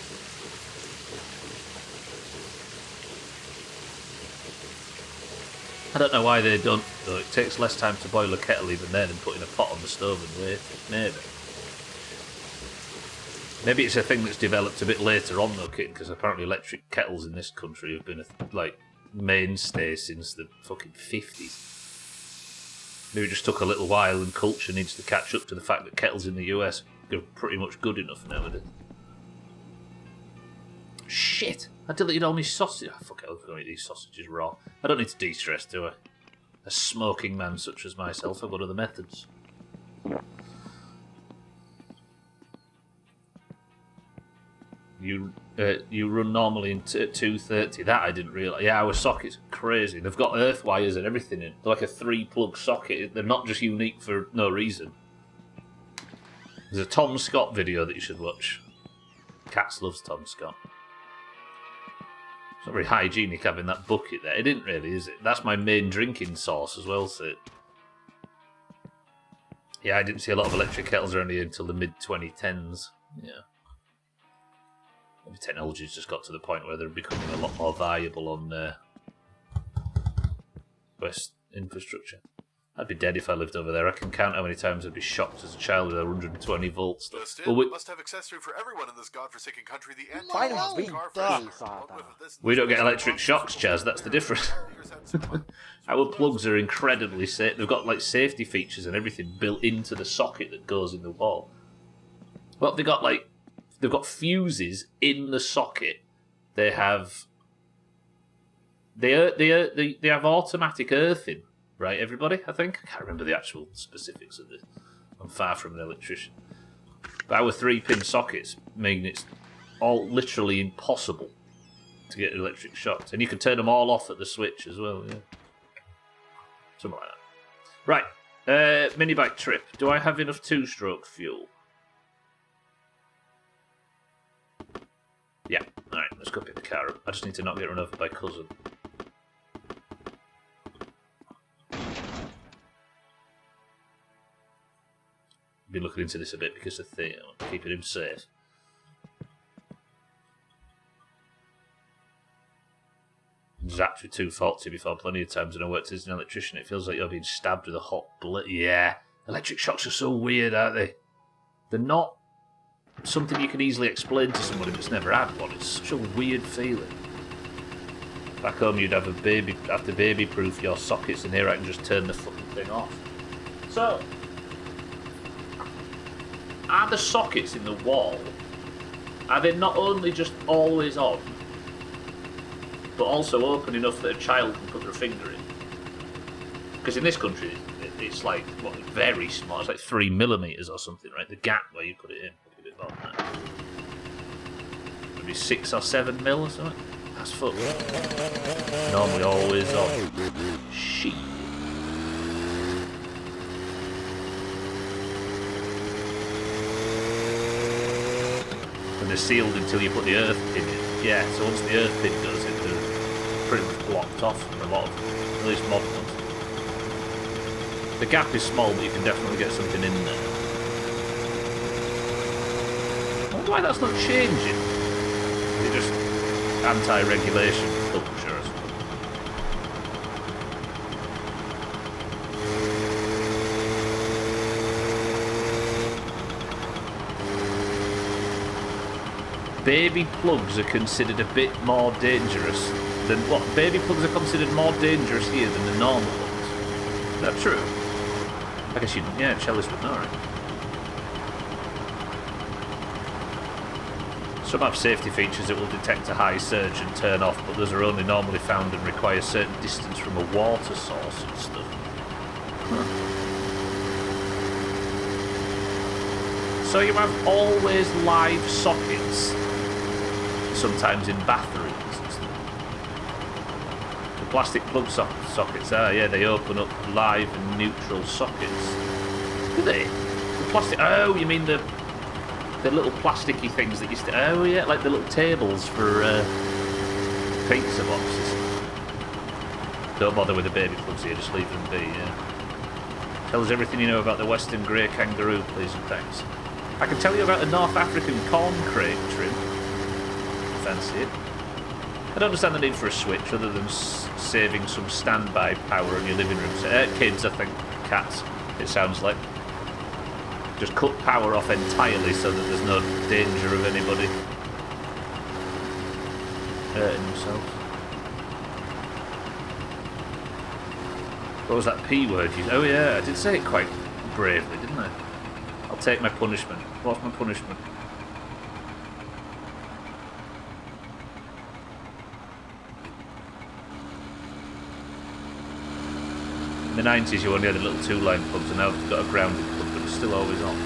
I don't know why they don't, though. It takes less time to boil a kettle even there than putting a pot on the stove and waiting. Maybe it's a thing that's developed a bit later on, though, Kit, because apparently electric kettles in this country have been, mainstay since the fucking 50s. Maybe it just took a little while and culture needs to catch up to the fact that kettles in the US are pretty much good enough nowadays. Shit! I deleted all my sausages. Oh, fuck it, I'm going to eat these sausages raw. I don't need to de-stress, do I? A smoking man such as myself, I've got other methods. You run normally at 230. That I didn't realise. Yeah, our sockets are crazy. They've got earth wires and everything in. They're like a 3-plug socket. They're not just unique for no reason. There's a Tom Scott video that you should watch. Cats loves Tom Scott. It's not very hygienic having that bucket there. It isn't really, is it? That's my main drinking source as well, so... Yeah, I didn't see a lot of electric kettles around here until the mid-2010s. Yeah. Maybe technology's just got to the point where they're becoming a lot more valuable on West infrastructure. I'd be dead if I lived over there. I can count how many times I'd be shocked as a child with 120 volts stuff. Well, we must have accessory for everyone in this godforsaken country. The we don't get electric shocks, Chaz. That's the difference. Our plugs are incredibly safe. They've got like safety features and everything built into the socket that goes in the wall. Well, they've got fuses in the socket. They have automatic earthing. Right, everybody, I think? I can't remember the actual specifics of this. I'm far from an electrician. But our 3-pin sockets mean it's all literally impossible to get electric shocks. And you can turn them all off at the switch as well, yeah. Something like that. Right, mini bike trip. Do I have enough 2-stroke fuel? Yeah, alright, let's go pick the car up. I just need to not get run over by cousin. Been looking into this a bit because of keeping him safe. was actually 240 before plenty of times, and I worked as an electrician. It feels like you're being stabbed with a hot bullet. Yeah. Electric shocks are so weird, aren't they? They're not something you can easily explain to somebody that's never had one. It's such a weird feeling. Back home, you'd have to baby-proof your sockets, and here I can just turn the fucking thing off. So, are the sockets in the wall, are they not only just always on, but also open enough that a child can put their finger in? Because in this country, it's like, what, very small. It's like 3mm or something, right? The gap where you put it in. A bit more than that. Maybe 6 or 7mm or something. That's fucked. Normally always on. Shit. And they're sealed until you put the earth pin in. Yeah, so once the earth pin goes in, they're pretty much blocked off from a lot of, at least modern ones. The gap is small, but you can definitely get something in there. I wonder why that's not changing. Is it just anti-regulation culture or something? Baby plugs are considered a bit more dangerous than what? Baby plugs are considered more dangerous here than the normal ones. Is that true? I guess you, yeah, Chellis would know, right? Some have safety features that will detect a high surge and turn off, but those are only normally found and require a certain distance from a water source and stuff. Huh. So you have always live sockets, sometimes in bathrooms and stuff. The plastic plug sockets, yeah, they open up live and neutral sockets. Do they? The plastic, oh, you mean the little plasticky things that used to... Oh, yeah, like the little tables for pizza boxes. Don't bother with the baby plugs here, just leave them be, yeah. Tell us everything you know about the Western grey kangaroo, please and thanks. I can tell you about a North African corn crate trim. Fancy it. I don't understand the need for a switch, other than saving some standby power in your living room. So, kids, I think. Cats, it sounds like. Just cut power off entirely so that there's no danger of anybody hurting themselves. What was that P word you... Oh yeah, I did say it quite bravely, didn't I? I'll take my punishment. What's my punishment? In the 90s you only had a little two-line plugs, and now they've got a grounded plug, but it's still always on.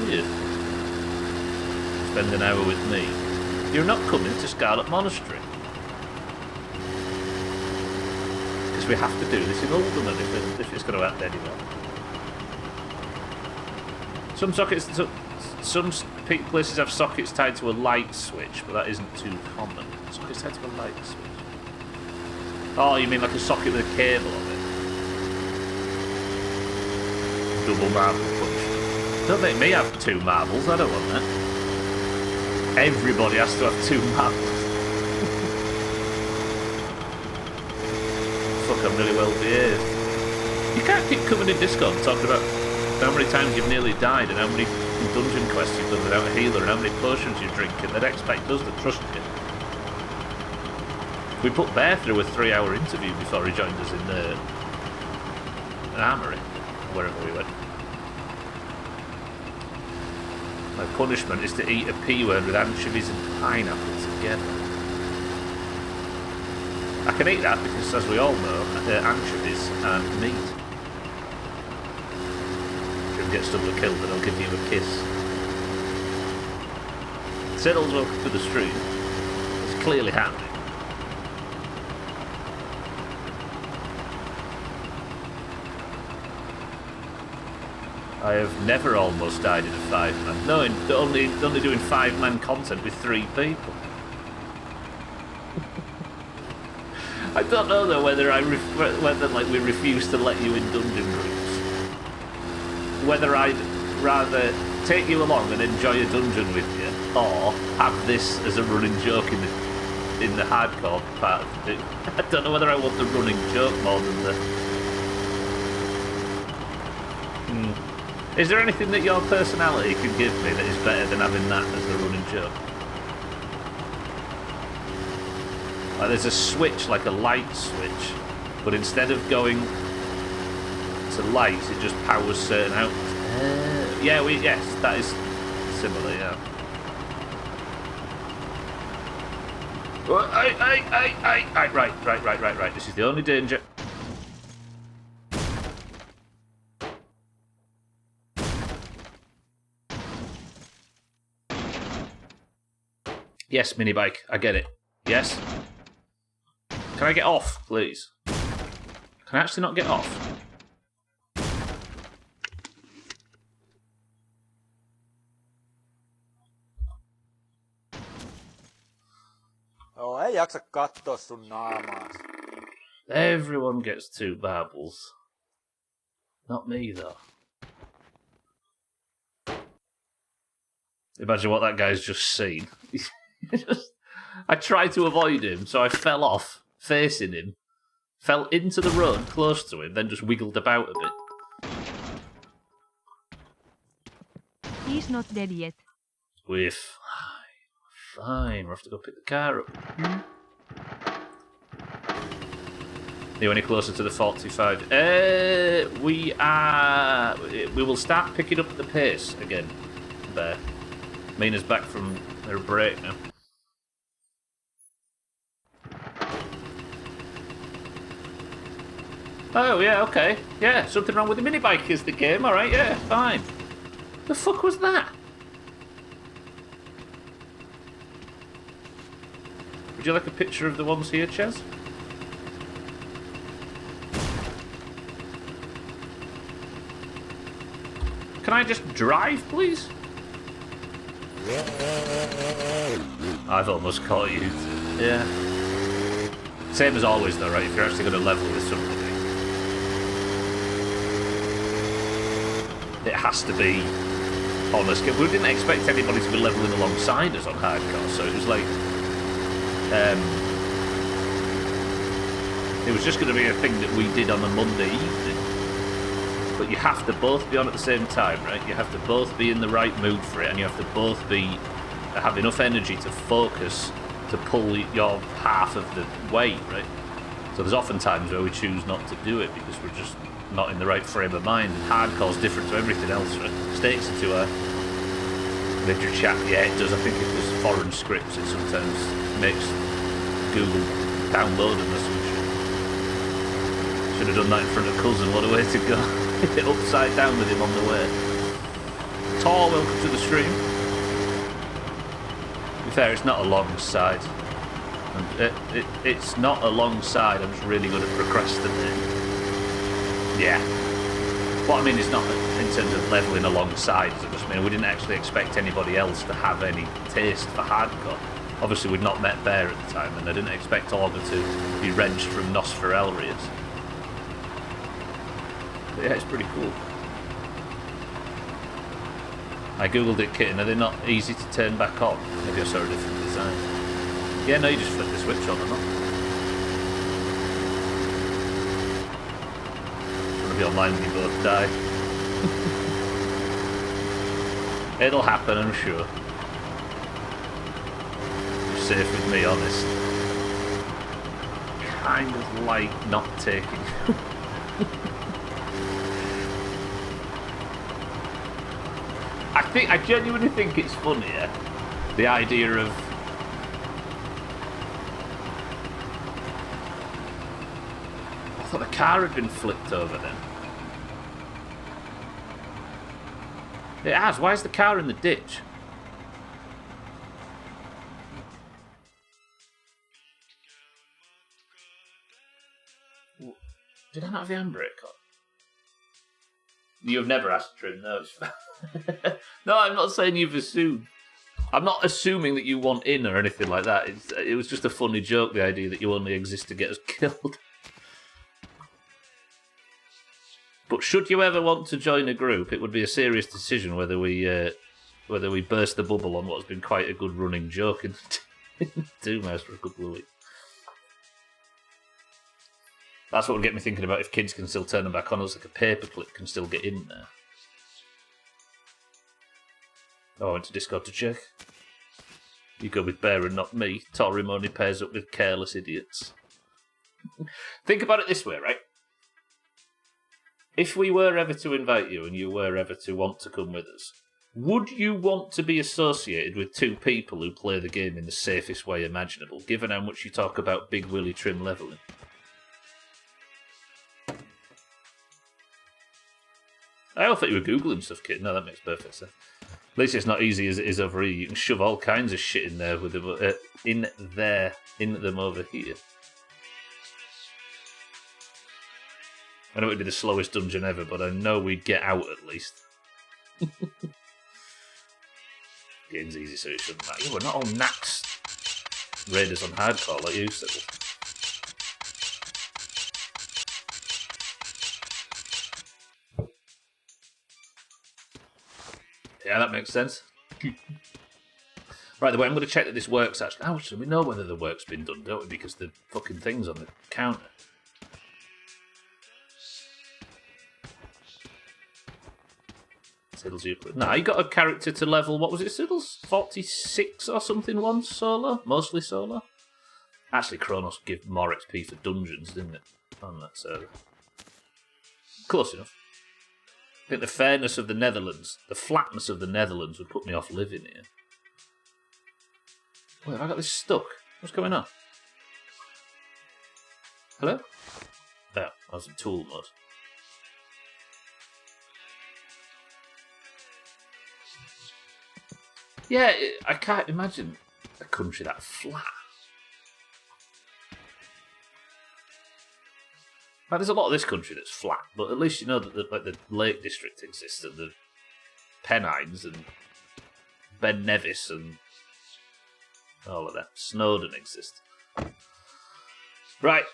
Weird. Spend an hour with me. You're not coming to Scarlet Monastery. Because we have to do this in Alderman if it's going to happen anymore. Some sockets, some places have sockets tied to a light switch, but that isn't too common. Sockets tied to a light switch. Oh, you mean like a socket with a cable on it? Double marble punch. Don't make me have 2 marbles, I don't want that. Everybody has to have 2 marbles. Fuck, I'm really well behaved. You can't keep coming in Discord talking about how many times you've nearly died and how many dungeon quests you've done without a healer and how many potions you drink, and they'd expect us to trust you. We put Bear through a 3-hour interview before he joined us in an armoury, wherever we went. My punishment is to eat a P-word with anchovies and pineapple together. I can eat that because, as we all know, anchovies aren't meat. If you get someone killed, then I'll give you a kiss. Settles welcome to the stream. It's clearly happening. I have never almost died in a 5-man. No, only doing 5-man content with 3 people. I don't know though whether we refuse to let you in dungeon groups. Whether I'd rather take you along and enjoy a dungeon with you, or have this as a running joke in the in the hardcore part of it. I don't know whether I want the running joke more than the... Is there anything that your personality can give me that is better than having that as the running joke? Like there's a switch, like a light switch, but instead of going to lights, it just powers certain outlets. Yes, that is similar, yeah. Right. This is the only danger. Yes, mini bike. I get it. Yes. Can I get off, please? Can I actually not get off? Joo, ei jaksa katsoa sun naamaas. Everyone gets 2 barbels. Not me, though. Imagine what that guy's just seen. I tried to avoid him, so I fell off, facing him, fell into the road close to him, then just wiggled about a bit. He's not dead yet. We're fine. We'll have to go pick the car up. Are you any closer to the 45? We will start picking up the pace again. There. Mina's back from her break now. Oh, yeah, okay. Yeah, something wrong with the mini bike is the game. Alright, yeah, fine. The fuck was that? Would you like a picture of the ones here, Chaz? Can I just drive, please? I've almost caught you. Yeah. Same as always, though, right? If you're actually going to level with somebody, it has to be honest. We didn't expect anybody to be leveling alongside us on hardcore, so it was like... it was just going to be a thing that we did on a Monday evening. But you have to both be on at the same time, right? You have to both be in the right mood for it, and you have to both have enough energy to focus to pull your half of the weight, right? So there's often times where we choose not to do it because we're just not in the right frame of mind. And hardcore's different to everything else, right? Stakes into a major chat. Yeah, it does. I think if there's foreign scripts, it sometimes makes Google download them or some shit. Should have done that in front of Cousin. What a way to go. Upside down with him on the way. Tor, welcome to the stream. To be fair, it's not alongside. It's not alongside. I'm just really good at procrastinating. Yeah. What I mean is not in terms of levelling alongside. I just mean we didn't actually expect anybody else to have any taste for hardcore. Obviously, we'd not met Bear at the time, and I didn't expect Augur to be wrenched from Nosferelrius. But yeah, it's pretty cool. I googled it, Kitten. Are they not easy to turn back on? Maybe I saw a different design. Yeah, no, you just flip the switch on and off. It's gonna be online when you both die. It'll happen, I'm sure. You're safe with me, honest. Kind of like not taking. I genuinely think it's funnier, the idea of I thought the car had been flipped over then. It has. Why is the car in the ditch? Did I not have the handbrake on? You've never asked trim, no. No, I'm not saying you've assumed. I'm not assuming that you want in or anything like that. It was just a funny joke, the idea that you only exist to get us killed. But should you ever want to join a group, it would be a serious decision whether we burst the bubble on what's been quite a good running joke in Doomhaus for a couple of weeks. That's what would get me thinking about if kids can still turn them back on. Looks like a paperclip can still get in there. Oh, I went to Discord to check. You go with Bear and not me. Torim only pairs up with careless idiots. Think about it this way, right? If we were ever to invite you and you were ever to want to come with us, would you want to be associated with two people who play the game in the safest way imaginable, given how much you talk about Big Willy trim levelling? I all thought you were Googling stuff, kid. No, that makes perfect sense. At least it's not easy as it is over here. You can shove all kinds of shit in there with them, in them over here. I know it'd be the slowest dungeon ever, but I know we'd get out at least. Game's easy, so it shouldn't matter. We're not all Nax raiders on hardcore like you said. Yeah, that makes sense. Right, the way I'm going to check that this works actually. Oh, actually, we know whether the work's been done, don't we? Because the fucking thing's on the counter. Siddles Euclid. Nah, you got a character to level, what was it, Siddles? 46 or something once solo? Mostly solo? Actually, Kronos gave more XP for dungeons, didn't it? On that server. Close enough. I think the fairness of the Netherlands, the flatness of the Netherlands would put me off living here. Wait, have I got this stuck? What's going on? Hello? Oh, I was in tool mode. Yeah, I can't imagine a country that flat. Like, there's a lot of this country that's flat, but at least you know that the Lake District exists, and the Pennines, and Ben Nevis, and all of that. Snowdon exists. Right.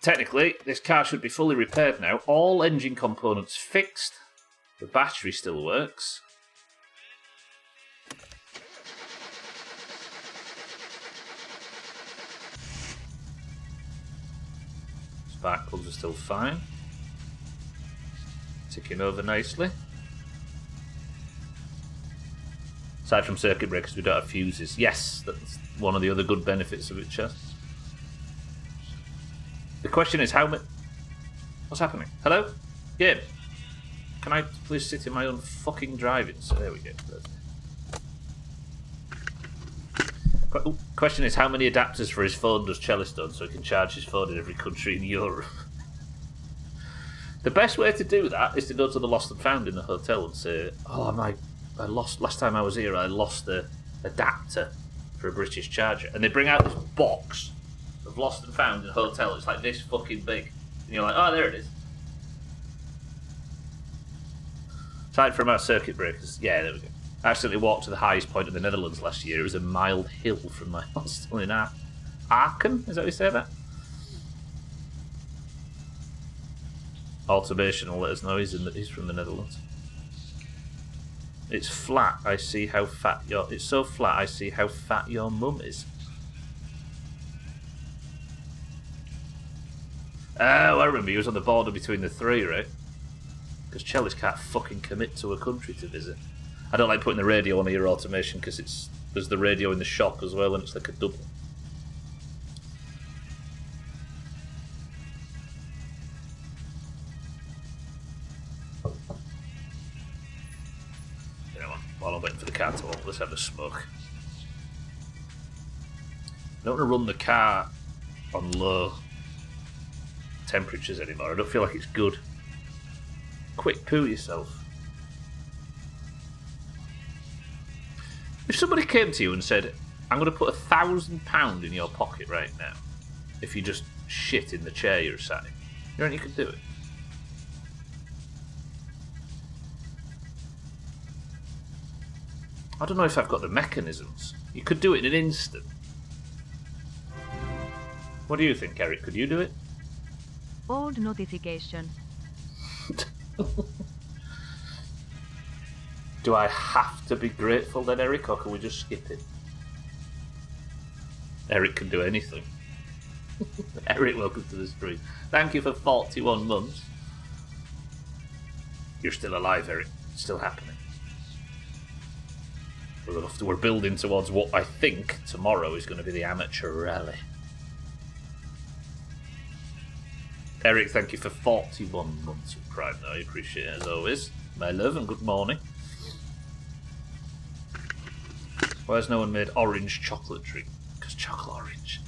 Technically, this car should be fully repaired now. All engine components fixed. The battery still works. Spark plugs are still fine. Ticking over nicely. Aside from circuit breakers, we don't have fuses. Yes, that's one of the other good benefits of it, Chess. The question is how many... What's happening? Hello? Game? Can I please sit in my own fucking driving? So there we go. Question is how many adapters for his phone does Cellist own so he can charge his phone in every country in Europe? The best way to do that is to go to the Lost and Found in the hotel and say, oh, I lost, last time I was here I lost the adapter for a British charger. And they bring out this box of Lost and Found in a hotel. It's like this fucking big. And you're like, oh, there it is. Aside from our circuit breakers, yeah, there we go. I accidentally walked to the highest point of the Netherlands last year. It was a mild hill from my hostel in Aachen. Is that how you say that? Automation will let us know he's from the Netherlands. It's flat. I see how fat your... It's so flat, I see how fat your mum is. Oh, I remember he was on the border between the three, right? Because Chellis can't fucking commit to a country to visit. I don't like putting the radio on ear automation because there's the radio in the shop as well and it's like a double. You know what? While I'm waiting for the car to walk, let's have a smoke. I don't want to run the car on low temperatures anymore. I don't feel like it's good. Quick poo yourself. If somebody came to you and said, I'm going to put £1,000 in your pocket right now if you just shit in the chair you're sat in, you reckon you could do it? I don't know if I've got the mechanisms. You could do it in an instant. What do you think, Eric? Could you do it? Old notification. Do I have to be grateful then, Eric, or can we just skip it? Eric can do anything. Eric, welcome to the stream. Thank you for 41 months. You're still alive, Eric. It's still happening. We're building towards what I think tomorrow is going to be the amateur rally. Eric, thank you for 41 months of Prime. I appreciate it as always. My love and good morning. Why has no one made orange chocolate drink? Because chocolate orange.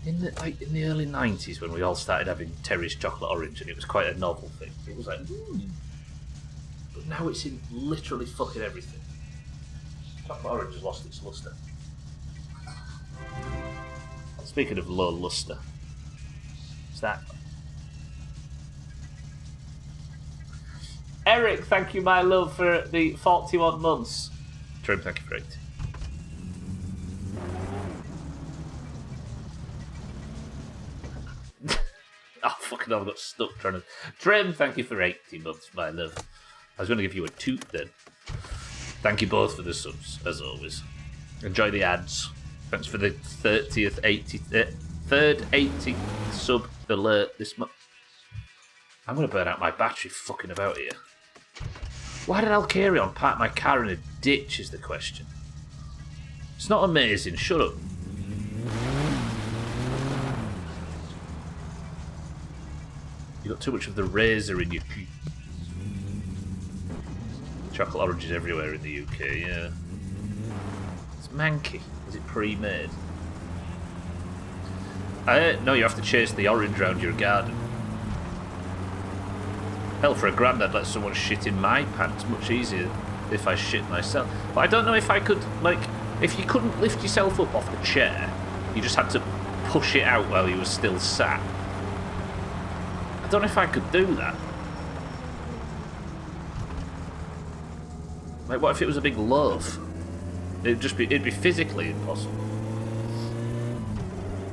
In the early 90s when we all started having Terry's chocolate orange and it was quite a novel thing. It was like, But now it's in literally fucking everything. Chocolate orange has lost its lustre. Speaking of low lustre, what's that? Eric, thank you, my love, for the 41 months. Trim, thank you for 80. Oh, fucking hell, I got stuck trying to... Trim, thank you for 80 months, my love. I was going to give you a toot then. Thank you both for the subs, as always. Enjoy the ads. Thanks for the 30th, 80th, third 80th sub alert this month. I'm going to burn out my battery fucking about here. Why did Alcarion park my car in a ditch is the question. It's not amazing, shut up. You got too much of the razor in your teeth. Chocolate oranges everywhere in the UK, yeah. It's manky. Is it pre-made? No, you have to chase the orange round your garden. Hell, for a grand I'd let someone shit in my pants. Much easier if I shit myself. But I don't know if I could, like, if you couldn't lift yourself up off the chair, you just had to push it out while you were still sat. I don't know if I could do that. Like, what if it was a big loaf? It'd be physically impossible.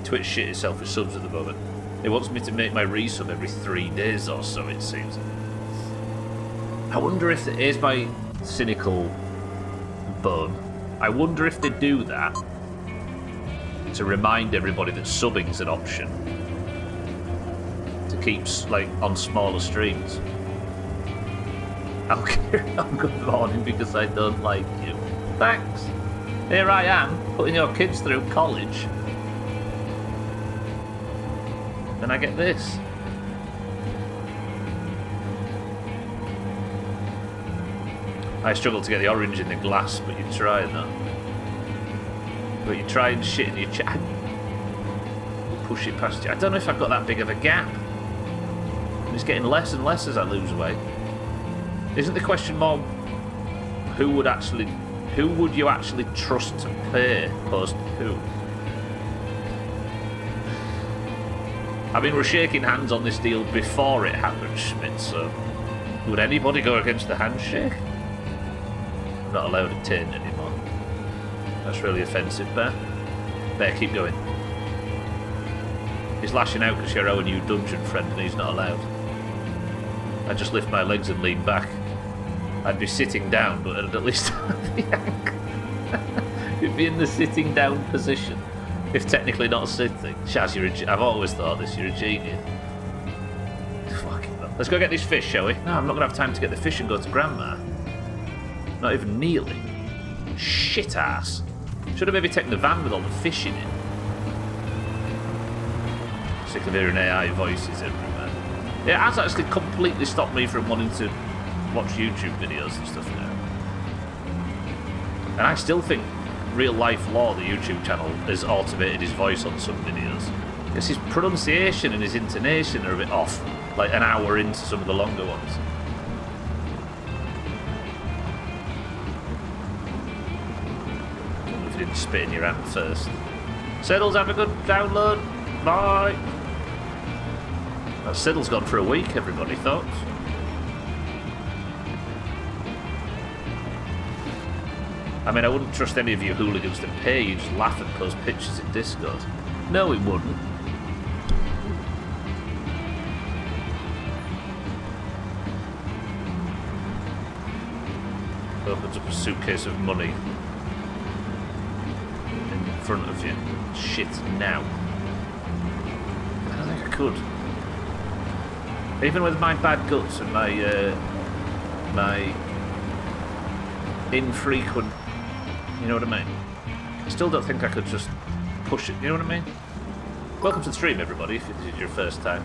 Twitch shit itself with subs at the moment. It wants me to make my resub every 3 days or so, it seems. I wonder if here's my cynical bone. I wonder if they do that to remind everybody that subbing's an option to keep like on smaller streams. I'll carry on good morning because I don't like you. Thanks. Here I am, putting your kids through college. And I get this. I struggle to get the orange in the glass, but you try that. But you try and shit in your chat. Push it past you. I don't know if I've got that big of a gap. It's getting less and less as I lose weight. Isn't the question more who would you actually trust to pay post who? I mean, we're shaking hands on this deal before it happened, Schmidt, so would anybody go against the handshake? I'm not allowed a tin anymore. That's really offensive, Bear. Bear, keep going. He's lashing out because you're our new dungeon friend and he's not allowed. I just lift my legs and lean back. I'd be sitting down, but I'd at least have the ankle. You'd be in the sitting down position. If technically not sitting. Shaz, I've always thought this, you're a genius. Fucking hell. Let's go get this fish, shall we? No, I'm not going to have time to get the fish and go to Grandma. Not even nearly. Shit ass. Should have maybe taken the van with all the fish in it. Sick of hearing AI voices everywhere. It has actually completely stopped me from wanting to watch YouTube videos and stuff now. And I still think Real Life Law, the YouTube channel, has automated his voice on some videos. Because his pronunciation and his intonation are a bit off, like an hour into some of the longer ones. If you didn't spit in your hand first. Siddles, have a good download. Bye. Well, Siddle's gone for a week, everybody. Thoughts? I mean, I wouldn't trust any of you hooligans to pay you, just laugh and post pictures in Discord. No, it wouldn't. Opens up a suitcase of money. front of you. Shit, now. I don't think I could. Even with my bad guts and my infrequent, you know what I mean? I still don't think I could just push it, you know what I mean? Welcome to the stream, everybody, if this is your first time.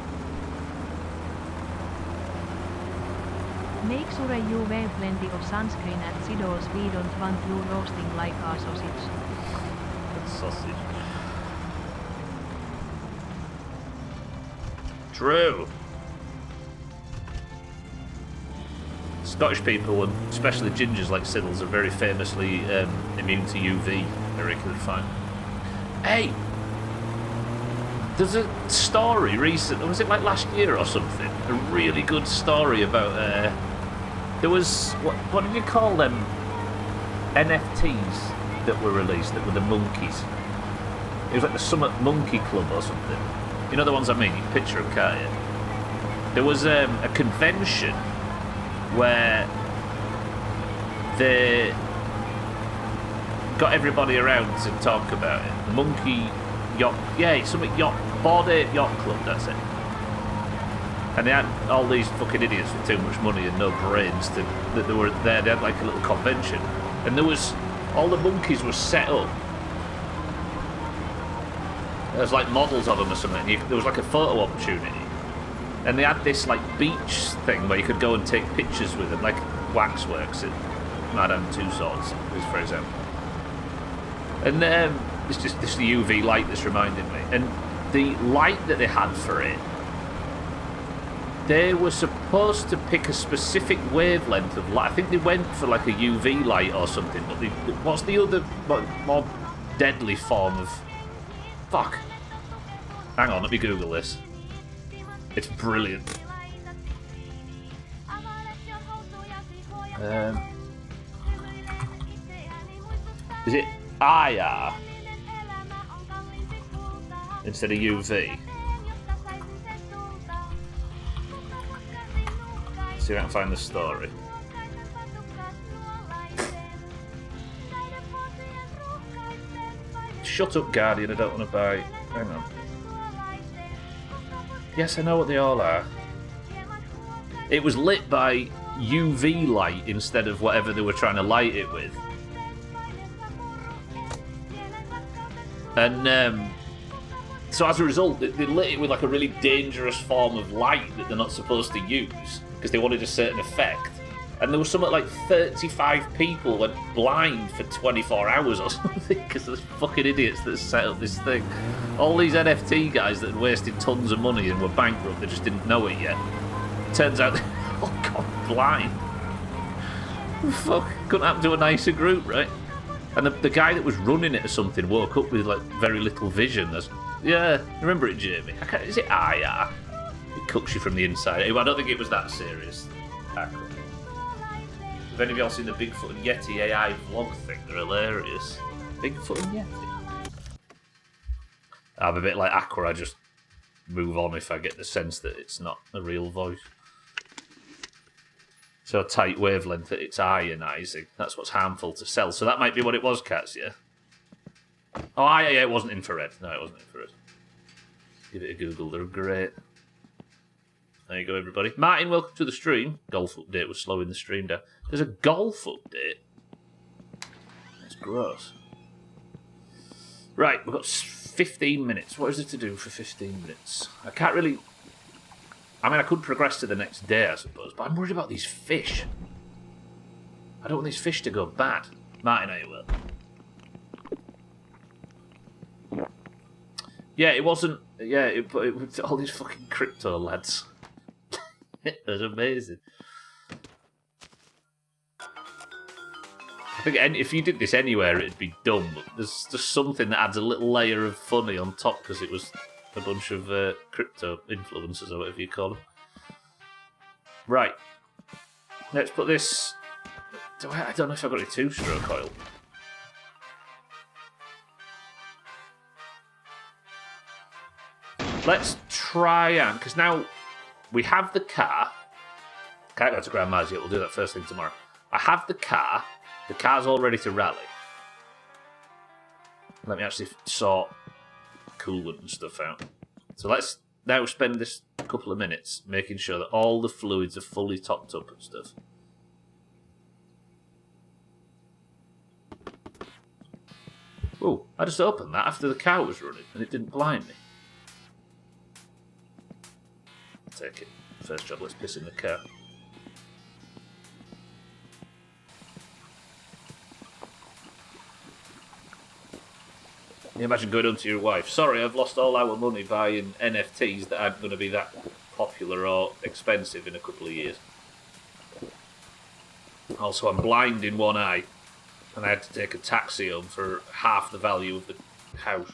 Make sure you wear plenty of sunscreen at Sido's. We don't want you roasting like a sausage. Sausage. True. Scottish people, and especially gingers like Siddles, are very famously immune to UV. I reckon they're fine. Hey! There's a story recent, was it like last year or something? A really good story about, there was, what did you call them? NFTs that were released that were the monkeys. It was like the Summit Monkey Club or something. You know the ones I mean? You can picture them, can't you? There was a convention where they got everybody around to talk about it. The Monkey Yacht, yeah, something yacht, Bored Ape Yacht Club, that's it. And they had all these fucking idiots with too much money and no brains that they were there. They had like a little convention, and there was all the monkeys were set up. There was like models of them or something. There was like a photo opportunity, and they had this like beach thing where you could go and take pictures with them, like waxworks at Madame Tussauds, for example. And it's just this the UV light that's reminding me, and the light that they had for it. They were supposed to pick a specific wavelength of light. I think they went for like a UV light or something. But what's the other more deadly form of... Fuck. Hang on, let me Google this. It's brilliant. Is it IR instead of UV? See if I can find the story. Shut up, Guardian, I don't want to buy... Hang on. Yes, I know what they all are. It was lit by UV light instead of whatever they were trying to light it with. And so as a result, they lit it with like a really dangerous form of light that they're not supposed to use because they wanted a certain effect. And there was something like 35 people went blind for 24 hours or something because of those fucking idiots that set up this thing. All these NFT guys that had wasted tons of money and were bankrupt, they just didn't know it yet. Turns out they all got blind. Fuck, couldn't happen to a nicer group, right? And the guy that was running it or something woke up with like very little vision. Yeah, remember it, Jamie? Is it IR? It cooks you from the inside. Anyway, I don't think it was that serious. Have any of y'all seen the Bigfoot and Yeti AI vlog thing? They're hilarious. Bigfoot and Yeti. I'm a bit like Aqua, I just move on if I get the sense that it's not a real voice. So tight wavelength that it's ionising. That's what's harmful to cells. So that might be what it was, Cats, yeah? Oh, yeah, it wasn't infrared. No, it wasn't infrared. Give it a Google, they're great. There you go, everybody. Martin, welcome to the stream. Golf update was slowing the stream down. There's a golf update? That's gross. Right, we've got 15 minutes. What is there to do for 15 minutes? I can't really... I mean, I could progress to the next day, I suppose, but I'm worried about these fish. I don't want these fish to go bad. Martin, I will. Yeah, it wasn't... Yeah, it was all these fucking crypto lads. It was amazing. I think if you did this anywhere, it'd be dumb. But there's just something that adds a little layer of funny on top because it was a bunch of crypto influencers or whatever you call them. Right. Let's put this... I don't know if I've got a two-stroke oil. Let's try and... Because now we have the car. Can't go to Grandma's yet. We'll do that first thing tomorrow. I have the car. The car's all ready to rally. Let me actually sort coolant and stuff out. So let's now spend this couple of minutes making sure that all the fluids are fully topped up and stuff. Oh, I just opened that after the car was running and it didn't blind me. Take it. First job, let's piss in the car. Can you imagine going home to your wife? Sorry, I've lost all our money buying NFTs that aren't going to be that popular or expensive in a couple of years. Also, I'm blind in one eye, and I had to take a taxi home for half the value of the house.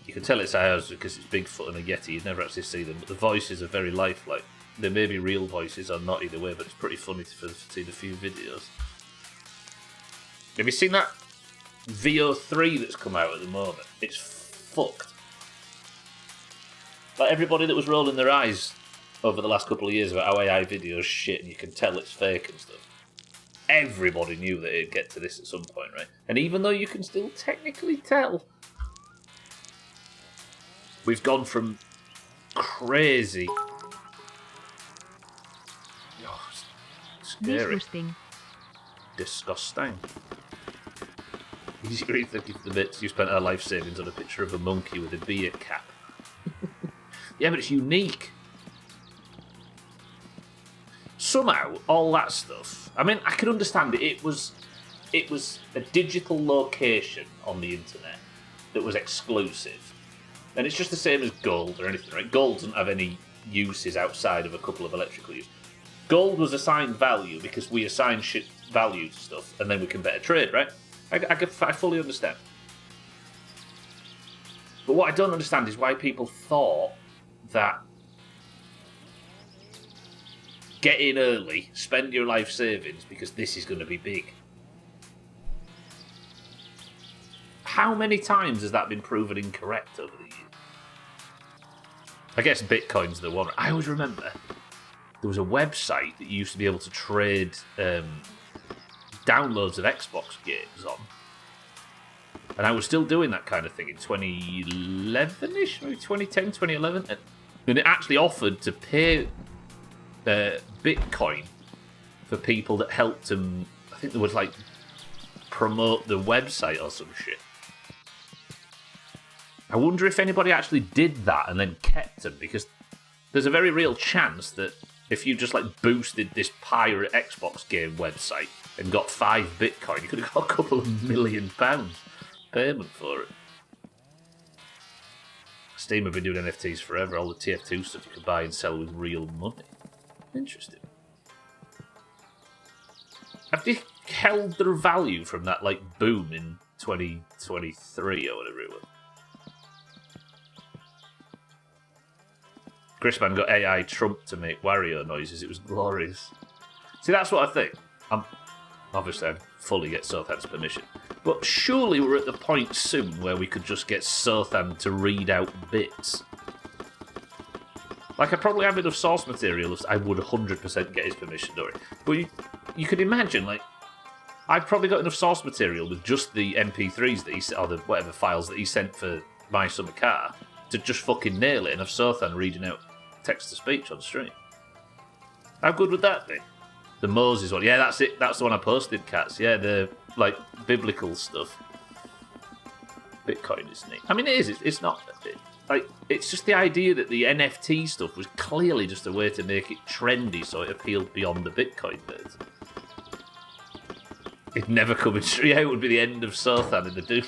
You can tell it's ours because it's Bigfoot and a Yeti. You'd never actually see them, but the voices are very lifelike. They may be real voices or not either way, but it's pretty funny to see a few videos. Have you seen that VO3 that's come out at the moment? It's fucked. Like everybody that was rolling their eyes over the last couple of years about how AI videos shit and you can tell it's fake and stuff. Everybody knew that it'd get to this at some point, right? And even though you can still technically tell, we've gone from crazy. Oh, scary. Disgusting. You really think of the bits you spent our life savings on a picture of a monkey with a beer cap. Yeah, but it's unique. Somehow, all that stuff. I mean, I can understand it. It was a digital location on the internet that was exclusive, and it's just the same as gold or anything, right? Gold doesn't have any uses outside of a couple of electrical uses. Gold was assigned value because we assign shit value to stuff, and then we can better trade, right? I fully understand. But what I don't understand is why people thought that get in early, spend your life savings because this is going to be big. How many times has that been proven incorrect over the years? I guess Bitcoin's the one. I always remember there was a website that you used to be able to trade downloads of Xbox games on. And I was still doing that kind of thing in 2011-ish, maybe 2010, 2011. And it actually offered to pay Bitcoin for people that helped them. I think they would like promote the website or some shit. I wonder if anybody actually did that and then kept them, because there's a very real chance that if you just like boosted this pirate Xbox game website and got 5 Bitcoin, you could have got a couple of £1 million payment for it. Steam have been doing NFTs forever. All the TF2 stuff you can buy and sell with real money. Interesting. Have they held their value from that like boom in 2023 or whatever it was? Grisman got AI Trump to make Wario noises. It was glorious. See, that's what I think. Obviously, I'd fully get Sothan's permission. But surely we're at the point soon where we could just get Sothan to read out bits. Like, I probably have enough source material, I would 100% get his permission, don't I? But you could imagine, like, I've probably got enough source material with just the MP3s that he sent, or the whatever files that he sent for My Summer Car, to just fucking nail it and have Sothan reading out text-to-speech on stream. How good would that be? The Moses one. Yeah, that's it. That's the one I posted, cats. Yeah, the, like, biblical stuff. Bitcoin is neat. I mean, it is. It's not... Like, it's just the idea that the NFT stuff was clearly just a way to make it trendy so it appealed beyond the Bitcoin nerds. It'd never come in. Yeah, it would be the end of Sothan in the Doom.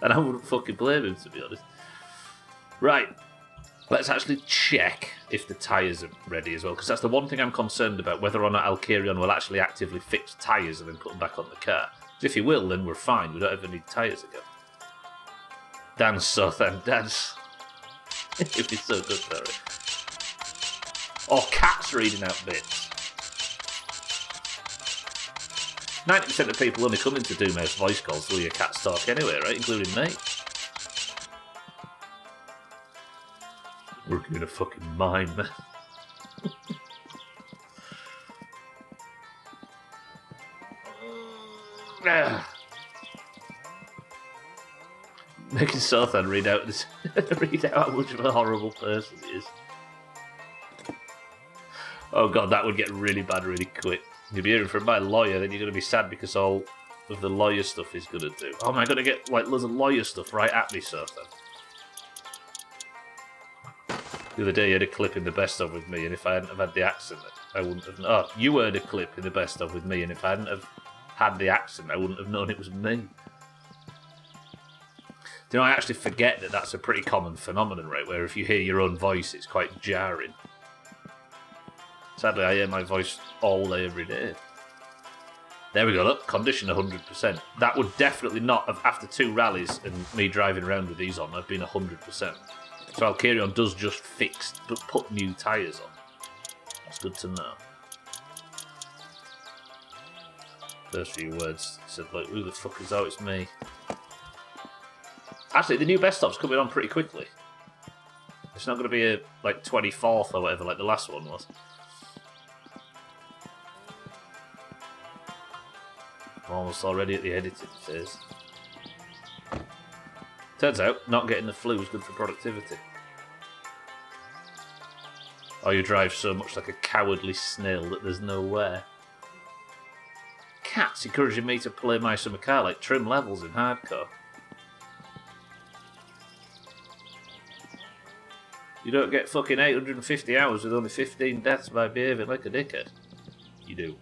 And I wouldn't fucking blame him, to be honest. Right. Let's actually check if the tyres are ready as well, because that's the one thing I'm concerned about, whether or not Alkarion will actually actively fix tyres and then put them back on the car. Because if he will, then we're fine. We don't ever need tyres again. Dance, Sothan, dance. It'd be so good for it. Or cats reading out bits. 90% of people only come into Doomhaus voice calls to hear cats talk anyway, right? Including me. Working in a fucking mine, man. Making Sothan read out how much of a horrible person he is. Oh god, that would get really bad really quick. You'll be hearing from my lawyer, then you're going to be sad because all of the lawyer stuff he's going to do. Oh, am I going to get like loads of lawyer stuff right at me, Sothan? The other day you had a clip in the best of with me, and if I hadn't have had the accent, I wouldn't have... Oh, you heard a clip in the best of with me, and if I hadn't have had the accent, I wouldn't have known it was me. Do you know, I actually forget that that's a pretty common phenomenon, right? Where if you hear your own voice, it's quite jarring. Sadly, I hear my voice all day, every day. There we go, look, condition 100%. That would definitely not have, after 2 rallies and me driving around with these on, I've been 100%. So Alkarion does just fix, but put new tyres on. That's good to know. First few words said, like, who the fuck is that? It's me. Actually, the new best of's coming on pretty quickly. It's not going to be a, like, 24th or whatever, like the last one was. I'm almost already at the editing phase. Turns out, not getting the flu is good for productivity. Or you drive so much like a cowardly snail that there's no wear. Cat's encouraging me to play my summer car like trim levels in hardcore. You don't get fucking 850 hours with only 15 deaths by behaving like a dickhead. You do.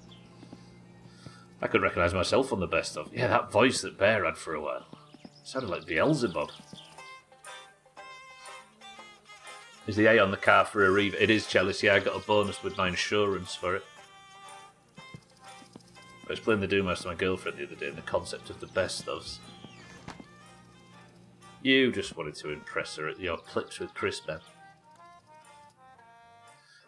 I could recognise myself on the best of. Yeah, that voice that Bear had for a while. Sounded like Beelzebub. Is the A on the car for a Reaver? It is, Chalice. Yeah, I got a bonus with my insurance for it. I was playing the Doomhaus to my girlfriend the other day, and the concept of the best ofs. You just wanted to impress her at your clips with Chris, Ben.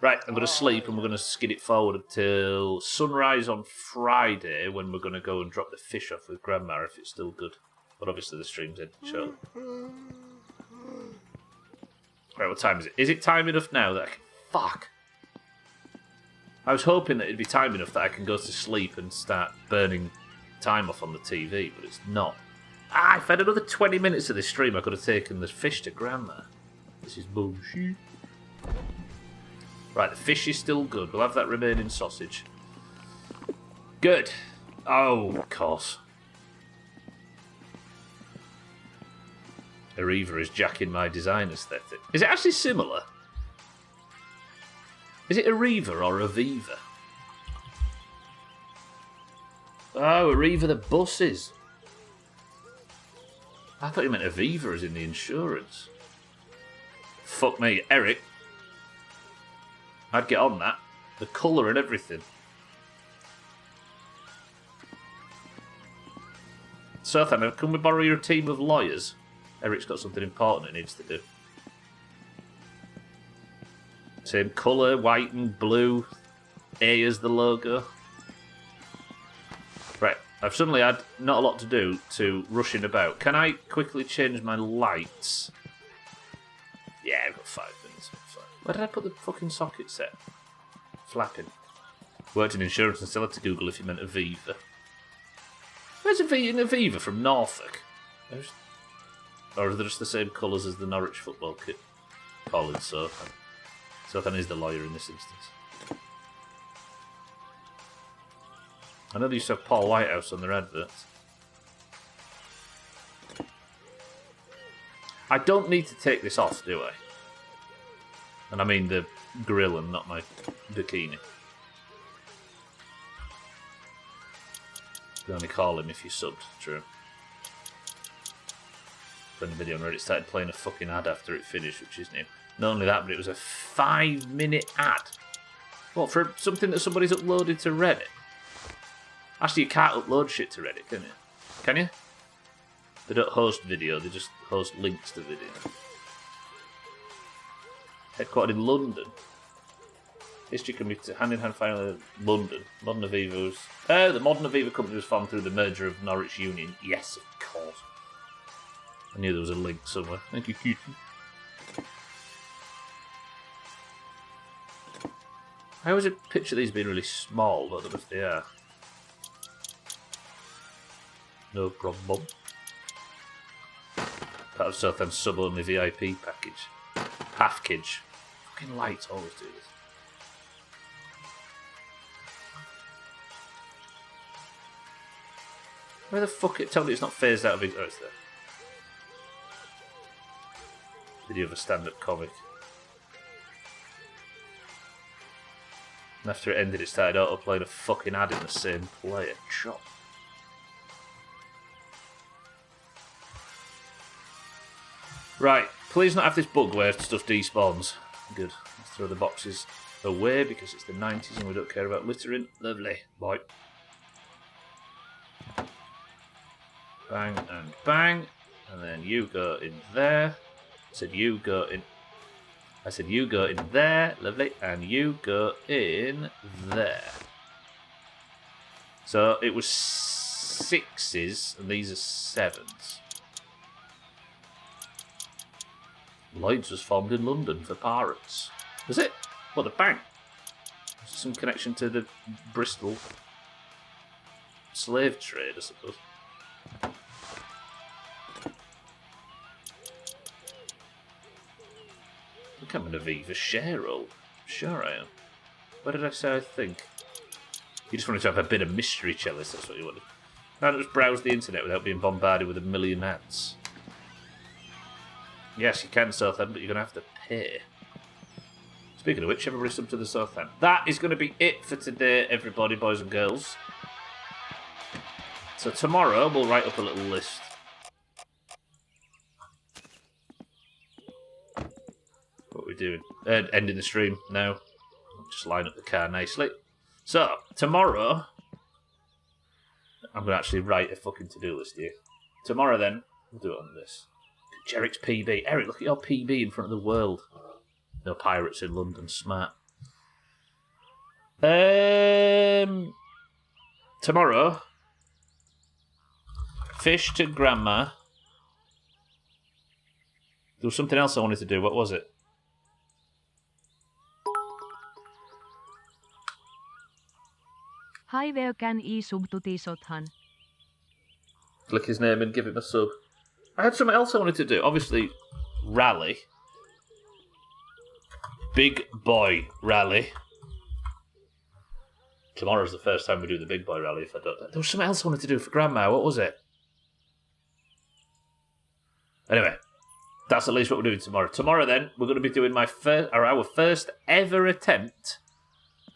Right, I'm going to sleep and we're going to skid it forward until sunrise on Friday when we're going to go and drop the fish off with Grandma if it's still good. But obviously the stream's ending shortly. Right, what time is it? Is it time enough now that I can... Fuck! I was hoping that it'd be time enough that I can go to sleep and start burning time off on the TV, but it's not. Ah, if I had another 20 minutes of this stream, I could have taken the fish to Grandma. This is bullshit. Right, the fish is still good. We'll have that remaining sausage. Good. Oh, of course. Arriva is jacking my design aesthetic. Is it actually similar? Is it Arriva or Aviva? Oh, Arriva the buses. I thought you meant Aviva as in the insurance. Fuck me, Eric. I'd get on that. The colour and everything. So, can we borrow your team of lawyers? Eric's got something important he needs to do. Same colour, white and blue. A is the logo. Right, I've suddenly had not a lot to do to rushing about. Can I quickly change my lights? Yeah, I've got 5 minutes. Where did I put the fucking socket set? Flapping. Worked in insurance and still had to Google if you meant Aviva. Where's Aviva from Norfolk? Or are they just the same colours as the Norwich football kit? Colin Sothan. Sothan is the lawyer in this instance. I know they used to have Paul Whitehouse on their adverts. I don't need to take this off, do I? And I mean the grill and not my bikini. You only call him if you subbed, true. When the video on Reddit started playing a fucking ad after it finished, which is new. Not only that, but it was a 5-minute ad. What, for something that somebody's uploaded to Reddit? Actually, you can't upload shit to Reddit, can you? Can you? They don't host video, they just host links to video. Headquartered in London. History can be hand in hand finally London. Modern Aviva was... the Modern Aviva company was formed through the merger of Norwich Union. Yes, of course. I knew there was a link somewhere. Thank you, Cutie. I always picture these being really small, but I don't know if they are. No problem. Part of Southend's sub-only VIP package. Package. Fucking lights always do this. Where the fuck it? Tell me it's not phased out of it. Oh, it's there. Video of a stand-up comic. And after it ended, it started auto-playing a fucking ad in the same player. Chop. Right, please not have this bug where stuff despawns. Good. Let's throw the boxes away because it's the 90s and we don't care about littering. Lovely. Boy. Bang and bang. And then you go in there. I said you go in there. Lovely. And you go in there. So it was 6s and these are 7s. Lloyd's was formed in London for pirates. Was it? What, the bank? Some connection to the Bristol slave trade, I suppose. I'm an Aviva share roll. Sure I am. What did I say I think? You just wanted to have a bit of mystery, Chalice, that's what you wanted. Can't just browse the internet without being bombarded with a million ads. Yes, you can, Southend, but you're going to have to pay. Speaking of which, everybody sub to the Southend. That is going to be it for today, everybody, boys and girls. So tomorrow, we'll write up a little list. What we're doing. Ending the stream now. Just line up the car nicely. So, tomorrow, I'm going to actually write a fucking to-do list here. Tomorrow, then, we'll do it on this. Jerrick's PB. Eric, look at your PB in front of the world. No pirates in London. Smart. Tomorrow, fish to grandma. There was something else I wanted to do. What was it? Hi, where can I sub to the Sothan? Click his name and give him a sub. I had something else I wanted to do. Obviously, rally. Big boy rally. Tomorrow's the first time we do the big boy rally. If I don't, there was something else I wanted to do for Grandma. What was it? Anyway, that's at least what we're doing tomorrow. Tomorrow, then, we're going to be doing our first ever attempt.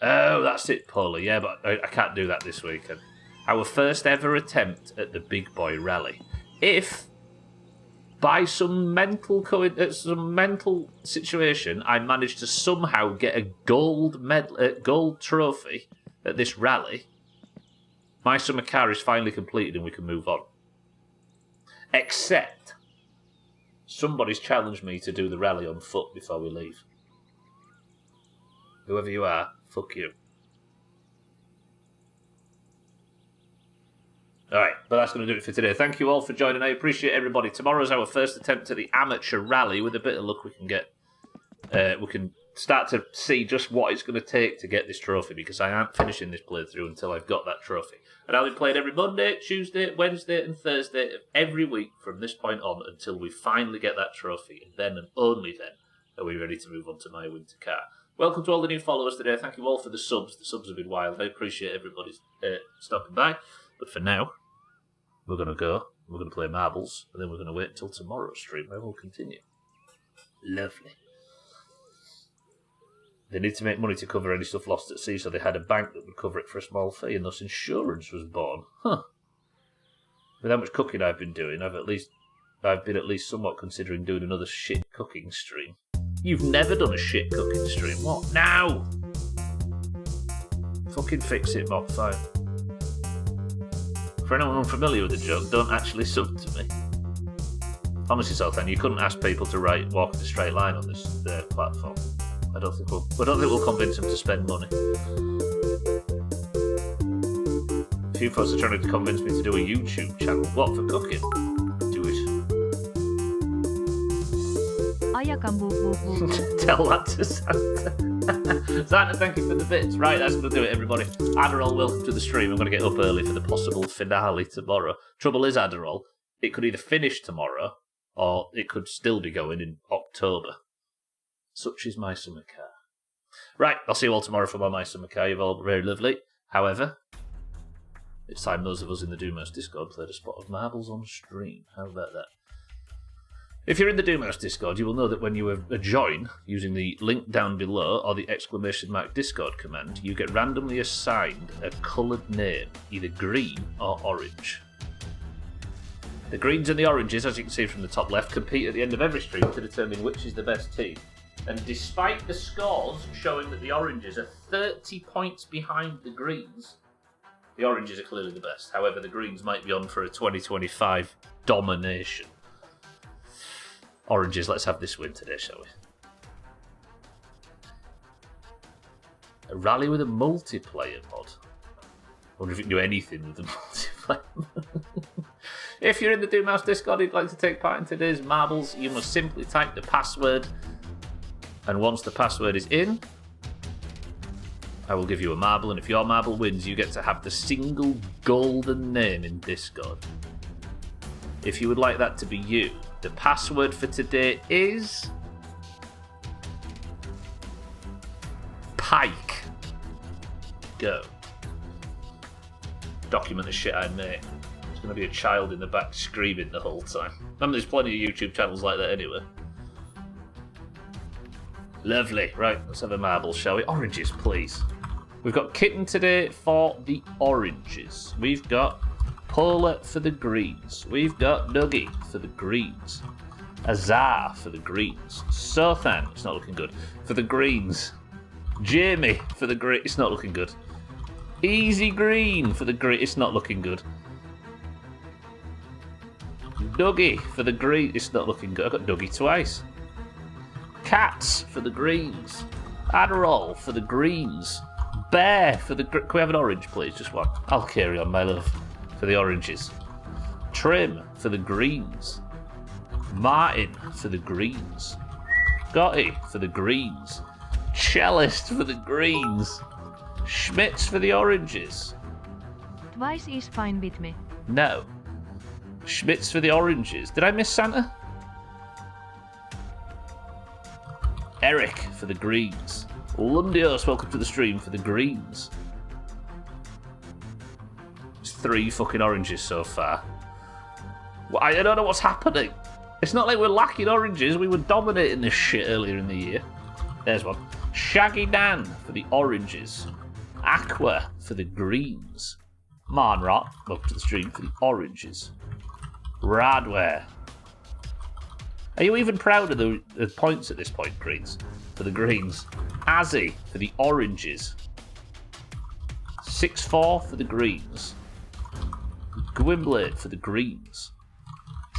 Oh, that's it, Paula. Yeah, but I can't do that this weekend. Our first ever attempt at the big boy rally. If by some mental situation I manage to somehow get a gold trophy at this rally, my summer car is finally completed and we can move on. Except somebody's challenged me to do the rally on foot before we leave. Whoever you are, fuck you. Alright, but that's going to do it for today. Thank you all for joining. I appreciate everybody. Tomorrow's our first attempt at the amateur rally. With a bit of luck, we can get... we can start to see just what it's going to take to get this trophy, because I aren't finishing this playthrough until I've got that trophy. And I'll be playing every Monday, Tuesday, Wednesday and Thursday of every week from this point on until we finally get that trophy. And then and only then are we ready to move on to my winter car. Welcome to all the new followers today. Thank you all for the subs. The subs have been wild. I appreciate everybody stopping by. But for now, we're going to go. We're going to play marbles. And then we're going to wait until tomorrow's stream where we'll continue. Lovely. They need to make money to cover any stuff lost at sea, so they had a bank that would cover it for a small fee, and thus insurance was born. Huh. With how much cooking I've been doing, I've been at least somewhat considering doing another shit cooking stream. You've never done a shit cooking stream. What? Now! Fucking fix it, Mock 5. For anyone unfamiliar with the joke, don't actually sub to me. Honestly, Sultan, you couldn't ask people to walk in a straight line on this platform. I don't think we'll convince them to spend money. A few folks are trying to convince me to do a YouTube channel. What, for cooking? Do it. Ayakam boo boo boo. Tell that to Santa. Santa, thank you for the bits. Right, that's going to do it, everybody. Adderall, welcome to the stream. I'm going to get up early for the possible finale tomorrow. Trouble is, Adderall, it could either finish tomorrow or it could still be going in October. Such is my summer car. Right, I'll see you all tomorrow for my summer car. You've all been very lovely. However, it's time those of us in the Doomhaus Discord played a spot of marbles on stream. How about that? If you're in the Doomhaus Discord, you will know that when you join using the link down below or the !Discord command, you get randomly assigned a coloured name, either green or orange. The greens and the oranges, as you can see from the top left, compete at the end of every stream to determine which is the best team. And despite the scores showing that the oranges are 30 points behind the greens, the oranges are clearly the best. However, the greens might be on for a 2025 domination. Oranges, let's have this win today, shall we? A rally with a multiplayer mod. I wonder if you can do anything with the multiplayer mod. If you're in the Doomhaus Discord and you'd like to take part in today's marbles, you must simply type the password. And once the password is in, I will give you a marble. And if your marble wins, you get to have the single golden name in Discord. If you would like that to be you, the password for today is Pike. Go. Document the shit I make. There's going to be a child in the back screaming the whole time. Remember, there's plenty of YouTube channels like that anyway. Lovely. Right, let's have a marble, shall we? Oranges, please. We've got Kitten today for the oranges. We've got Polar for the greens. We've got Nuggy for the greens. Azar for the greens. Sothan, it's not looking good, for the greens. Jamie for the green, it's not looking good. Easy Green for the green, it's not looking good. Dougie for the green, it's not looking good. I got Dougie twice. Cats for the greens. Adderall for the greens. Bear for the... Can we have an orange, please? Just one. I'll carry on, my love, for the oranges. Trim for the greens. Martin for the greens. Gotti for the greens. Cellist for the greens. Schmitz for the oranges. Twice is fine with me. No. Schmitz for the oranges. Did I miss Santa? Eric for the greens. Lundios, welcome to the stream for the greens. It's 3 fucking oranges so far. Well, I don't know what's happening. It's not like we're lacking oranges. We were dominating this shit earlier in the year. There's one. Shaggy Dan for the oranges. Aqua for the greens. Marnrot, welcome to the stream for the oranges. Radware. Are you even proud of the points at this point, greens? For the greens. Azzy for the oranges. 6-4 for the greens. Gwynblade for the greens.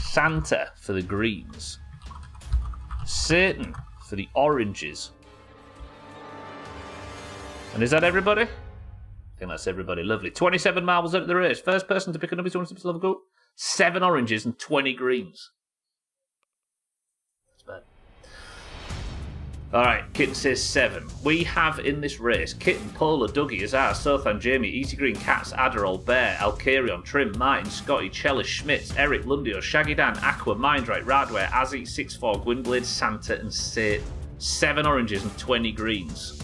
Santa for the greens. Satan for the oranges. And is that everybody? I think that's everybody. Lovely. 27 marbles out of the race. First person to pick a number 200 level go. 7 oranges and 20 greens. That's bad. Alright, Kitten says 7. We have in this race Kitten, Polar, Dougie, Azar, Sothan, Jamie, Easy Green, Cats, Adderall, Bear, Alcarion, Trim, Martin, Scotty, Chellis, Schmitz, Eric, Lundio, Shaggy Dan, Aqua, Mindright, Radware, Azzy, 6-4, Gwynblade, Santa, and Sate. 7 oranges and 20 greens.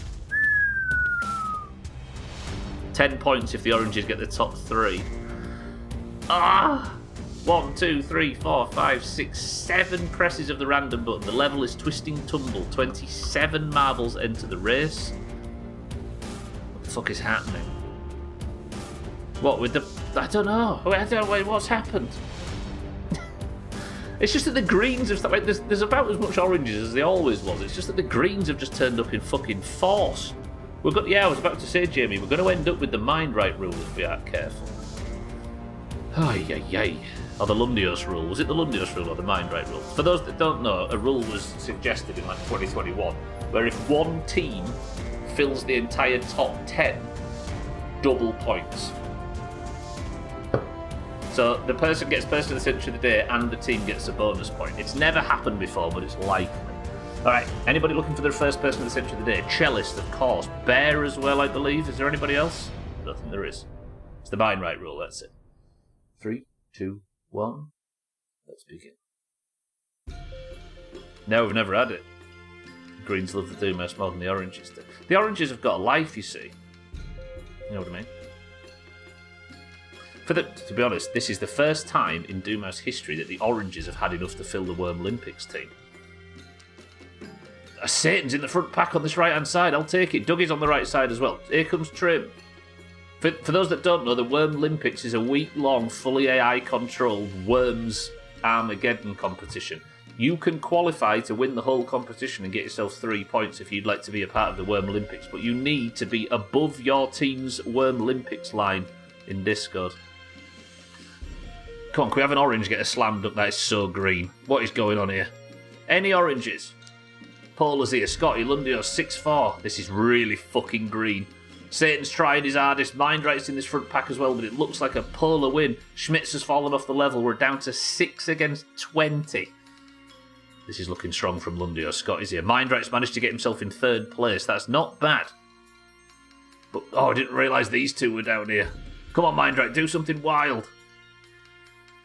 10 points if the oranges get the top 3. 1, 2, 3, 4, 5, 6, 7 presses of the random button. The level is twisting tumble. 27 marbles enter the race. What the fuck is happening? What with the... I don't know. Wait, what's happened? It's just that the greens have... Like, there's about as much oranges as there always was. It's just that the greens have just turned up in fucking force. I was about to say, Jamie, we're going to end up with the Mindright rule if we aren't careful. Or the Lundios rule. Was it the Lundios rule or the Mindright rule? For those that don't know, a rule was suggested in like 2021 where if one team fills the entire top 10, double points. So the person gets person of the century of the day and the team gets a bonus point. It's never happened before, but it's likely. Alright, anybody looking for their first person of the century of the day? Cellist, of course. Bear as well, I believe. Is there anybody else? I don't think there is. It's the mind right rule, that's it. 3, 2, 1. Let's begin. No, we've never had it. Greens love the Doomhaus more than the oranges do. The oranges have got a life, you see. You know what I mean? To be honest, this is the first time in Doomhaus history that the oranges have had enough to fill the Worm Olympics team. Satan's in the front pack on this right-hand side. I'll take it. Dougie's on the right side as well. Here comes Trim. For those that don't know, the Worm Olympics is a week-long, fully AI-controlled Worms Armageddon competition. You can qualify to win the whole competition and get yourself 3 points if you'd like to be a part of the Worm Olympics, but you need to be above your team's Worm Olympics line in Discord. Come on, can we have an orange get a slammed up? That is so green. What is going on here? Any oranges? Paula's here. Scotty, Lundio, 6-4. This is really fucking green. Satan's trying his hardest. Mindright's in this front pack as well, but it looks like a Polar win. Schmitz has fallen off the level. We're down to 6 against 20. This is looking strong from Lundio. Scotty's here. Mindright's managed to get himself in 3rd place. That's not bad. But, oh, I didn't realise these two were down here. Come on, Mindright, do something wild.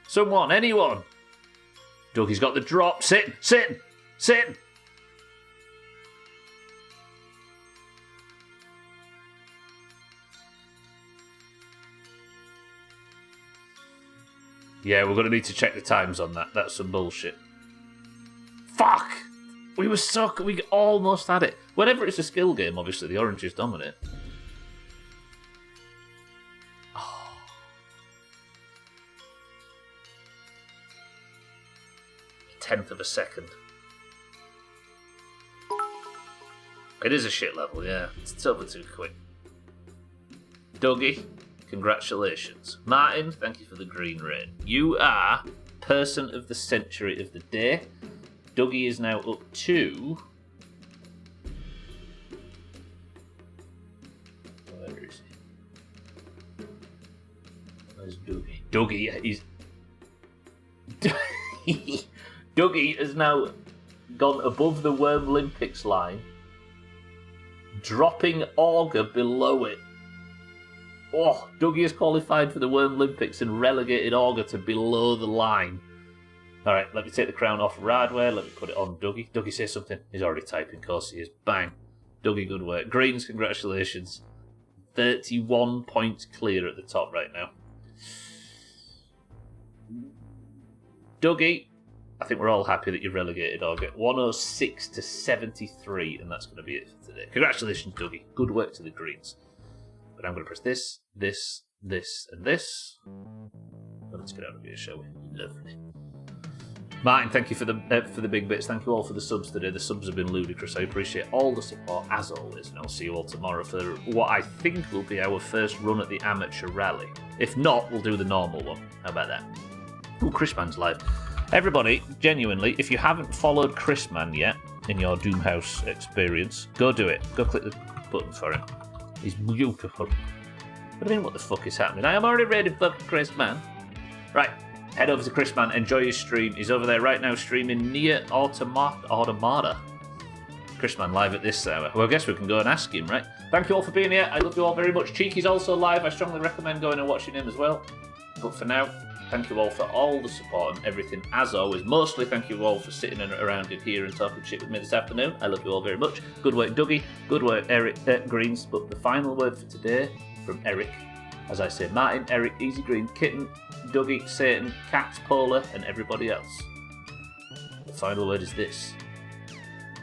Someone, anyone. Dougie's got the drop. Sit. Yeah, we're going to need to check the times on that. That's some bullshit. Fuck! We almost had it. Whenever it's a skill game, obviously, the oranges dominate. Oh. 1/10 of a second. It is a shit level, yeah. It's over too quick. Dougie, congratulations. Martin, thank you for the green rain. You are person of the century of the day. Dougie is now up to... Where is he? Where's Dougie? Dougie is... Dougie has now gone above the Worm Olympics line, dropping Augur below it. Oh, Dougie has qualified for the Worm Olympics and relegated Augur to below the line. Alright, let me take the crown off Radware. Let me put it on Dougie. Dougie, say something. He's already typing, of course he is. Bang. Dougie, good work. Greens, congratulations. 31 points clear at the top right now. Dougie, I think we're all happy that you've relegated Augur. 106 to 73, and that's going to be it for today. Congratulations, Dougie. Good work to the Greens. But I'm going to press this, and this. Let's get out of here, shall we? Lovely. Martin, thank you for the big bits. Thank you all for the subs today. The subs have been ludicrous. I appreciate all the support, as always. And I'll see you all tomorrow for what I think will be our first run at the amateur rally. If not, we'll do the normal one. How about that? Ooh, Chrisman's live. Everybody, genuinely, if you haven't followed Chrisman yet in your Doomhaus experience, go do it. Go click the button for him. He's beautiful. What do you mean, what the fuck is happening? I am already ready for Chrisman. Right. Head over to Chrisman, enjoy his stream. He's over there right now streaming Nier Automata. Chrisman live at this hour. Well, I guess we can go and ask him, right? Thank you all for being here. I love you all very much. Cheeky's also live. I strongly recommend going and watching him as well. But for now, thank you all for all the support and everything, as always. Mostly thank you all for sitting around in here and talking shit with me this afternoon. I love you all very much. Good work, Dougie. Good work, Eric Greens. But the final word for today from Eric. As I say, Martin, Eric, Easy Green, Kitten, Dougie, Satan, Cats, Polar, and everybody else. The final word is this.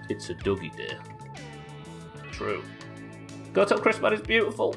It's a Dougie day. True. Go tell Chris man is beautiful.